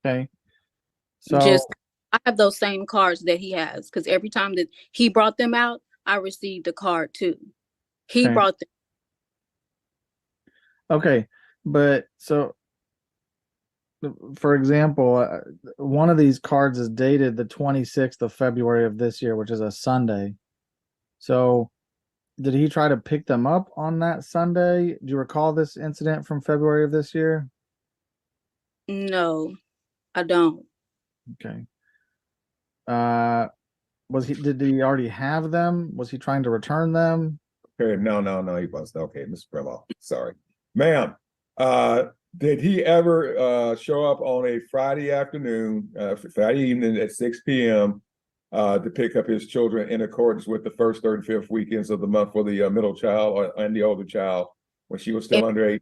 Okay. So I have those same cards that he has, because every time that he brought them out, I received a card too. He Okay. brought them. Okay, but so for example, one of these cards is dated the 26th of February of this year, which is a Sunday. So did he try to pick them up on that Sunday? Do you recall this incident from February of this year? No, I don't. Okay. Did he already have them? Was he trying to return them? Okay, no, he wasn't. Okay, Mr. Bremo, sorry. Ma'am, did he ever show up on a Friday afternoon, Friday evening at 6 p.m. To pick up his children in accordance with the first, third, and fifth weekends of the month for the middle child and the older child when she was still under 18?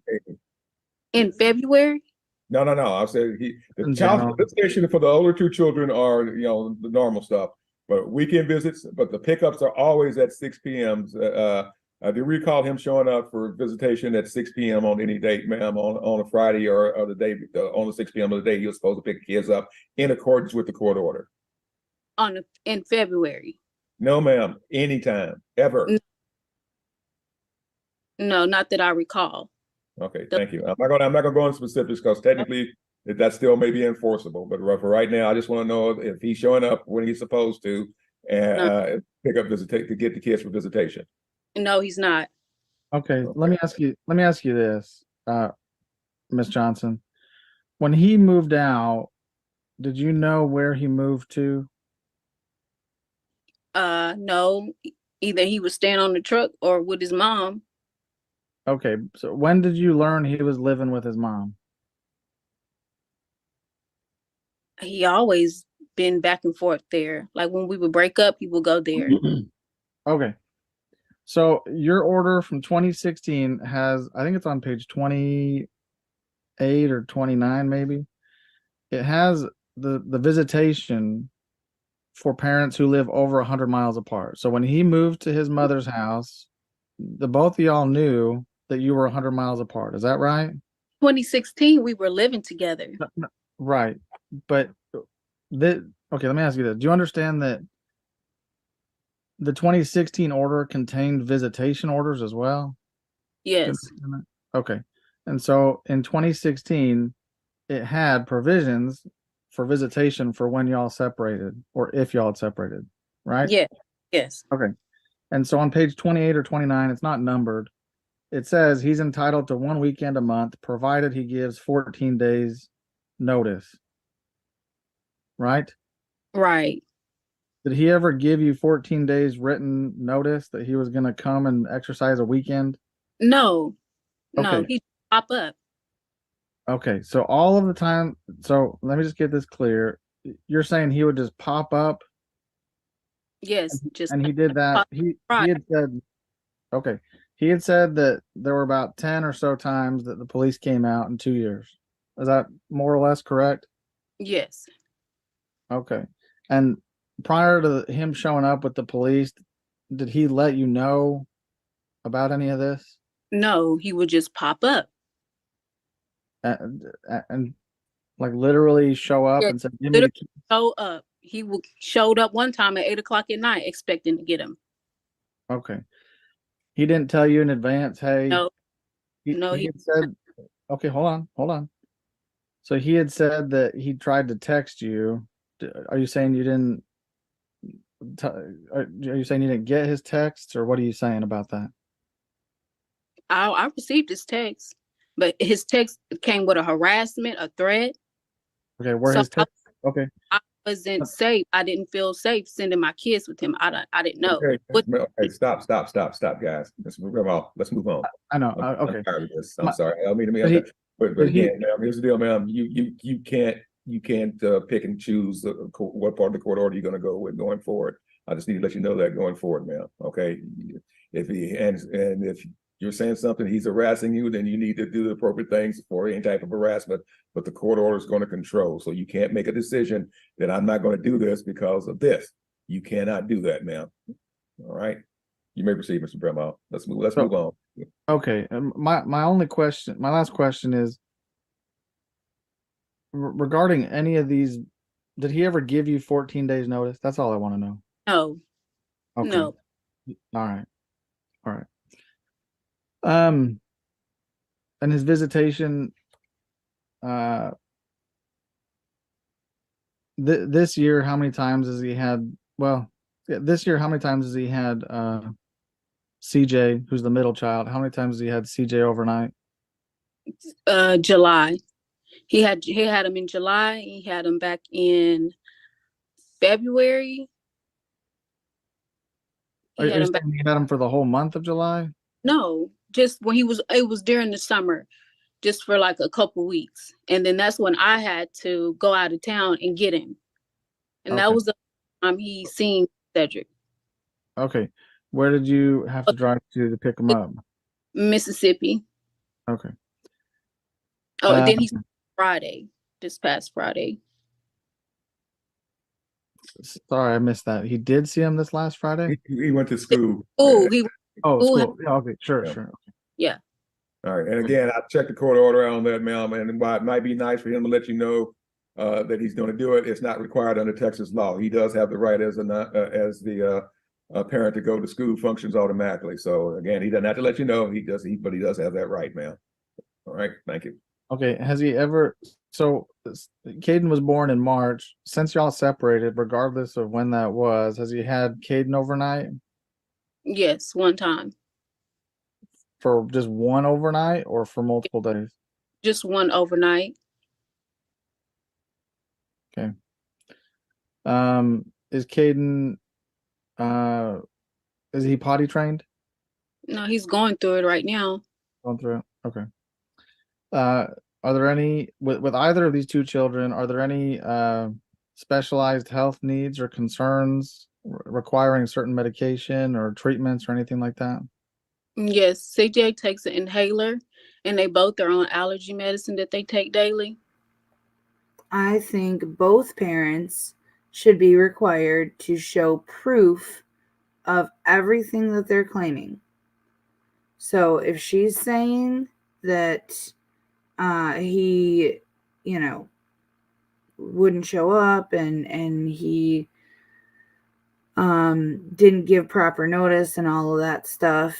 In February? No. I said the In child general. visitation for the older two children are, the normal stuff, but weekend visits, but the pickups are always at 6 p.m. Do you recall him showing up for visitation at 6 p.m. on any date, ma'am, on a Friday or the day on the 6 p.m. of the day he was supposed to pick the kids up in accordance with the court order? In February? No, ma'am. Anytime, ever. No, not that I recall. Okay, thank you. I'm not gonna go into specifics because technically that still may be enforceable. But for right now, I just want to know if he's showing up when he's supposed to and pick up to get the kids for visitation. No, he's not. Okay, let me ask you this, Miss Johnson. When he moved out, did you know where he moved to? No. Either he was staying on the truck or with his mom. Okay, so when did you learn he was living with his mom? He always been back and forth there. Like when we would break up, he would go there. Okay. So your order from 2016 has, I think it's on page 28 or 29, maybe. It has the visitation for parents who live over 100 miles apart. So when he moved to his mother's house, the both of y'all knew that you were 100 miles apart. Is that right? 2016, we were living together. No, right. But okay, let me ask you this. Do you understand that the 2016 order contained visitation orders as well? Yes. Okay. And so in 2016, it had provisions for visitation for when y'all separated or if y'all had separated, right? Yeah. Yes. Okay. And so on page 28 or 29, it's not numbered. It says he's entitled to 1 weekend a month, provided he gives 14 days notice. Right? Right. Did he ever give you 14 days written notice that he was going to come and exercise a weekend? No. No, Okay. he pop up. Okay. So all of the time, so let me just get this clear. You're saying he would just pop up? Yes. And he did that. He had said, okay. He had said that there were about 10 or so times that the police came out in 2 years. Is that more or less correct? Yes. Okay. And prior to him showing up with the police, did he let you know about any of this? No, he would just pop up. And like literally show up and say, "Give me the key." Show up. He showed up one time at 8 o'clock at night expecting to get him. Okay. He didn't tell you in advance, hey. No. He had said, okay, hold on. So he had said that he tried to text you. Are you saying you didn't? Are you saying you didn't get his texts, or what are you saying about that? I received his text, but his text came with a harassment, a threat. Okay, where his text? Okay. I wasn't safe. I didn't feel safe sending my kids with him. I didn't know. Okay, stop, guys. Let's move on. I know. I'm Okay. tired of this. I'm sorry. I don't mean to be but again, ma'am, here's the deal, ma'am. You can't pick and choose what part of the court order you're going to go with going forward. I just need to let you know that going forward, ma'am. Okay. If you're saying something, he's harassing you, then you need to do the appropriate things for any type of harassment, but the court order is going to control. So you can't make a decision that I'm not going to do this because of this. You cannot do that, ma'am. All right. You may proceed, Mr. Bremo. Let's move on. Okay. My last question is regarding any of these. Did he ever give you 14 days notice? That's all I want to know. No. Okay. No. All right. And his visitation, this year, how many times has he had? Well, yeah, this year, how many times has he had CJ, who's the middle child? How many times has he had CJ overnight? July. He had him in July. He had him back in February. Are you saying he had him for the whole month of July? No, just when it was during the summer, just for like a couple weeks. And then that's when I had to go out of town and get him. And that Okay. was the time he seen Cedric. Okay. Where did you have to drive to pick him up? Mississippi. Okay. Oh, then he's Friday, this past Friday. Sorry, I missed that. He did see him this last Friday? He went to school. Oh, school. Yeah, okay, sure, Yeah. sure. Okay. Yeah. All right, and again, I checked the court order on that, ma'am, and while it might be nice for him to let you know that he's going to do it, it's not required under Texas law. He does have the right as the parent to go to school functions automatically. So again, he doesn't have to let you know. But he does have that right, ma'am. All right, thank you. Okay, has he ever? So Caden was born in March. Since y'all separated, regardless of when that was, has he had Caden overnight? Yes, one time. For just one overnight or for multiple days? Just one overnight. Okay. Is Caden is he potty trained? No, he's going through it right now. Going through it. Okay. Are there any with either of these two children, are there any specialized health needs or concerns requiring certain medication or treatments or anything like that? Yes, CJ takes an inhaler, and they both are on allergy medicine that they take daily. I think both parents should be required to show proof of everything that they're claiming. So if she's saying that he, wouldn't show up and he didn't give proper notice and all of that stuff,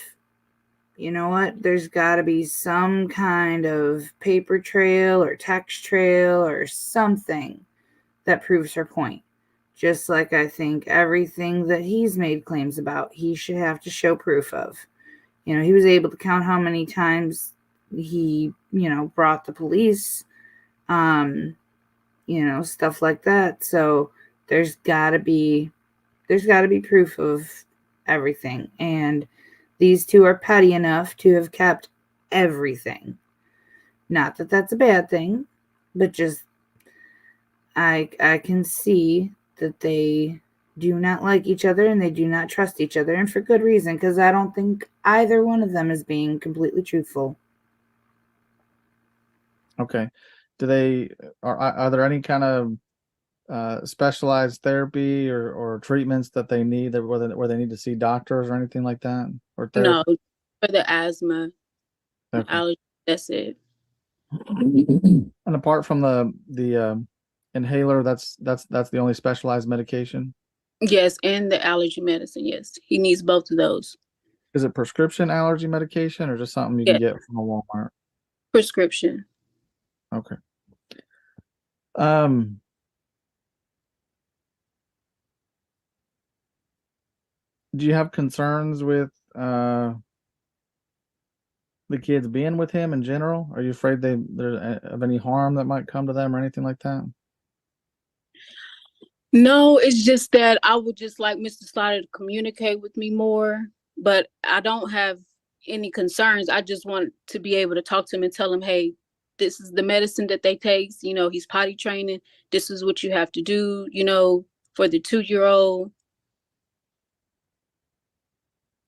you know what? There's got to be some kind of paper trail or text trail or something that proves her point. Just like I think everything that he's made claims about, he should have to show proof of. He was able to count how many times he, brought the police, stuff like that. So there's got to be proof of everything. And these two are petty enough to have kept everything. Not that that's a bad thing, but just I can see that they do not like each other and they do not trust each other, and for good reason, because I don't think either one of them is being completely truthful. Okay. Are there any kind of specialized therapy or treatments that they need where they need to see doctors or anything like that? Or No, for the asthma, okay. allergy, that's it. And apart from the inhaler, that's the only specialized medication? Yes, and the allergy medicine. Yes, he needs both of those. Is it prescription allergy medication or just something you can get from a Walmart? Prescription. Okay. Do you have concerns with the kids being with him in general? Are you afraid there's of any harm that might come to them or anything like that? No, it's just that I would just like Mr. Slaughter to communicate with me more, but I don't have any concerns. I just want to be able to talk to him and tell him, hey, this is the medicine that they take. He's potty training. This is what you have to do, for the 2-year-old.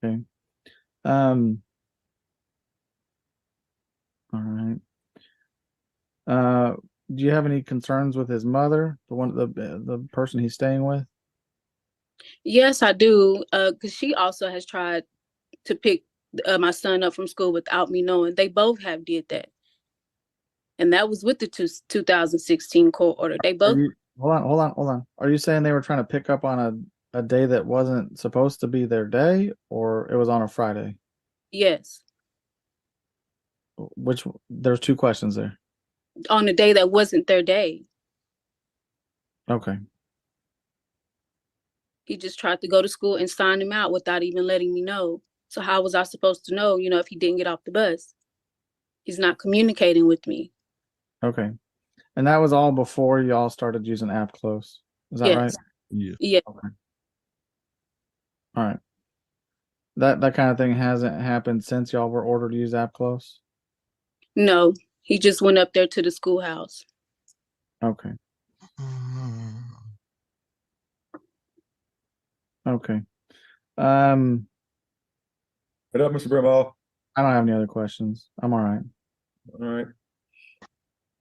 Okay. All right. Do you have any concerns with his mother, the person he's staying with? Yes, I do. Because she also has tried to pick my son up from school without me knowing. They both have did that. And that was with the 2016 court order. They both. Hold on. Are you saying they were trying to pick up on a day that wasn't supposed to be their day, or it was on a Friday? Yes. There's two questions there. On a day that wasn't their day. Okay. He just tried to go to school and sign him out without even letting me know. So how was I supposed to know, if he didn't get off the bus? He's not communicating with me. Okay. And that was all before y'all started using app close. Is that right? Yes. Yeah. Yeah. Okay. All right. That kind of thing hasn't happened since y'all were ordered to use app close? No, he just went up there to the schoolhouse. Okay. Okay. What up, Mr. Brimall? I don't have any other questions. I'm all right. All right.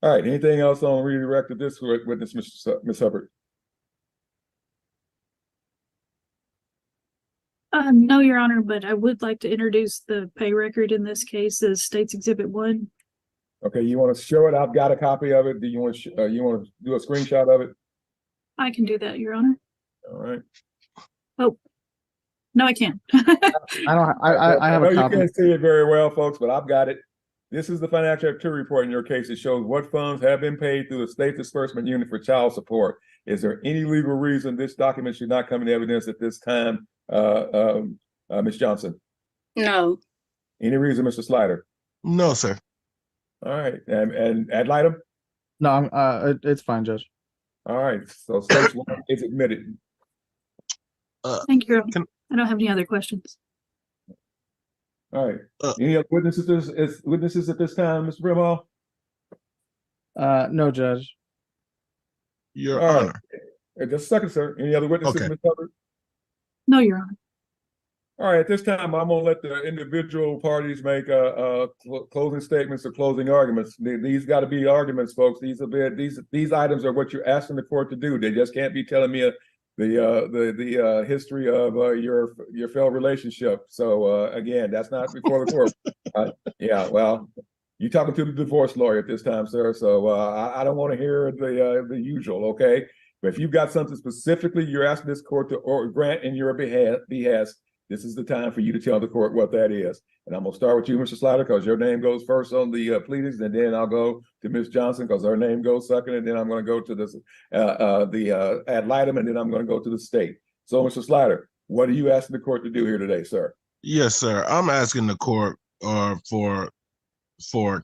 All right. Anything else on redirected this witness, Ms. Hubbard? No, Your Honor, but I would like to introduce the pay record in this case as State's Exhibit 1. Okay, you want to show it? I've got a copy of it. Do you want to do a screenshot of it? I can do that, Your Honor. All right. Oh, no, I can't. I have know a copy. You can't see it very well, folks, but I've got it. This is the financial activity report in your case. It shows what funds have been paid through the state disbursement unit for child support. Is there any legal reason this document should not come in evidence at this time, Ms. Johnson? No. Any reason, Mr. Slider? No, sir. All right, and ad litem? No, it's fine, Judge. All right, so stage one is admitted. Thank you. I don't have any other questions. All right. Any other witnesses at this time, Mr. Brimall? No, Judge. Your All Honor. Right. Just a second, sir. Any other witnesses, Okay. Ms. Hubbard? No, Your Honor. All right, at this time, I'm gonna let the individual parties make closing statements or closing arguments. These got to be arguments, folks. These items are what you're asking the court to do. They just can't be telling me the history of your failed relationship. So again, that's not before the court. Yeah, well, you're talking to the divorce lawyer at this time, sir. So I don't want to hear the usual. Okay, but if you've got something specifically you're asking this court to grant in your behest, this is the time for you to tell the court what that is. And I'm gonna start with you, Mr. Slider, because your name goes first on the pleadings, and then I'll go to Ms. Johnson because her name goes second, and then I'm gonna go to this the ad litem, and then I'm gonna go to the state. So, Mr. Slider, what are you asking the court to do here today, sir? Yes, sir. I'm asking the court for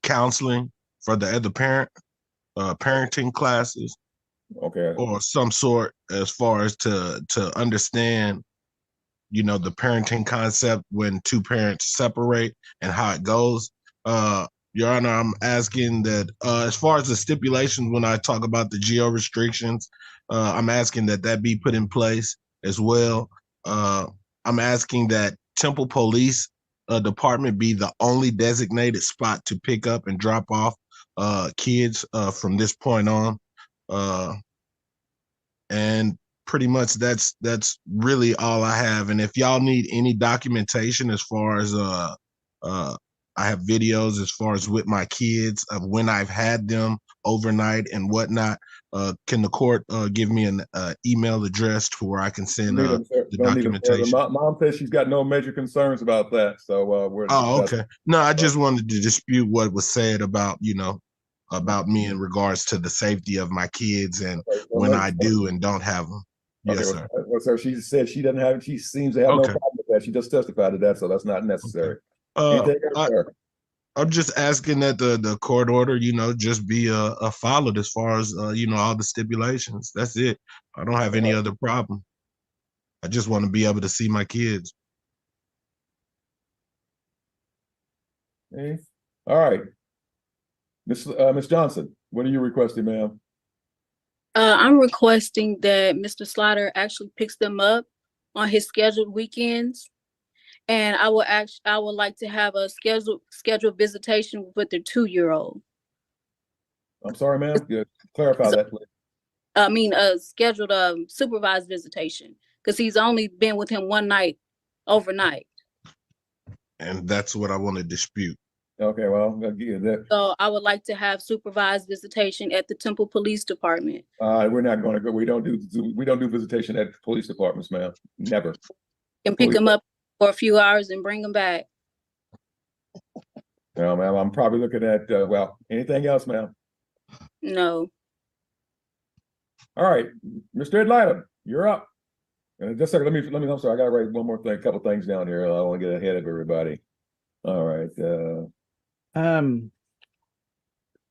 counseling for the other parent, parenting classes, okay, or some sort, as far as to understand, the parenting concept when two parents separate and how it goes. Your Honor, I'm asking that as far as the stipulations, when I talk about the geo restrictions, I'm asking that be put in place as well. I'm asking that Temple Police Department be the only designated spot to pick up and drop off kids from this point on. And pretty much that's really all I have. And if y'all need any documentation as far as I have videos as far as with my kids of when I've had them overnight and whatnot, can the court give me an email address to where I can send the documentation? Mom says she's got no major concerns about that. So okay. No, I just wanted to dispute what was said about about me in regards to the safety of my kids and when I do and don't have them. Yes, sir. Well, sir, she said she doesn't have. She seems to have no problem with that. She just testified to that, so that's not necessary. Okay. I'm just asking that the court order, just be followed as far as all the stipulations. That's it. I don't have any other problem. I just want to be able to see my kids. Okay. All right, Miss Johnson, what are you requesting, ma'am? I'm requesting that Mr. Slider actually picks them up on his scheduled weekends, and I would like to have a scheduled visitation with their 2-year-old. I'm sorry, ma'am. Yeah, clarify that, please. I mean, a scheduled supervised visitation, because he's only been with him one night overnight. And that's what I want to dispute. Okay, well, that. So I would like to have supervised visitation at the Temple Police Department. We're not going to go. We don't do visitation at police departments, ma'am. Never. And pick them up for a few hours and bring them back. No, ma'am. I'm probably looking at anything else, ma'am? No. All right, Mr. Ed Lyman, you're up. And just a second, I'm sorry, I gotta write one more thing, a couple things down here. I don't want to get ahead of everybody. All right,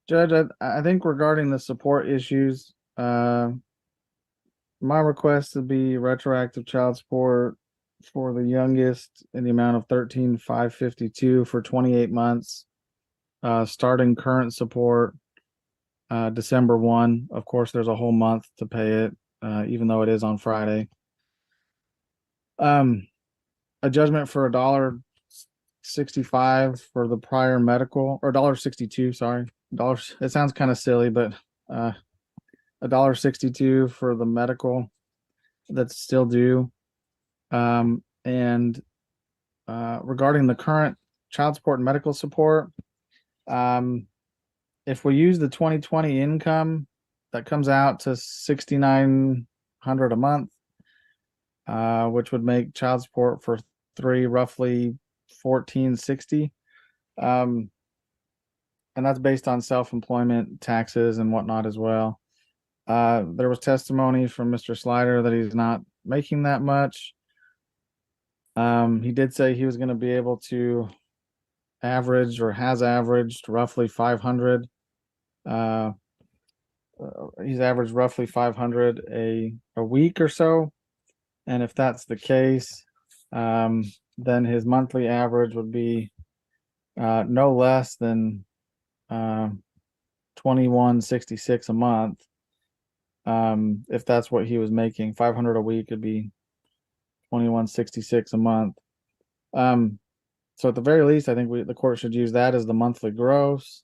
Judge, I think regarding the support issues, my request to be retroactive child support for the youngest in the amount of 13,552 for 28 months, starting current support December 1. Of course, there's a whole month to pay it, even though it is on Friday. A judgment for $1.65 for the prior medical, or $1.62, sorry. It sounds kind of silly, but $1.62 for the medical that's still due. And regarding the current child support and medical support, if we use the 2020 income, that comes out to $6,900 a month, which would make child support for 3 roughly $1,460. And that's based on self-employment taxes and whatnot as well. There was testimony from Mr. Slider that he's not making that much. He did say he was going to be able to average, or has averaged, roughly 500. He's averaged roughly 500 a week or so. And if that's the case, then his monthly average would be no less than $2,166 a month. If that's what he was making, 500 a week would be $2,166 a month. So at the very least, I think the court should use that as the monthly gross.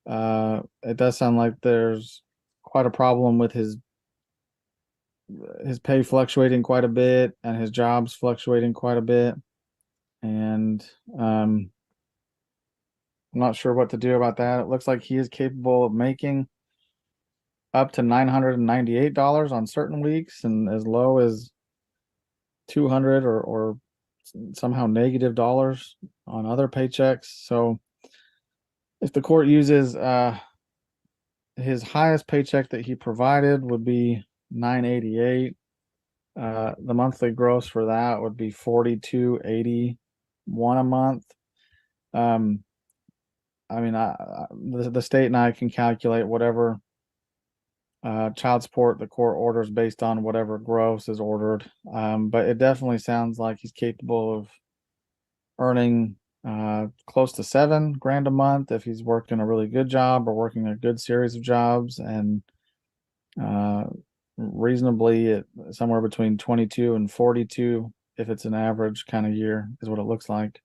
It does sound like there's quite a problem with his pay fluctuating quite a bit and his jobs fluctuating quite a bit. And I'm not sure what to do about that. It looks like he is capable of making up to $998 on certain weeks and as low as $200 or somehow negative dollars on other paychecks. So if the court uses his highest paycheck that he provided would be $988, the monthly gross for that would be $4,281 a month. I mean, the state and I can calculate whatever child support the court orders based on whatever gross is ordered. But it definitely sounds like he's capable of earning close to $7,000 a month if he's working a really good job or working a good series of jobs, and reasonably somewhere between 22 and 42 if it's an average kind of year is what it looks like.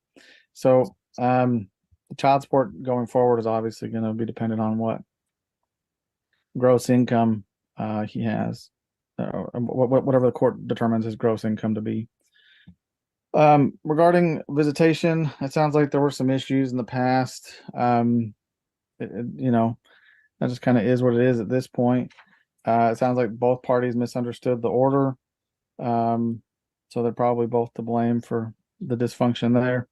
So the child support going forward is obviously going to be dependent on what gross income he has, whatever the court determines his gross income to be. Regarding visitation, it sounds like there were some issues in the past. That just kind of is what it is at this point. It sounds like both parties misunderstood the order. So they're probably both to blame for the dysfunction there.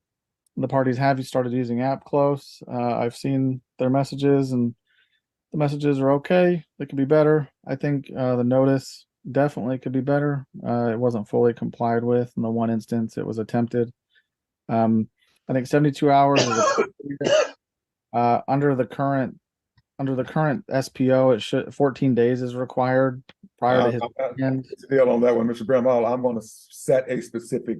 The parties have started using App Close. I've seen their messages, and the messages are okay. They could be better. I think the notice definitely could be better. It wasn't fully complied with. In the one instance, it was attempted. I think 72 hours is under the current SPO. It should 14 days is required prior to his weekend. Deal on that one, Mr. Bram. I'm going to set a specific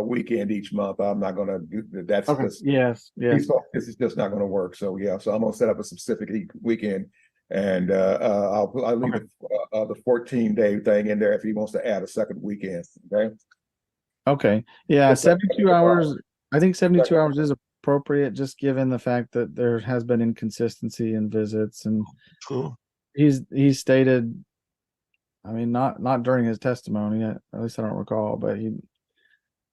weekend each month. I'm not going to do that's Okay. just, Yes. this is just not going to work. So yeah, so I'm going to set up a specific weekend, and I'll leave the 14-day thing in there if he wants to add a second weekend. Okay. Yeah, 72 hours. I think 72 hours is appropriate, just given the fact that there has been inconsistency in visits, and he's stated, I mean, not during his testimony, at least I don't recall, but he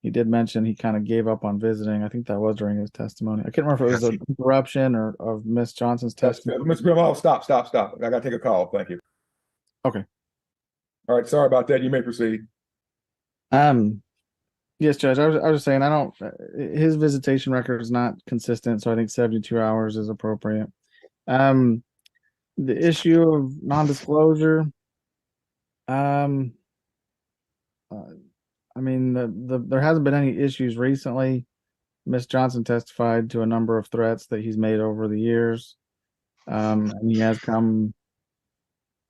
did mention he kind of gave up on visiting. I think that was during his testimony. I can't remember if it was an interruption or of Miss Johnson's testimony. Mr. Bram, stop. I got to take a call. Thank you. Okay. All right. Sorry about that. You may proceed. Yes, Judge. I was just saying, his visitation record is not consistent, so I think 72 hours is appropriate. The issue of non-disclosure, Um, I mean, there hasn't been any issues recently. Miss Johnson testified to a number of threats that he's made over the years. And he has come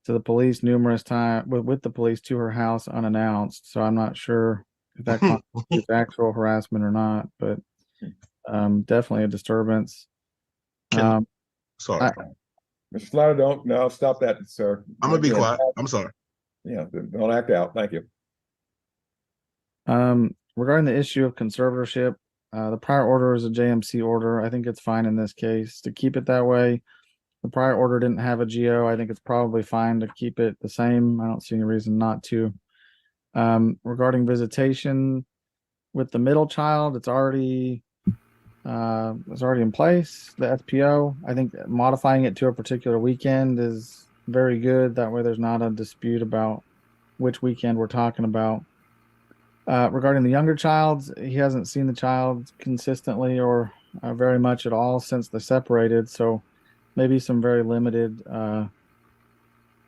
to the police numerous times with the police to her house unannounced. So I'm not sure if that constitutes actual harassment or not, but definitely a disturbance. Sorry, Mr. Slider, no, stop that, sir. I'm gonna be quiet. I'm sorry. Yeah, don't act out. Thank you. Regarding the issue of conservatorship, the prior order is a JMC order. I think it's fine in this case to keep it that way. The prior order didn't have a GO. I think it's probably fine to keep it the same. I don't see any reason not to. Regarding visitation with the middle child, it's already in place, the SPO. I think modifying it to a particular weekend is very good. That way there's not a dispute about which weekend we're talking about. Regarding the younger child, he hasn't seen the child consistently or very much at all since they separated. So maybe some very limited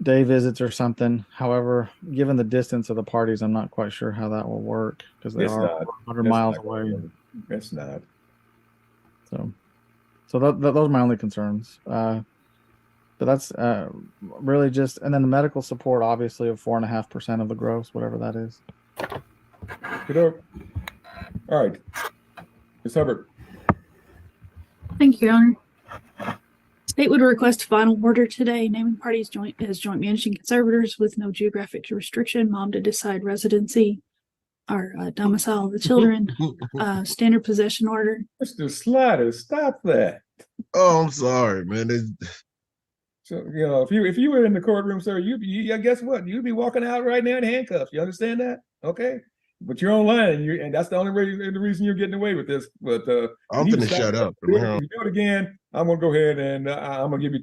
day visits or something. However, given the distance of the parties, I'm not quite sure how that will work because they are 100 miles away. It's not. So those are my only concerns. But that's really just, and then the medical support, obviously, of 4.5% of the gross, whatever that is. Good. All right, Ms. Hubbard. Thank you, Your Honor. State would request a final order today, naming parties as joint managing conservators with no geographic restriction, mom to decide residency, or domicile of the children, standard possession order. Mr. Slider, stop that. Oh, I'm sorry, man. So, you know, if you were in the courtroom, sir, you guess what? You'd be walking out right now in handcuffs. You understand that? Okay. But you're online, and that's the only reason you're getting away with this. But I'm gonna shut up. If you do it again, I'm gonna go ahead and I'm gonna give you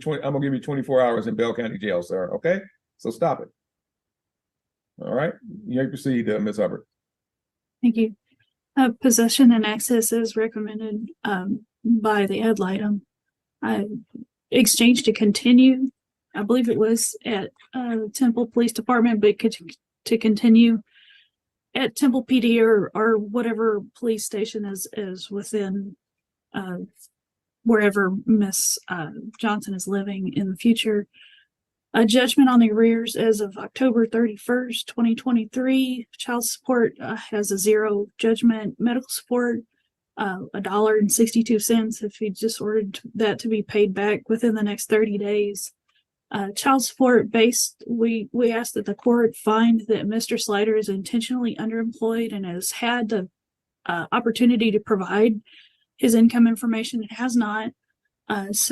24 hours in Bell County Jail, sir. Okay, so stop it. All right, you may proceed, Ms. Hubbard. Thank you. Possession and access as recommended by the ad litem. Exchange to continue. I believe it was at Temple Police Department, but to continue at Temple PD or whatever police station is within wherever Miss Johnson is living in the future. A judgment on the arrears as of October 31st, 2023. Child support has a 0 judgment. Medical support, $1.62 if he just ordered that to be paid back within the next 30 days. Child support based, we ask that the court find that Mr. Slider is intentionally underemployed and has had the opportunity to provide his income information. It has not, has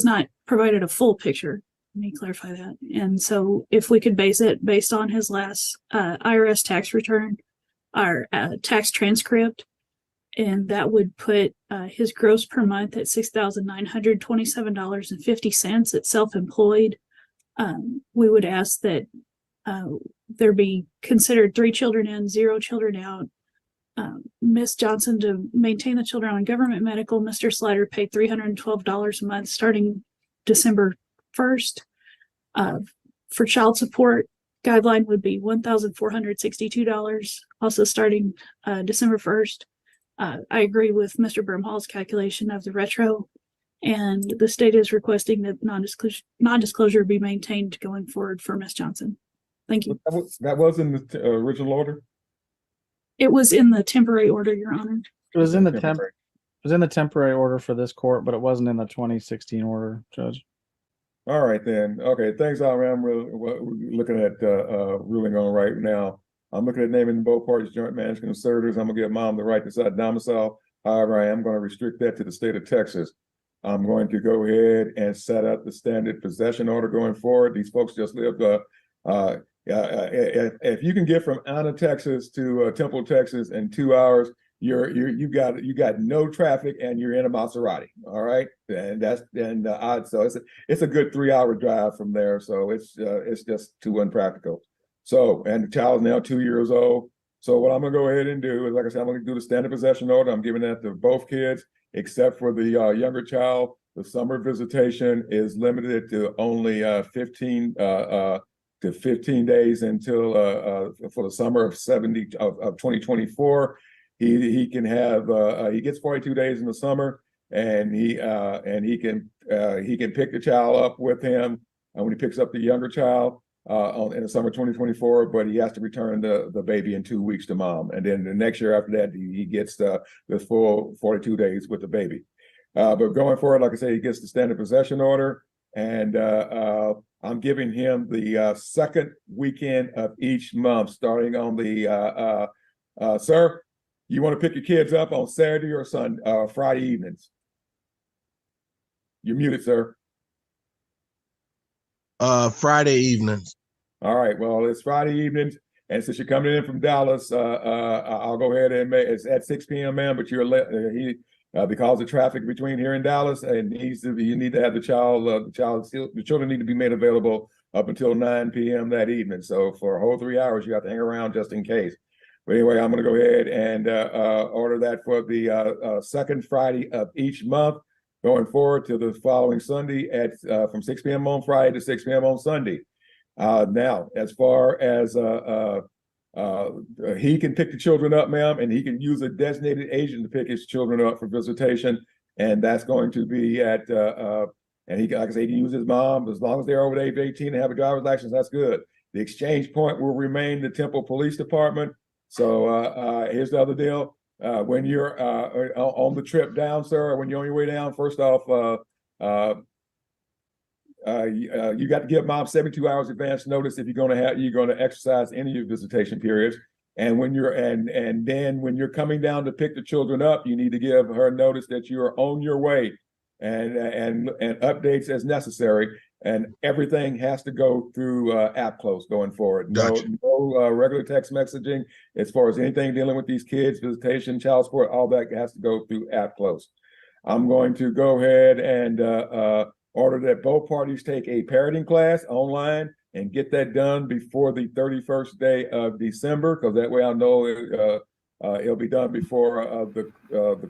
not provided a full picture. Let me clarify that. And so if we could base it based on his last IRS tax return or tax transcript, and that would put his gross per month at $6,927.50 at self-employed. We would ask that there be considered 3 children in, 0 children out. Miss Johnson to maintain the children on government medical. Mr. Slider paid $312 a month starting December 1st. For child support, guideline would be $1,462, also starting December 1st. I agree with Mr. Brimhall's calculation of the retro, and the state is requesting that non-disclosure be maintained going forward for Miss Johnson. Thank you. That was in the original order? It was in the temporary order, Your Honor. It was in the temporary order for this court, but it wasn't in the 2016 order, Judge. All right, then. Okay, thanks, I'm looking at ruling on right now. I'm looking at naming both parties joint managing conservators. I'm gonna give mom the right to decide domicile. However, I am going to restrict that to the state of Texas. I'm going to go ahead and set up the standard possession order going forward. These folks just lived. If you can get from Anna, Texas to Temple, Texas in 2 hours, you got no traffic and you're in a Maserati. All right, and so it's a good 3-hour drive from there. So it's just too unpractical. So, and the child is now 2 years old. So what I'm gonna go ahead and do is, like I said, I'm gonna do the standard possession order. I'm giving that to both kids, except for the younger child. The summer visitation is limited to only 15 to 15 days until for the summer of 2024. He can have he gets 42 days in the summer, and he can pick the child up with him when he picks up the younger child in the summer 2024. But he has to return the baby in 2 weeks to mom, and then the next year after that he gets the full 42 days with the baby. But going forward, like I say, he gets the standard possession order, and I'm giving him the second weekend of each month, starting on the sir. You want to pick your kids up on Saturday or Friday evenings? You're muted, sir. Friday evenings. All right. Well, it's Friday evenings, and since you're coming in from Dallas, I'll go ahead and it's at 6 p.m., man. But you're because of traffic between here and Dallas, and you need to have the children need to be made available up until 9 p.m. that evening. So for a whole 3 hours, you have to hang around just in case. But anyway, I'm going to go ahead and order that for the second Friday of each month, going forward to the following Sunday at from 6 p.m. on Friday to 6 p.m. on Sunday. Now, as far as he can pick the children up, ma'am, and he can use a designated agent to pick his children up for visitation, and that's going to be at and he, like I say, he can use his mom as long as they're over the age of 18 and have a driver's license. That's good. The exchange point will remain the Temple Police Department. So here's the other deal. When you're on the trip down, sir, when you're on your way down, first off, you got to give mom 72 hours advance notice if you're going to exercise any of your visitation periods. And when you're and then when you're coming down to pick the children up, you need to give her notice that you are on your way, and updates as necessary. And everything has to go through app close going forward. Gotcha. No regular text messaging as far as anything dealing with these kids, visitation, child support, all that has to go through app close. I'm going to go ahead and order that both parties take a parenting class online and get that done before the 31st day of December, because that way I know it'll be done before the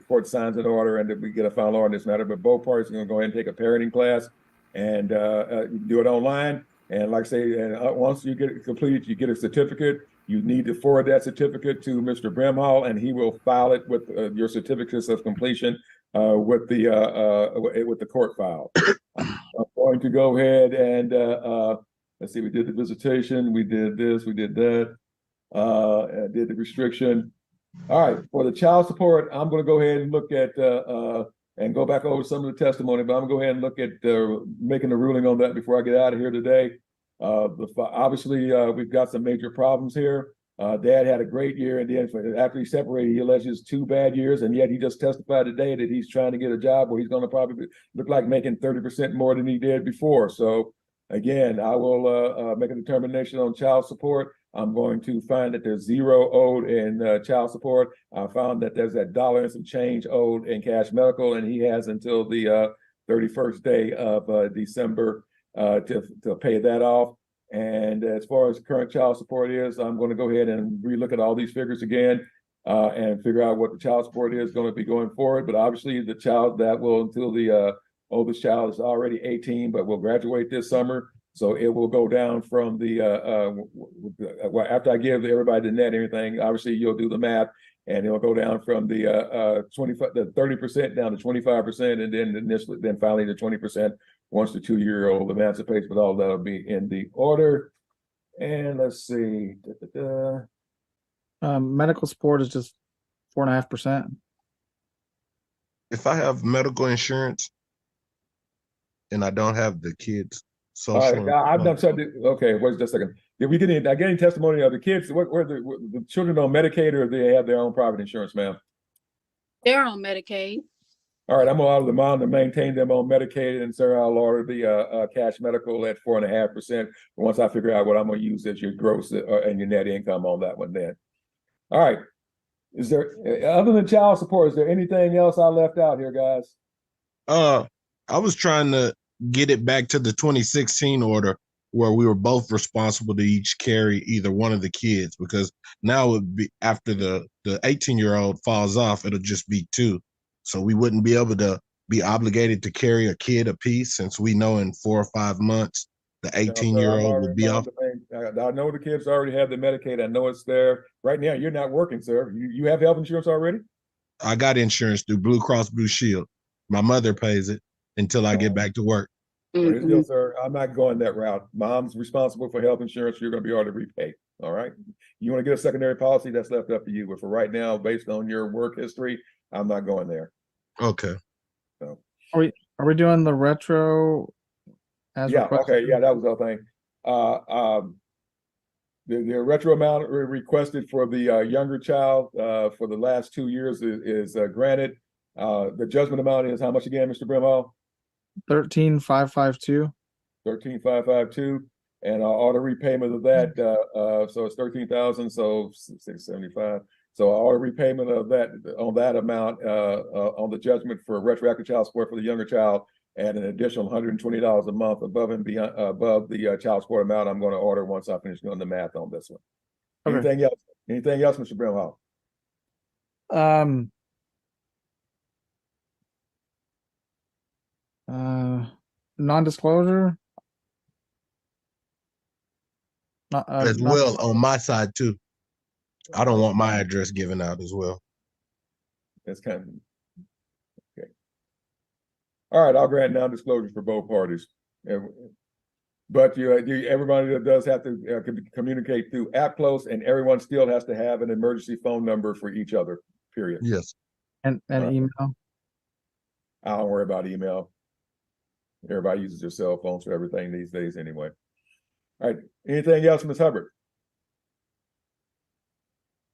court signs an order and that we get a final order in this matter. But both parties are going to go ahead and take a parenting class and do it online. And like I say, and once you get it completed, you get a certificate. You need to forward that certificate to Mr. Brimhall, and he will file it with your certificates of completion with the court file. I'm going to go ahead and let's see. We did the visitation. We did this. We did that. Did the restriction. All right. For the child support, I'm going to go ahead and look at and go back over some of the testimony, but I'm going to go ahead and look at making a ruling on that before I get out of here today. Obviously, we've got some major problems here. Dad had a great year, and then after he separated, he alleges 2 bad years, and yet he just testified today that he's trying to get a job where he's going to probably look like making 30% more than he did before. So again, I will make a determination on child support. I'm going to find that there's 0 owed in child support. I found that there's that $1 and some change owed in cash medical, and he has until the 31st day of December to pay that off. And as far as current child support is, I'm going to go ahead and relook at all these figures again and figure out what the child support is going to be going forward. But obviously, the child that will until the oldest child is already 18, but will graduate this summer. So it will go down from the after I give everybody the net and everything. Obviously, you'll do the math, and it'll go down from the 30% down to 25%, and then finally the 20% once the 2-year-old emancipates. But all that'll be in the order. And let's see, medical support is just 4.5%. If I have medical insurance and I don't have the kids. All right, I've done something. Okay, wait just a second. Did we get any testimony of the kids? Were the children on Medicaid, or do they have their own private insurance, ma'am? They're on Medicaid. All right, I'm gonna order the mom to maintain them on Medicaid, and sir, I'll order the cash medical at 4.5%. Once I figure out what I'm gonna use as your gross and your net income on that one, then. All right. Is there, other than child support, is there anything else I left out here, guys? I was trying to get it back to the 2016 order where we were both responsible to each carry either one of the kids, because now it would be after the 18-year-old falls off, it'll just be 2. So we wouldn't be able to be obligated to carry a kid apiece, since we know in 4 or 5 months the 18-year-old will be off. I know the kids already have the Medicaid. I know it's there. Right now, you're not working, sir. You have health insurance already? I got insurance through Blue Cross Blue Shield. My mother pays it until I get back to work. Here's the deal, sir. I'm not going that route. Mom's responsible for health insurance. You're going to be able to repay. All right. You want to get a secondary policy? That's left up to you. But for right now, based on your work history, I'm not going there. Okay. So Are we doing the retro? As yeah. requested? Okay. Yeah, that was the thing. The retro amount requested for the younger child for the last 2 years is granted. The judgment amount is how much again, Mr. Brimhall? 13,552. 13,552, and auto repayment of that. So it's 13,000. So 675. So auto repayment of that on that amount on the judgment for retroactive child support for the younger child, and an additional $120 a month above and beyond above the child support amount I'm going to order once I finish doing the math on this one. Okay. Anything else? Anything else, Mr. Brimhall? Non-disclosure. As well on my side too. I don't want my address given out as well. That's kind of okay. All right, I'll grant non-disclosure for both parties. But everybody that does have to communicate through app close, and everyone still has to have an emergency phone number for each other. Period. Yes. And email. I don't worry about email. Everybody uses their cell phones for everything these days anyway. All right. Anything else, Ms. Hubbard?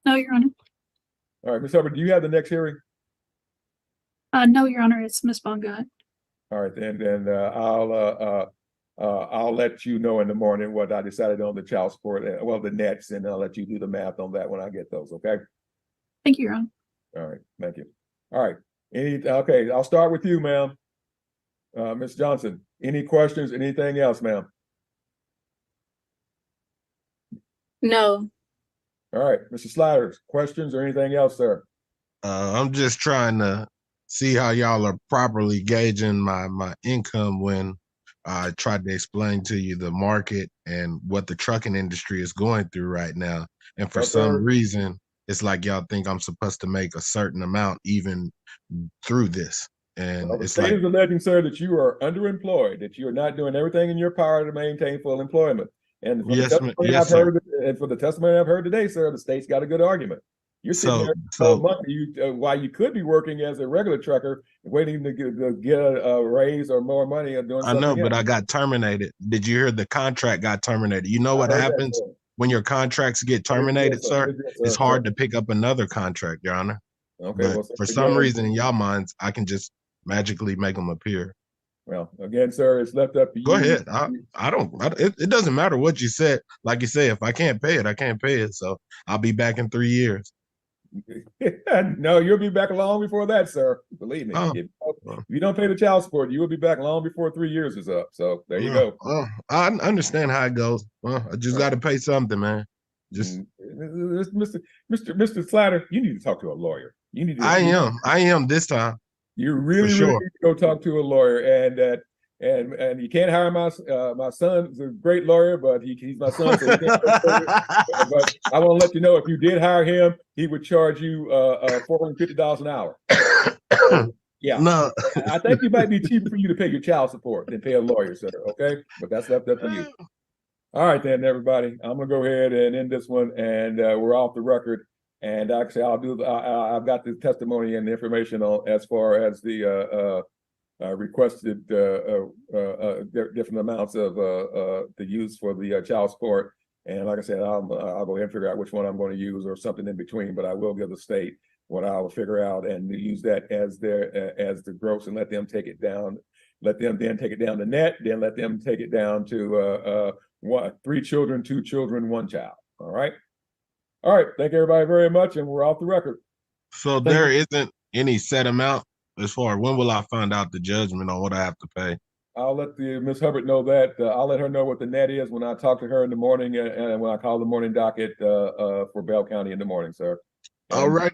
No, Your Honor. All right, Ms. Hubbard, do you have the next hearing? No, Your Honor, it's Ms. Bongott. All right, then I'll let you know in the morning what I decided on the child support, the nets, and I'll let you do the math on that when I get those, okay? Thank you, Your Honor. All right, thank you. All right, okay, I'll start with you, ma'am. Ms. Johnson, any questions, anything else, ma'am? No. All right, Mr. Sliders, questions or anything else, sir? I'm just trying to see how y'all are properly gauging my income when I tried to explain to you the market and what the trucking industry is going through right now. And for some reason, it's like y'all think I'm supposed to make a certain amount even through this. And the it's state like, is alleging, sir, that you are underemployed, that you are not doing everything in your power to maintain full employment. And for yes, the testimony yes, I've sir. heard, and for the testimony I've heard today, sir, the state's got a good argument. You're sitting there money, while you could be working as a regular trucker, waiting to get a raise or more money or doing something. I know, but else. I got terminated. Did you hear the contract got terminated? You know what happens when your contracts get terminated, sir? It's hard to pick up another contract, Your Honor. Okay, but for some reason in y'all minds, I can just magically make them appear. Well, again, sir, it's left up to you. Go ahead. It doesn't matter what you said. Like you say, if I can't pay it, I can't pay it. So I'll be back in 3 years. No, you'll be back long before that, sir. Believe me. If you don't pay the child support, you will be back long before 3 years is up. So there you go. I understand how it goes. I just got to pay something, man. Just Mr. Slatter, you need to talk to a lawyer. You need to. I am this time. You really need to go talk to a lawyer, and you can't hire my son's a great lawyer, but he's my son. So but I want to let you know, if you did hire him, he would charge you $450 an hour. Yeah, no, I think it might be cheaper for you to pay your child support than pay a lawyer, sir. Okay, but that's left up to you. All right, then, everybody, I'm gonna go ahead and end this one, and we're off the record. And actually, I've got the testimony and the information on as far as the requested different amounts of the use for the child support. And like I said, I'll go ahead and figure out which one I'm going to use or something in between. But I will give the state what I will figure out and use that as as the gross, and let them take it down. Let them then take it down to net. Then let them take it down to 3 children, 2 children, 1 child. All right. All right. Thank everybody very much, and we're off the record. So there isn't any set amount as far as when will I find out the judgment on what I have to pay? I'll let Ms. Hubbard know that. I'll let her know what the net is when I talk to her in the morning, and when I call the morning docket for Bell County in the morning, sir. All right.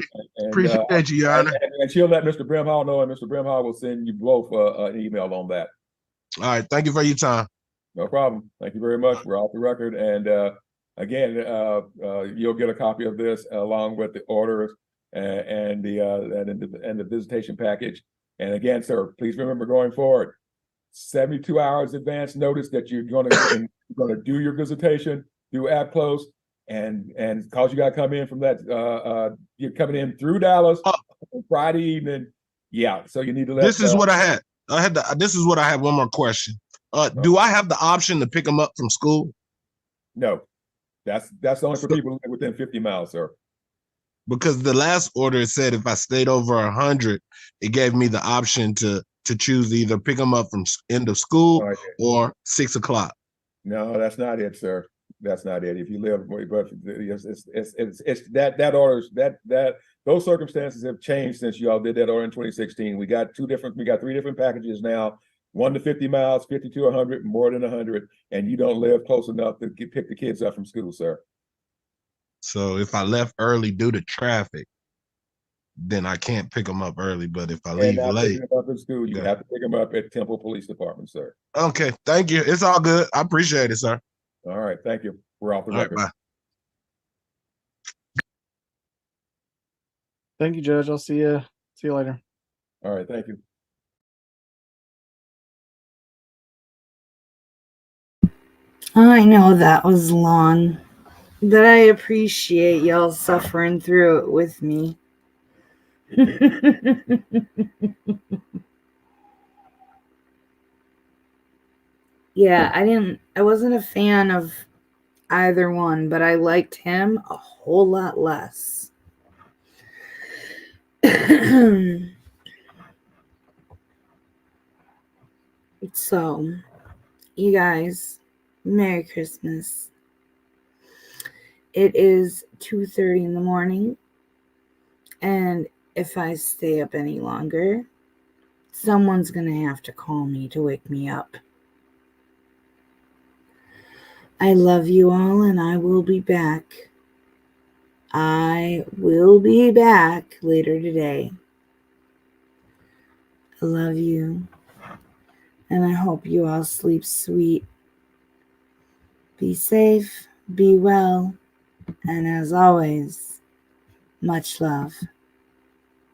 Appreciate you, Your Honor. And she'll let Mr. Brimhall know, and Mr. Brimhall will send you both an email on that. All right. Thank you for your time. No problem. Thank you very much. We're off the record. And again, you'll get a copy of this along with the orders and the visitation package. And again, sir, please remember going forward, 72 hours advance notice that you're going to do your visitation through app close, and cause you got to come in from that. You're coming in through Dallas Friday evening. Yeah, so you need to let. This is what I had. This is what I have. One more question. Do I have the option to pick them up from school? No, that's only for people within 50 miles, sir. Because the last order said if I stayed over 100, it gave me the option to choose either pick them up from end of school or 6 o'clock. No, that's not it, sir. That's not it. If you live, but it's that orders that those circumstances have changed since y'all did that order in 2016. We got 3 different packages now. 1 to 50 miles, 50 to 100, more than 100, and you don't live close enough to pick the kids up from school, sir. So if I left early due to traffic, then I can't pick them up early. But if I leave late, up in school, you have to pick them up at Temple Police Department, sir. Okay, thank you. It's all good. I appreciate it, sir. All right, thank you. We're off the record. Bye. Thank you, Judge. I'll see you later. All right, thank you. I know that was long, but I appreciate y'all suffering through it with me. Yeah, I wasn't a fan of either one, but I liked him a whole lot less. So, you guys, Merry Christmas. It is 2:30 in the morning, and if I stay up any longer, someone's going to have to call me to wake me up. I love you all, and I will be back. I will be back later today. I love you, and I hope you all sleep sweet. Be safe, be well, and as always, much love.